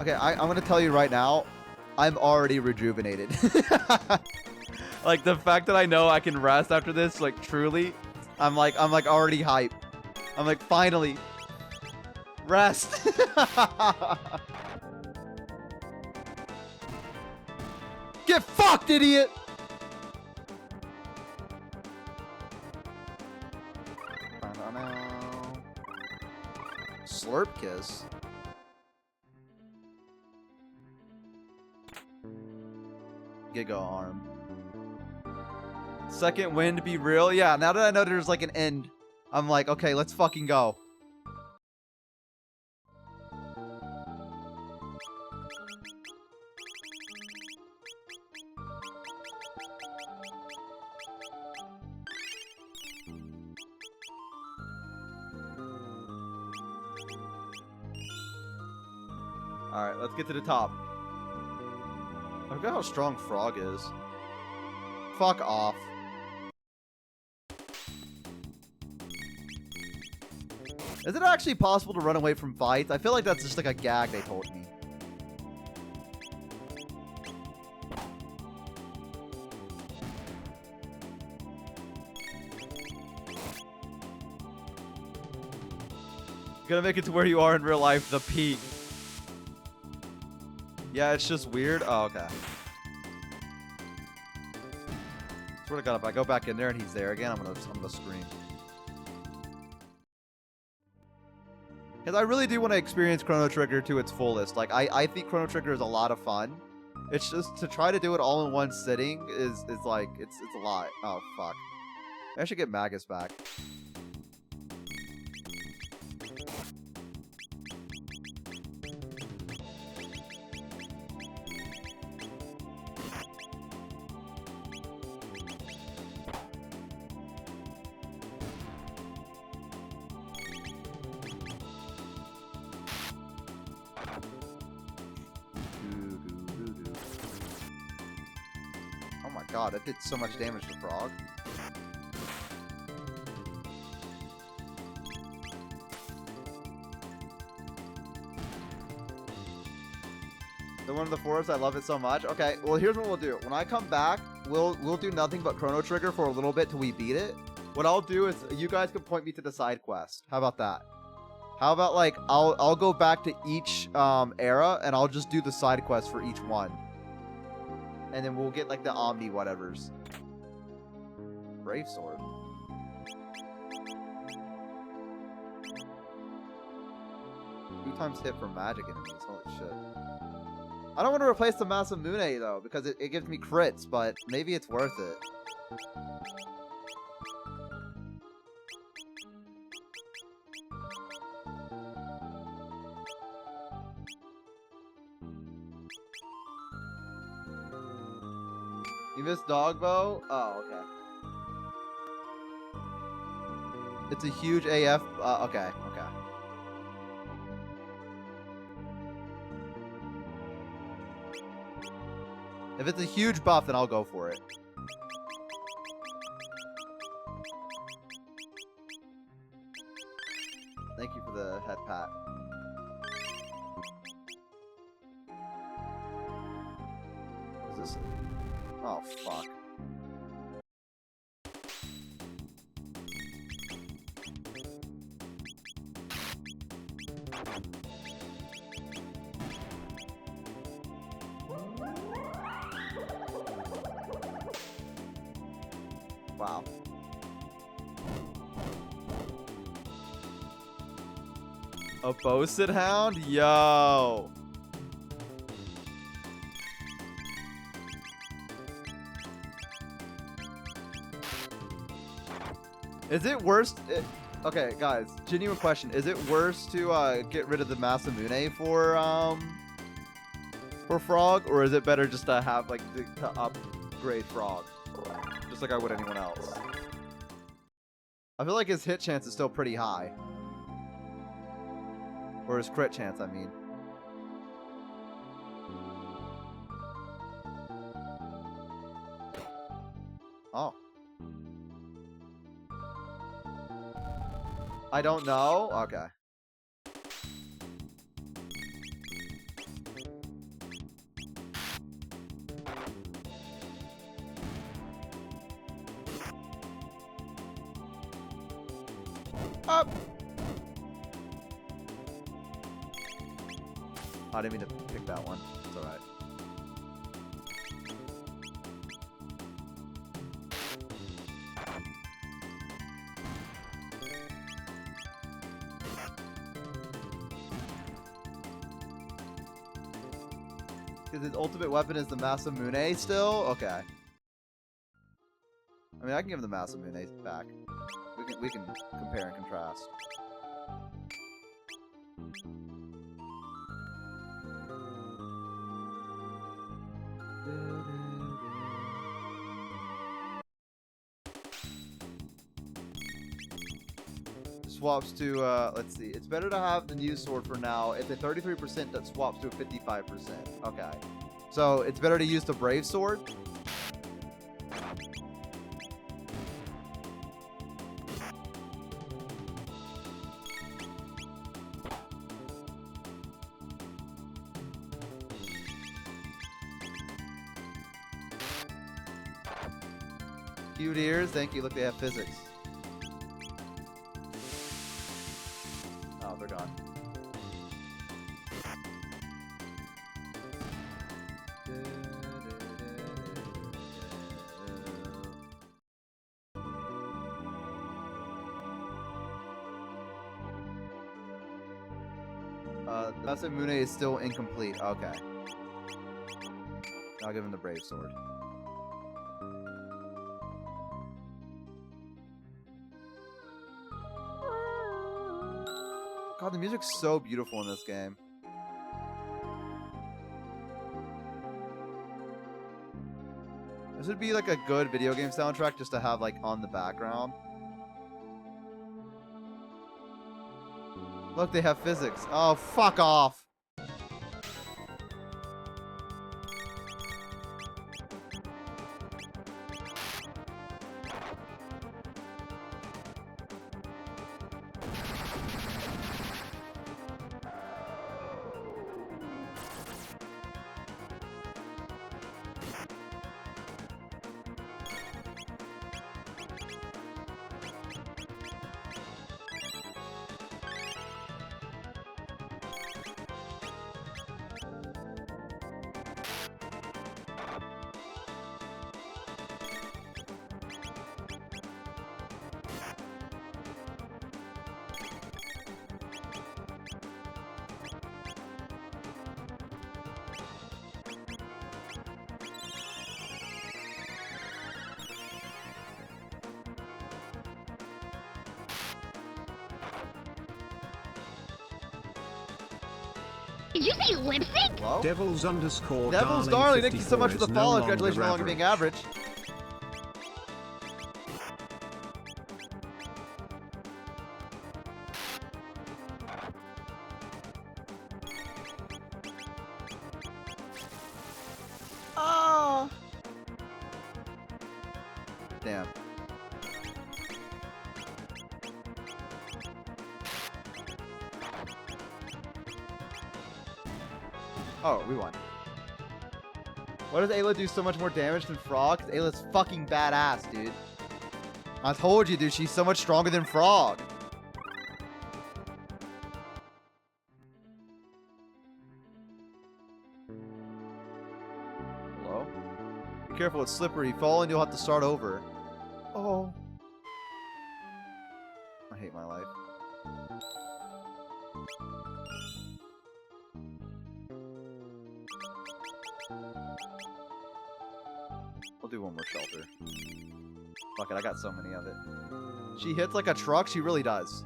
Okay, I'm gonna tell you right now, I'm already rejuvenated. Like the fact that I know I can rest after this, like truly, I'm like already hype. I'm like, finally, rest. Get fucked, idiot! Slurp kiss. Giga arm. Second wind be real? Yeah, now that I know there's like an end, I'm like, okay, let's fucking go. Alright, let's get to the top. I forgot how strong Frog is. Fuck off. Is it actually possible to run away from fights? I feel like that's just like a gag they told me. Gonna make it to where you are in real life, the peak. Yeah, it's just weird. Oh, okay. Swear to God, if I go back in there and he's there again, I'm gonna scream. Because I really do want to experience Chrono Trigger to its fullest. Like, I think Chrono Trigger is a lot of fun. It's just to try to do it all in one sitting is like it's a lot. Oh fuck. I should get Magus back. Oh my god, that did so much damage to Frog. The one in the forest, I love it so much. Okay, well here's what we'll do. When I come back, we'll do nothing but Chrono Trigger for a little bit till we beat it. What I'll do is you guys can point me to the side quest. How about that? How about like I'll go back to each era and I'll just do the side quest for each one. And then we'll get like the Omni whatevers. Brave Sword. 2x hit for magic enemies. Holy shit. I don't want to replace the Masamune though, because it gives me crits, but maybe it's worth it. You missed Dogbo? Oh, okay. It's a huge AF. Okay, okay. If it's a huge buff, then I'll go for it. Thank you for the head pat. What is this? Oh, fuck. Wow. A Bosid Hound? Yo. Is it worse? Okay, guys, genuine question. Is it worse to get rid of the Masamune for Frog, or is it better just to have like to upgrade Frog, just like I would anyone else? I feel like his hit chance is still pretty high, or his crit chance, I mean. Oh. I don't know? Okay. Up! I didn't mean to pick that one. It's alright. Because his ultimate weapon is the Masamune still? Okay. I mean, I can give him the Masamune back. We can compare and contrast. Swaps to, let's see. It's better to have the new sword for now. It's a 33% that swaps to a 55%. Okay. So it's better to use the Brave Sword. Cute ears. Thank you. Look, they have physics. Oh, they're gone. Masamune is still incomplete. Okay. I'll give him the Brave Sword. God, the music's so beautiful in this game. This would be like a good video game soundtrack just to have like on the background. Look, they have physics. Oh, fuck off. Did you say lip sync? Hello? Devils underscore Devil's Darling, thank you so much for the follow. Congratulations on no longer being average. Oh! Damn. Oh, we won. Why does Ayla do so much more damage than Frog? Because Ayla's fucking badass, dude. I told you, dude, she's so much stronger than Frog. Hello? Be careful, it's slippery. Fall and you'll have to start over. Oh. I hate my life. We'll do one more shelter. Fuck it, I got so many of it. She hits like a truck, she really does.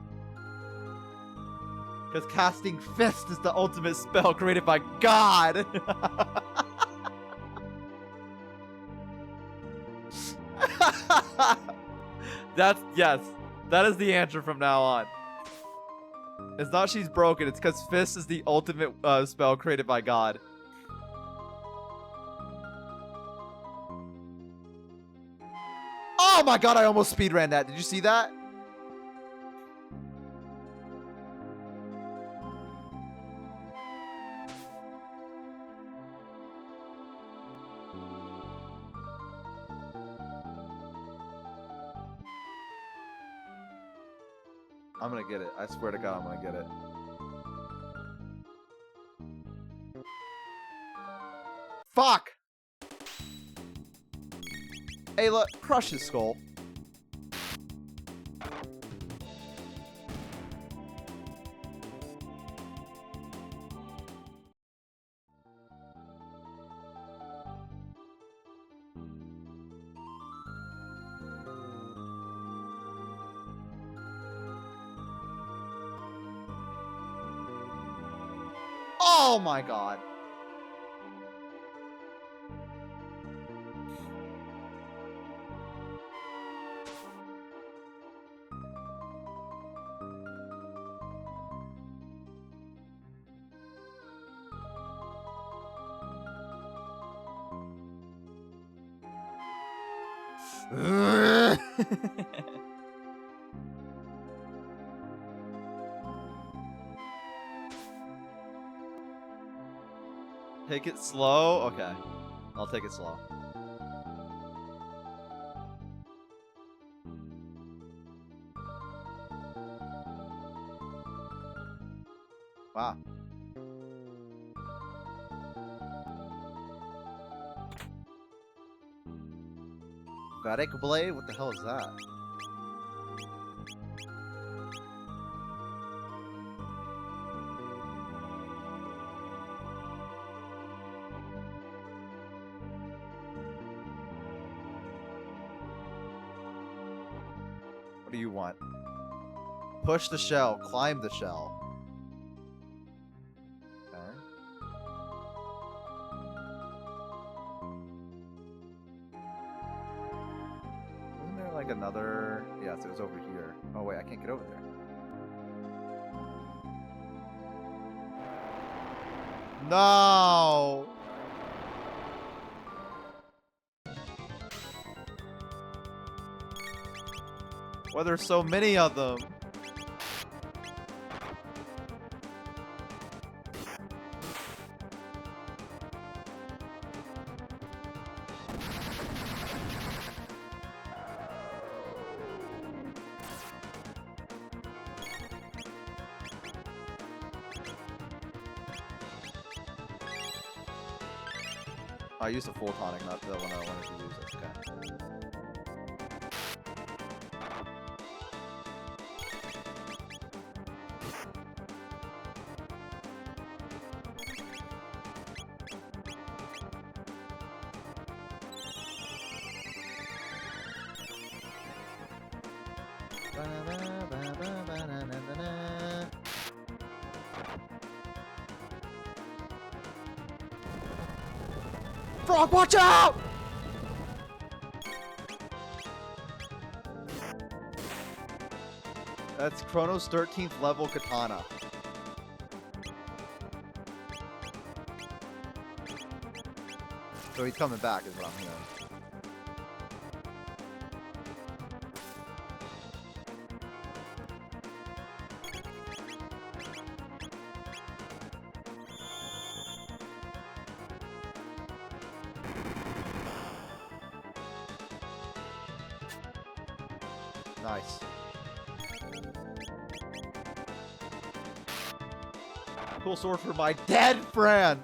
Because casting Fist is the ultimate spell created by God! Yes, that is the answer from now on. It's not she's broken, it's because Fist is the ultimate spell created by God. Oh my god, I almost speedran that. Did you see that? I'm gonna get it. I swear to god I'm gonna get it. Fuck! Ayla, crush his skull. Oh my god. Take it slow? Okay. I'll take it slow. Wow. Garek Blade? What the hell is that? What do you want? Push the shell. Climb the shell. Okay. Wasn't there like another... Yes, it was over here. Oh wait, I can't get over there. No! Why there's so many of them? I used a full tonic, not the one I wanted to use. That's okay. Frog, watch out! That's Chrono's 13th level katana. So he's coming back is what I'm hearing. Nice. Cool sword for my dead friend!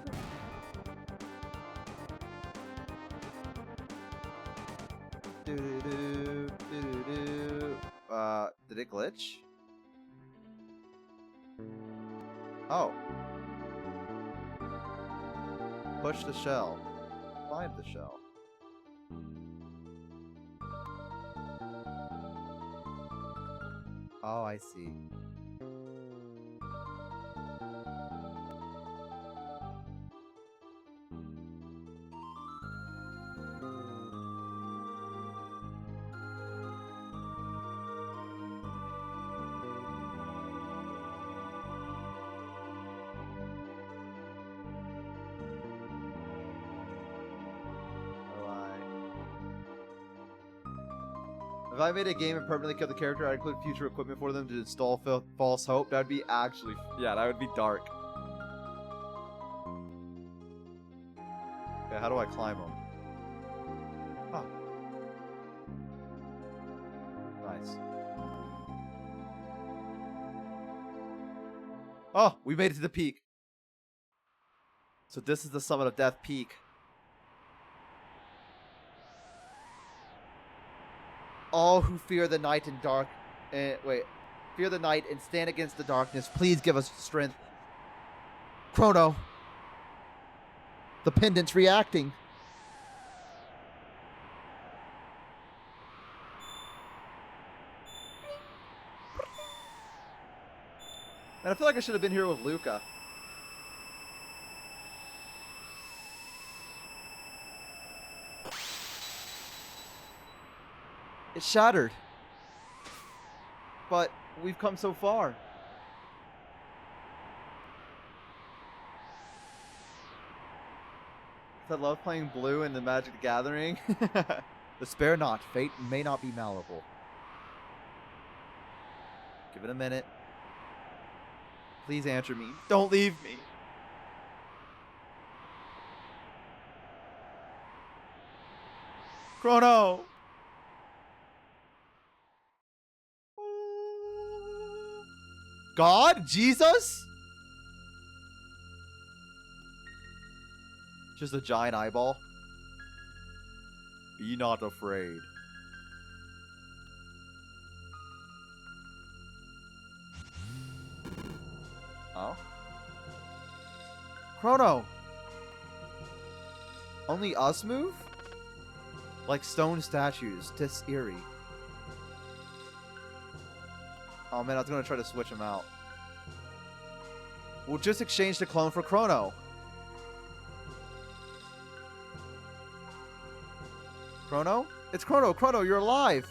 Doo-doo-doo, doo-doo-doo. Did it glitch? Oh. Push the shell. Find the shell. Oh, I see. If I made a game and permanently killed the character, I'd include future equipment for them to install false hope. That'd be actually... Yeah, that would be dark. Okay, how do I climb them? Oh. Nice. Oh, we made it to the peak. So this is the summit of Death Peak. All who fear the night and dark, fear the night and stand against the darkness, please give us strength. Chrono. The pendant's reacting. And I feel like I should have been here with Luca. It's shattered. But we've come so far. I love playing blue in the Magic the Gathering. Despair not. Fate may not be malleable. Give it a minute. Please answer me. Don't leave me. Chrono! God? Jesus? Just a giant eyeball. Be not afraid. Oh? Chrono! Only us move? Like stone statues. Tis eerie. Oh man, I was gonna try to switch them out. We'll just exchange the clone for Chrono. Chrono? It's Chrono! Chrono, you're alive!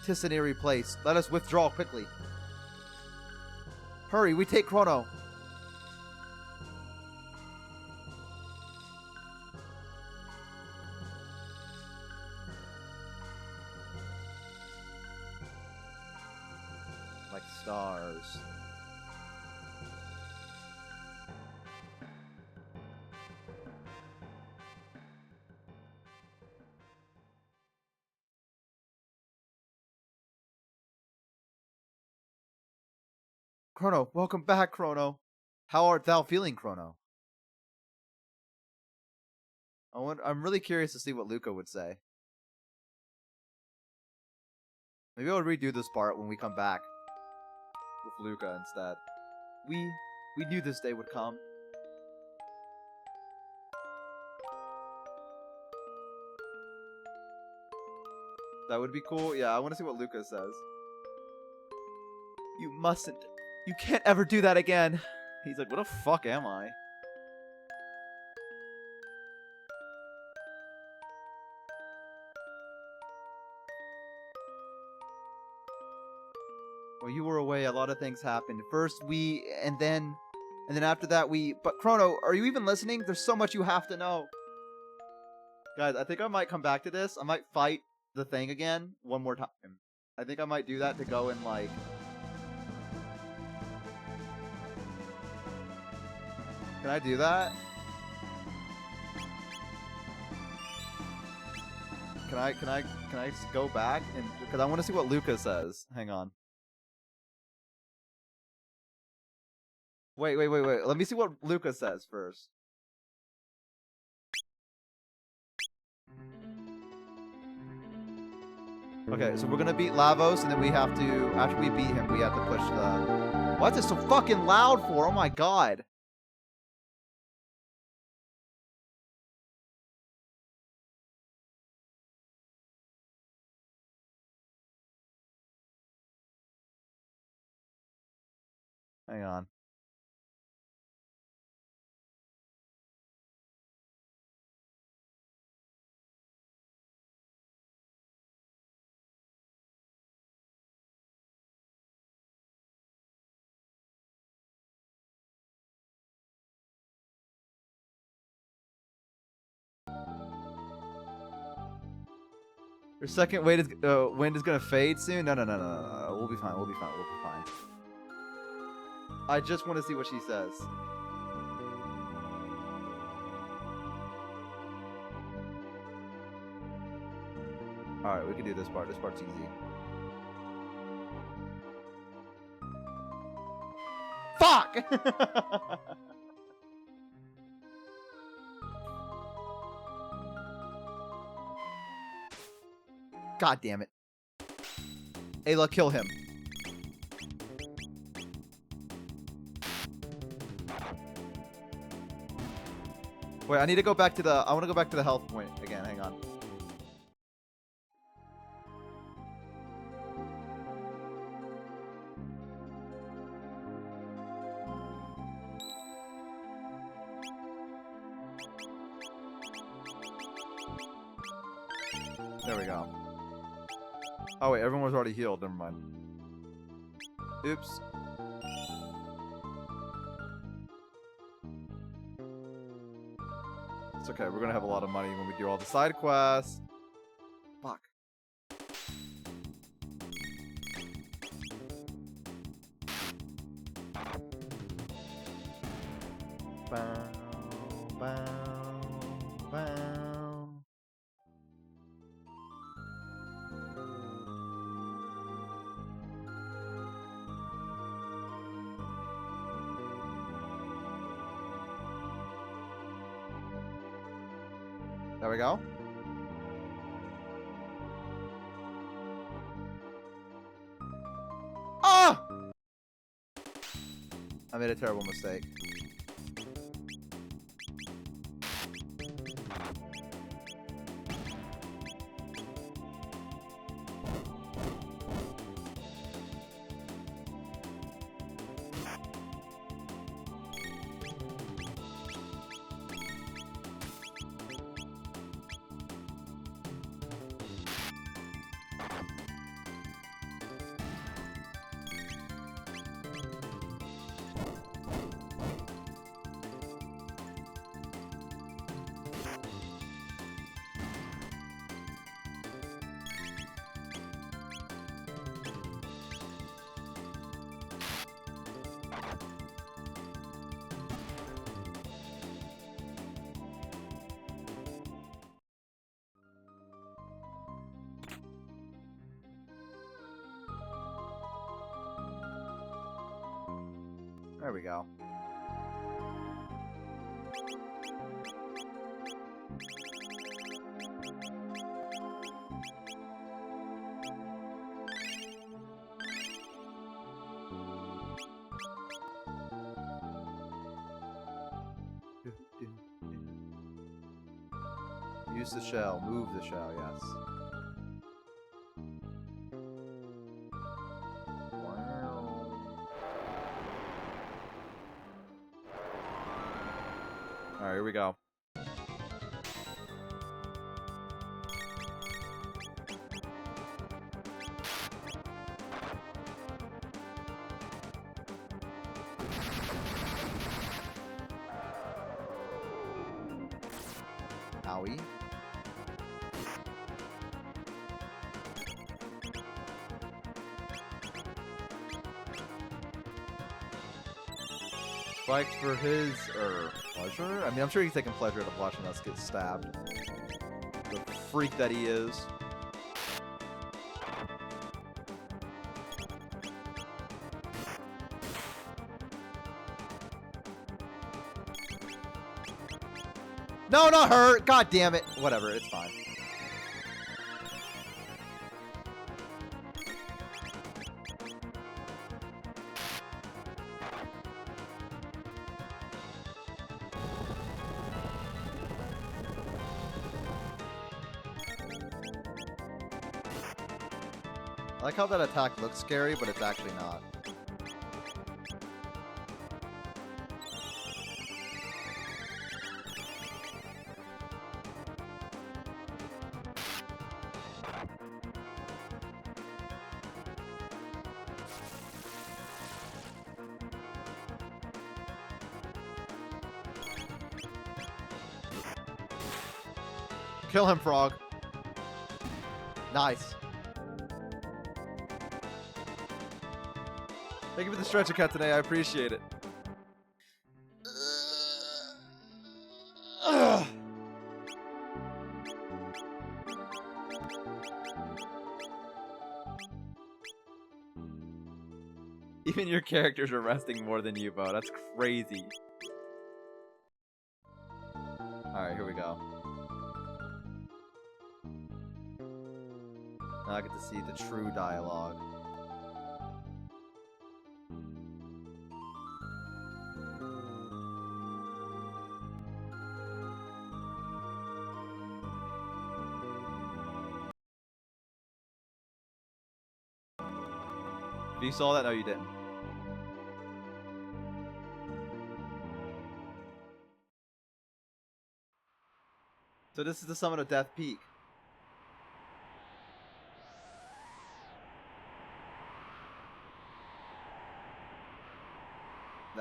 Tis an eerie place. Let us withdraw quickly. Hurry, we take Chrono. Like stars. Chrono, welcome back, Chrono. How art thou feeling, Chrono? I'm really curious to see what Luca would say. Maybe I'll redo this part when we come back with Luca instead. We knew this day would come. That would be cool. Yeah, I want to see what Luca says. You mustn't. You can't ever do that again. He's like, what the fuck am I? Well, you were away, a lot of things happened. First and then after that but Chrono, are you even listening? There's so much you have to know. Guys, I think I might come back to this. I might fight the thing again one more time. I think I might do that to go and like... Can I do that? Can I go back and because I want to see what Luca says. Hang on. Wait. Let me see what Luca says first. Okay, so we're gonna beat Lavos, and then we have to, after we beat him, we have to push the... What's it so fucking loud for? Oh my god. Hang on. Your second wind is gonna fade soon? No. We'll be fine. We'll be fine. I just want to see what she says. Alright, we can do this part. This part's easy. Fuck! God damn it. Ayla, kill him. Wait, I need to go back to the... I want to go back to the health point again. Hang on. There we go. Oh wait, everyone was already healed. Never mind. Oops. It's okay. We're gonna have a lot of money when we do all the side quests. Fuck. Bow, bow, bow. There we go. Ah! I made a terrible mistake. There we go. Use the shell, move the shell, yes. Alright, here we go. Owie. Spikes for his, pleasure? I mean, I'm sure he's taking pleasure at watching us get stabbed. The freak that he is. No, not her! God damn it! Whatever, it's fine. I like how that attack looks scary, but it's actually not. Kill him, frog. Nice. Thank you for the stretcher cut today. I appreciate it. Ugh. Even your characters are resting more than you, Bo. That's crazy. Alright, here we go. Now I get to see the true dialogue. You saw that? No, you didn't. So this is the summon of Death Peak.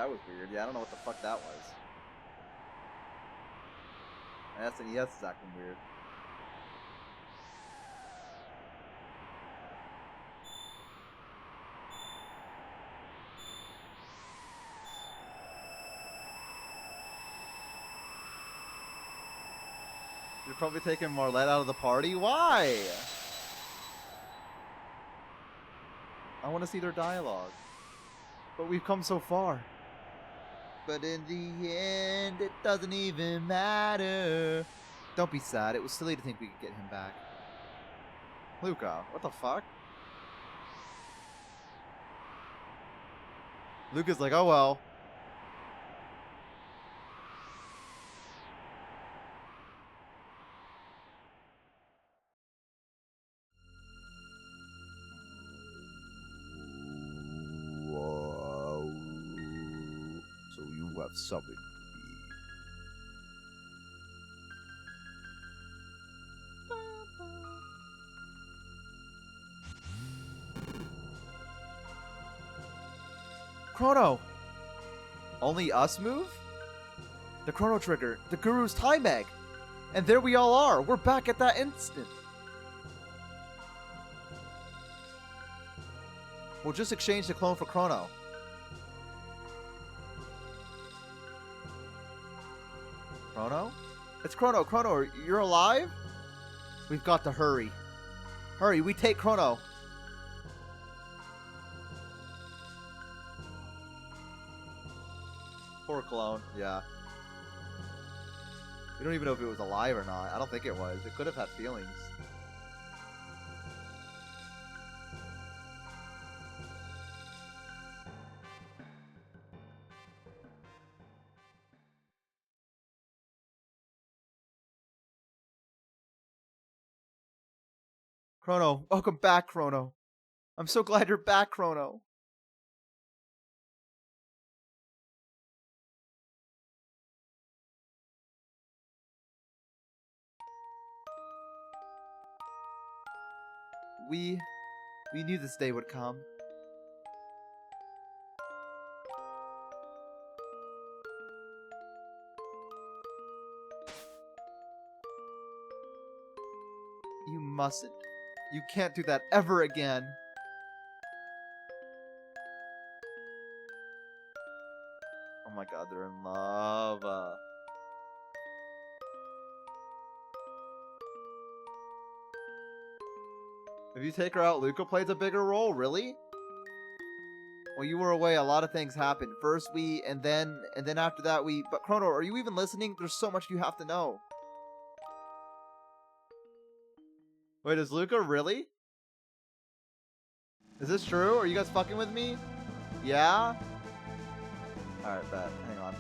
that was weird. Yeah, I don't know what the fuck that was. SNES is acting weird. You're probably taking Marlette out of the party? Why? I want to see their dialogue. But we've come so far. But in the end, it doesn't even matter. Don't be sad. It was silly to think we could get him back. Luca, what the fuck? Luca's like, oh well. Whoa. So you have something. Chrono! Only us move? The Chrono Trigger, the Guru's time egg! And there we all are! We're back at that instant! We'll just exchange the clone for Chrono. Chrono? It's Chrono! Chrono, you're alive? We've got to hurry. Hurry, we take Chrono! Poor clone, yeah. We don't even know if it was alive or not. I don't think it was. It could have had feelings. Chrono, welcome back, Chrono. I'm so glad you're back, Chrono. We knew this day would come. You mustn't. You can't do that ever again. Oh my god, they're in love. If you take her out, Luca plays a bigger role, really? Well, you were away, a lot of things happened. First and then after that but Chrono, are you even listening? There's so much you have to know. Wait, is Luca really? Is this true? Are you guys fucking with me? Yeah? Alright, bet. Hang on.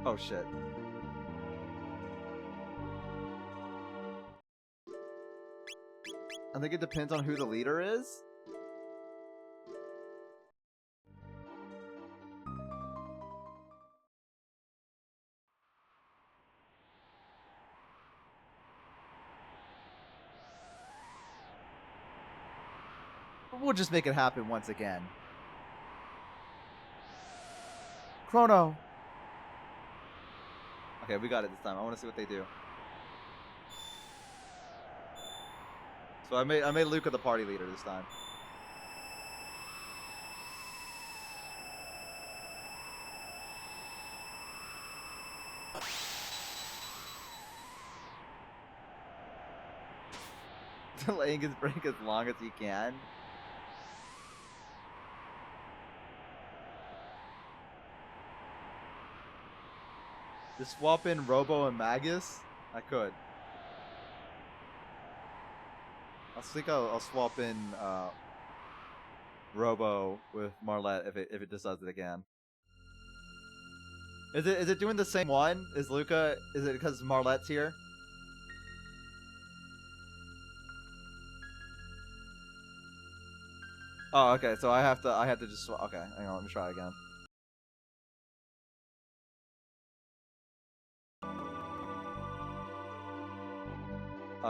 Oh shit. I think it depends on who the leader is. We'll just make it happen once again. Chrono! Okay, we got it this time. I want to see what they do. So I made Luca the party leader this time. Delaying his break as long as he can. Just swap in Robo and Magus? I could. I think I'll swap in Robo with Marlette if it just does it again. Is it doing the same one? Is Luca? Is it because Marlette's here? Oh, okay. So I have to just swap. Okay, hang on. Let me try again.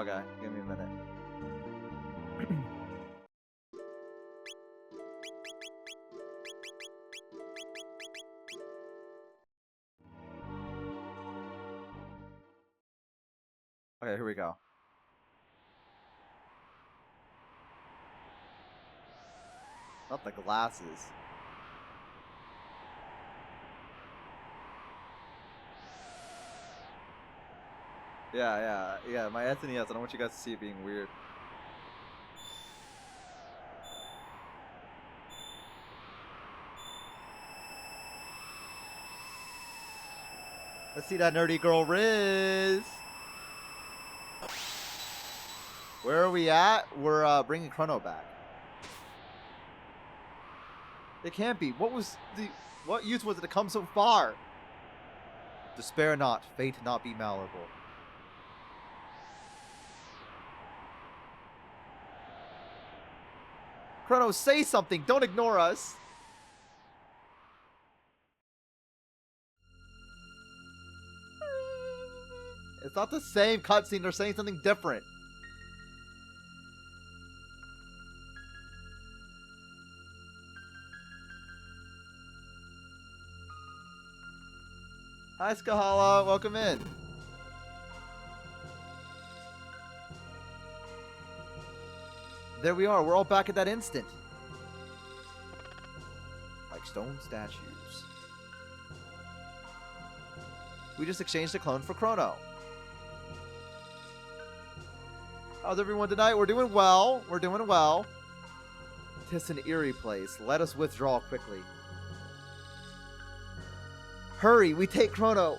Okay, give me a minute. Okay, here we go. Not the glasses. Yeah, my SNES, I don't want you guys to see it being weird. Let's see that nerdy girl Riz. Where are we at? We're bringing Chrono back. It can't be. What use was it to come so far? Despair not, fate not be malleable. Chrono, say something. Don't ignore us. It's not the same cutscene. They're saying something different. Hi, Skahala. Welcome in. There we are. We're all back at that instant. Like stone statues. We just exchanged a clone for Chrono. How's everyone tonight? We're doing well. We're doing well. 'Tis an eerie place. Let us withdraw quickly. Hurry, we take Chrono.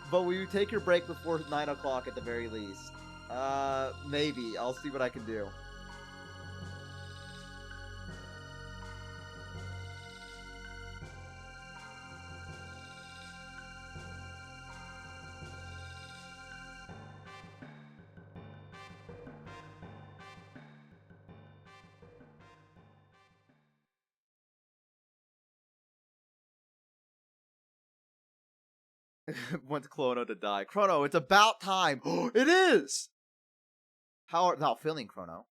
But will you take your break before 9 o'clock at the very least? Maybe. I'll see what I can do. Want Chrono to die. Chrono, it's about time. It is! How art thou feeling, Chrono?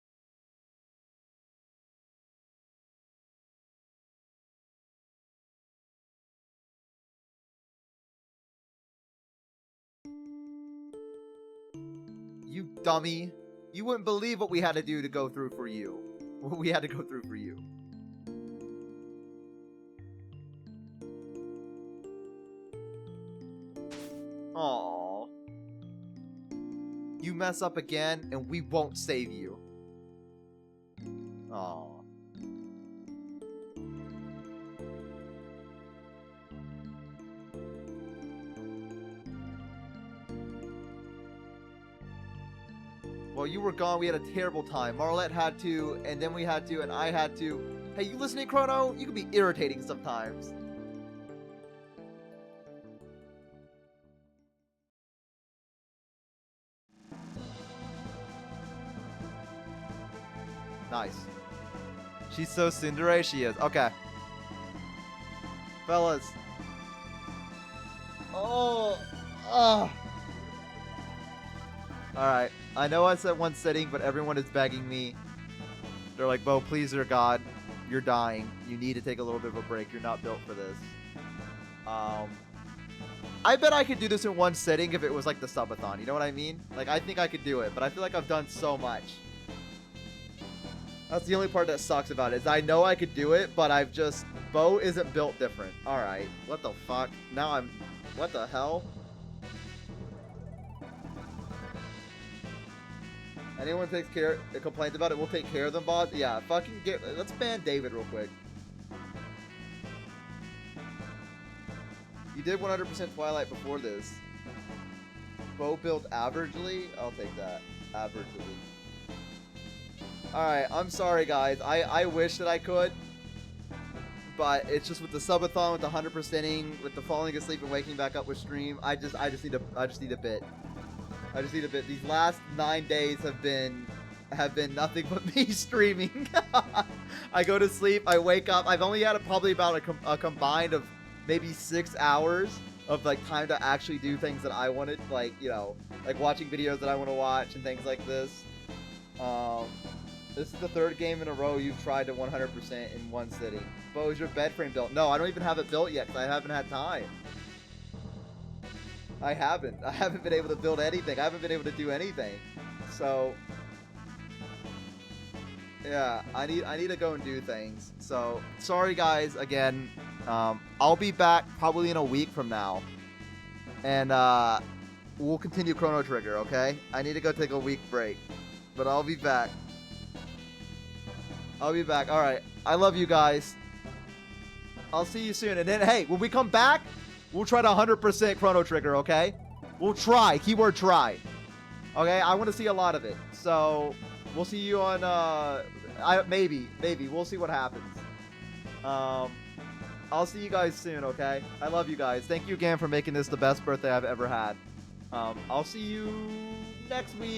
You dummy. You wouldn't believe what we had to do to go through for you. What we had to go through for you. Aww. You mess up again, and we won't save you. Aww. While you were gone, we had a terrible time. Marlette had to, and then we had to, and I had to. Hey, you listening, Chrono? You can be irritating sometimes. Nice. She's so tsundere, she is. Okay. Fellas. Oh. Alright. I know I said one setting, but everyone is begging me. They're like, Bo, please, dear God. You're dying. You need to take a little bit of a break. You're not built for this. I bet I could do this in one sitting if it was like the subathon. You know what I mean? Like, I think I could do it, but I feel like I've done so much. That's the only part that sucks about it, is I know I could do it, but I've just... Bo isn't built different. Alright. What the fuck? Now I'm... What the hell? Anyone complains about it, we'll take care of them, boss. Yeah, fucking get... Let's ban David real quick. You did 100% Twilight before this. Bo build averagely? I'll take that. Averagely. Alright, I'm sorry guys. I wish that I could. But it's just with the subathon, with the 100%ing, with the falling asleep and waking back up with stream, I just need a bit. I just need a bit. These last 9 days have been nothing but me streaming. I go to sleep, I wake up. I've only had probably about a combined of maybe 6 hours of like time to actually do things that I wanted, like, you know, like watching videos that I want to watch and things like this. This is the third game in a row you've tried to 100% in one sitting. Bo, is your bed frame built? No, I don't even have it built yet because I haven't had time. I haven't been able to build anything. I haven't been able to do anything. So yeah, I need to go and do things. So sorry guys again. I'll be back probably in a week from now, and we'll continue Chrono Trigger. Okay? I need to go take a week break, but I'll be back. All right. I love you guys. I'll see you soon. And then hey, when we come back, we'll try to 100% Chrono Trigger. Okay? We'll try. Keyword try. Okay? I want to see a lot of it. So we'll see you on maybe we'll see what happens. I'll see you guys soon, okay? I love you guys. Thank you again for making this the best birthday I've ever had. I'll see you next week.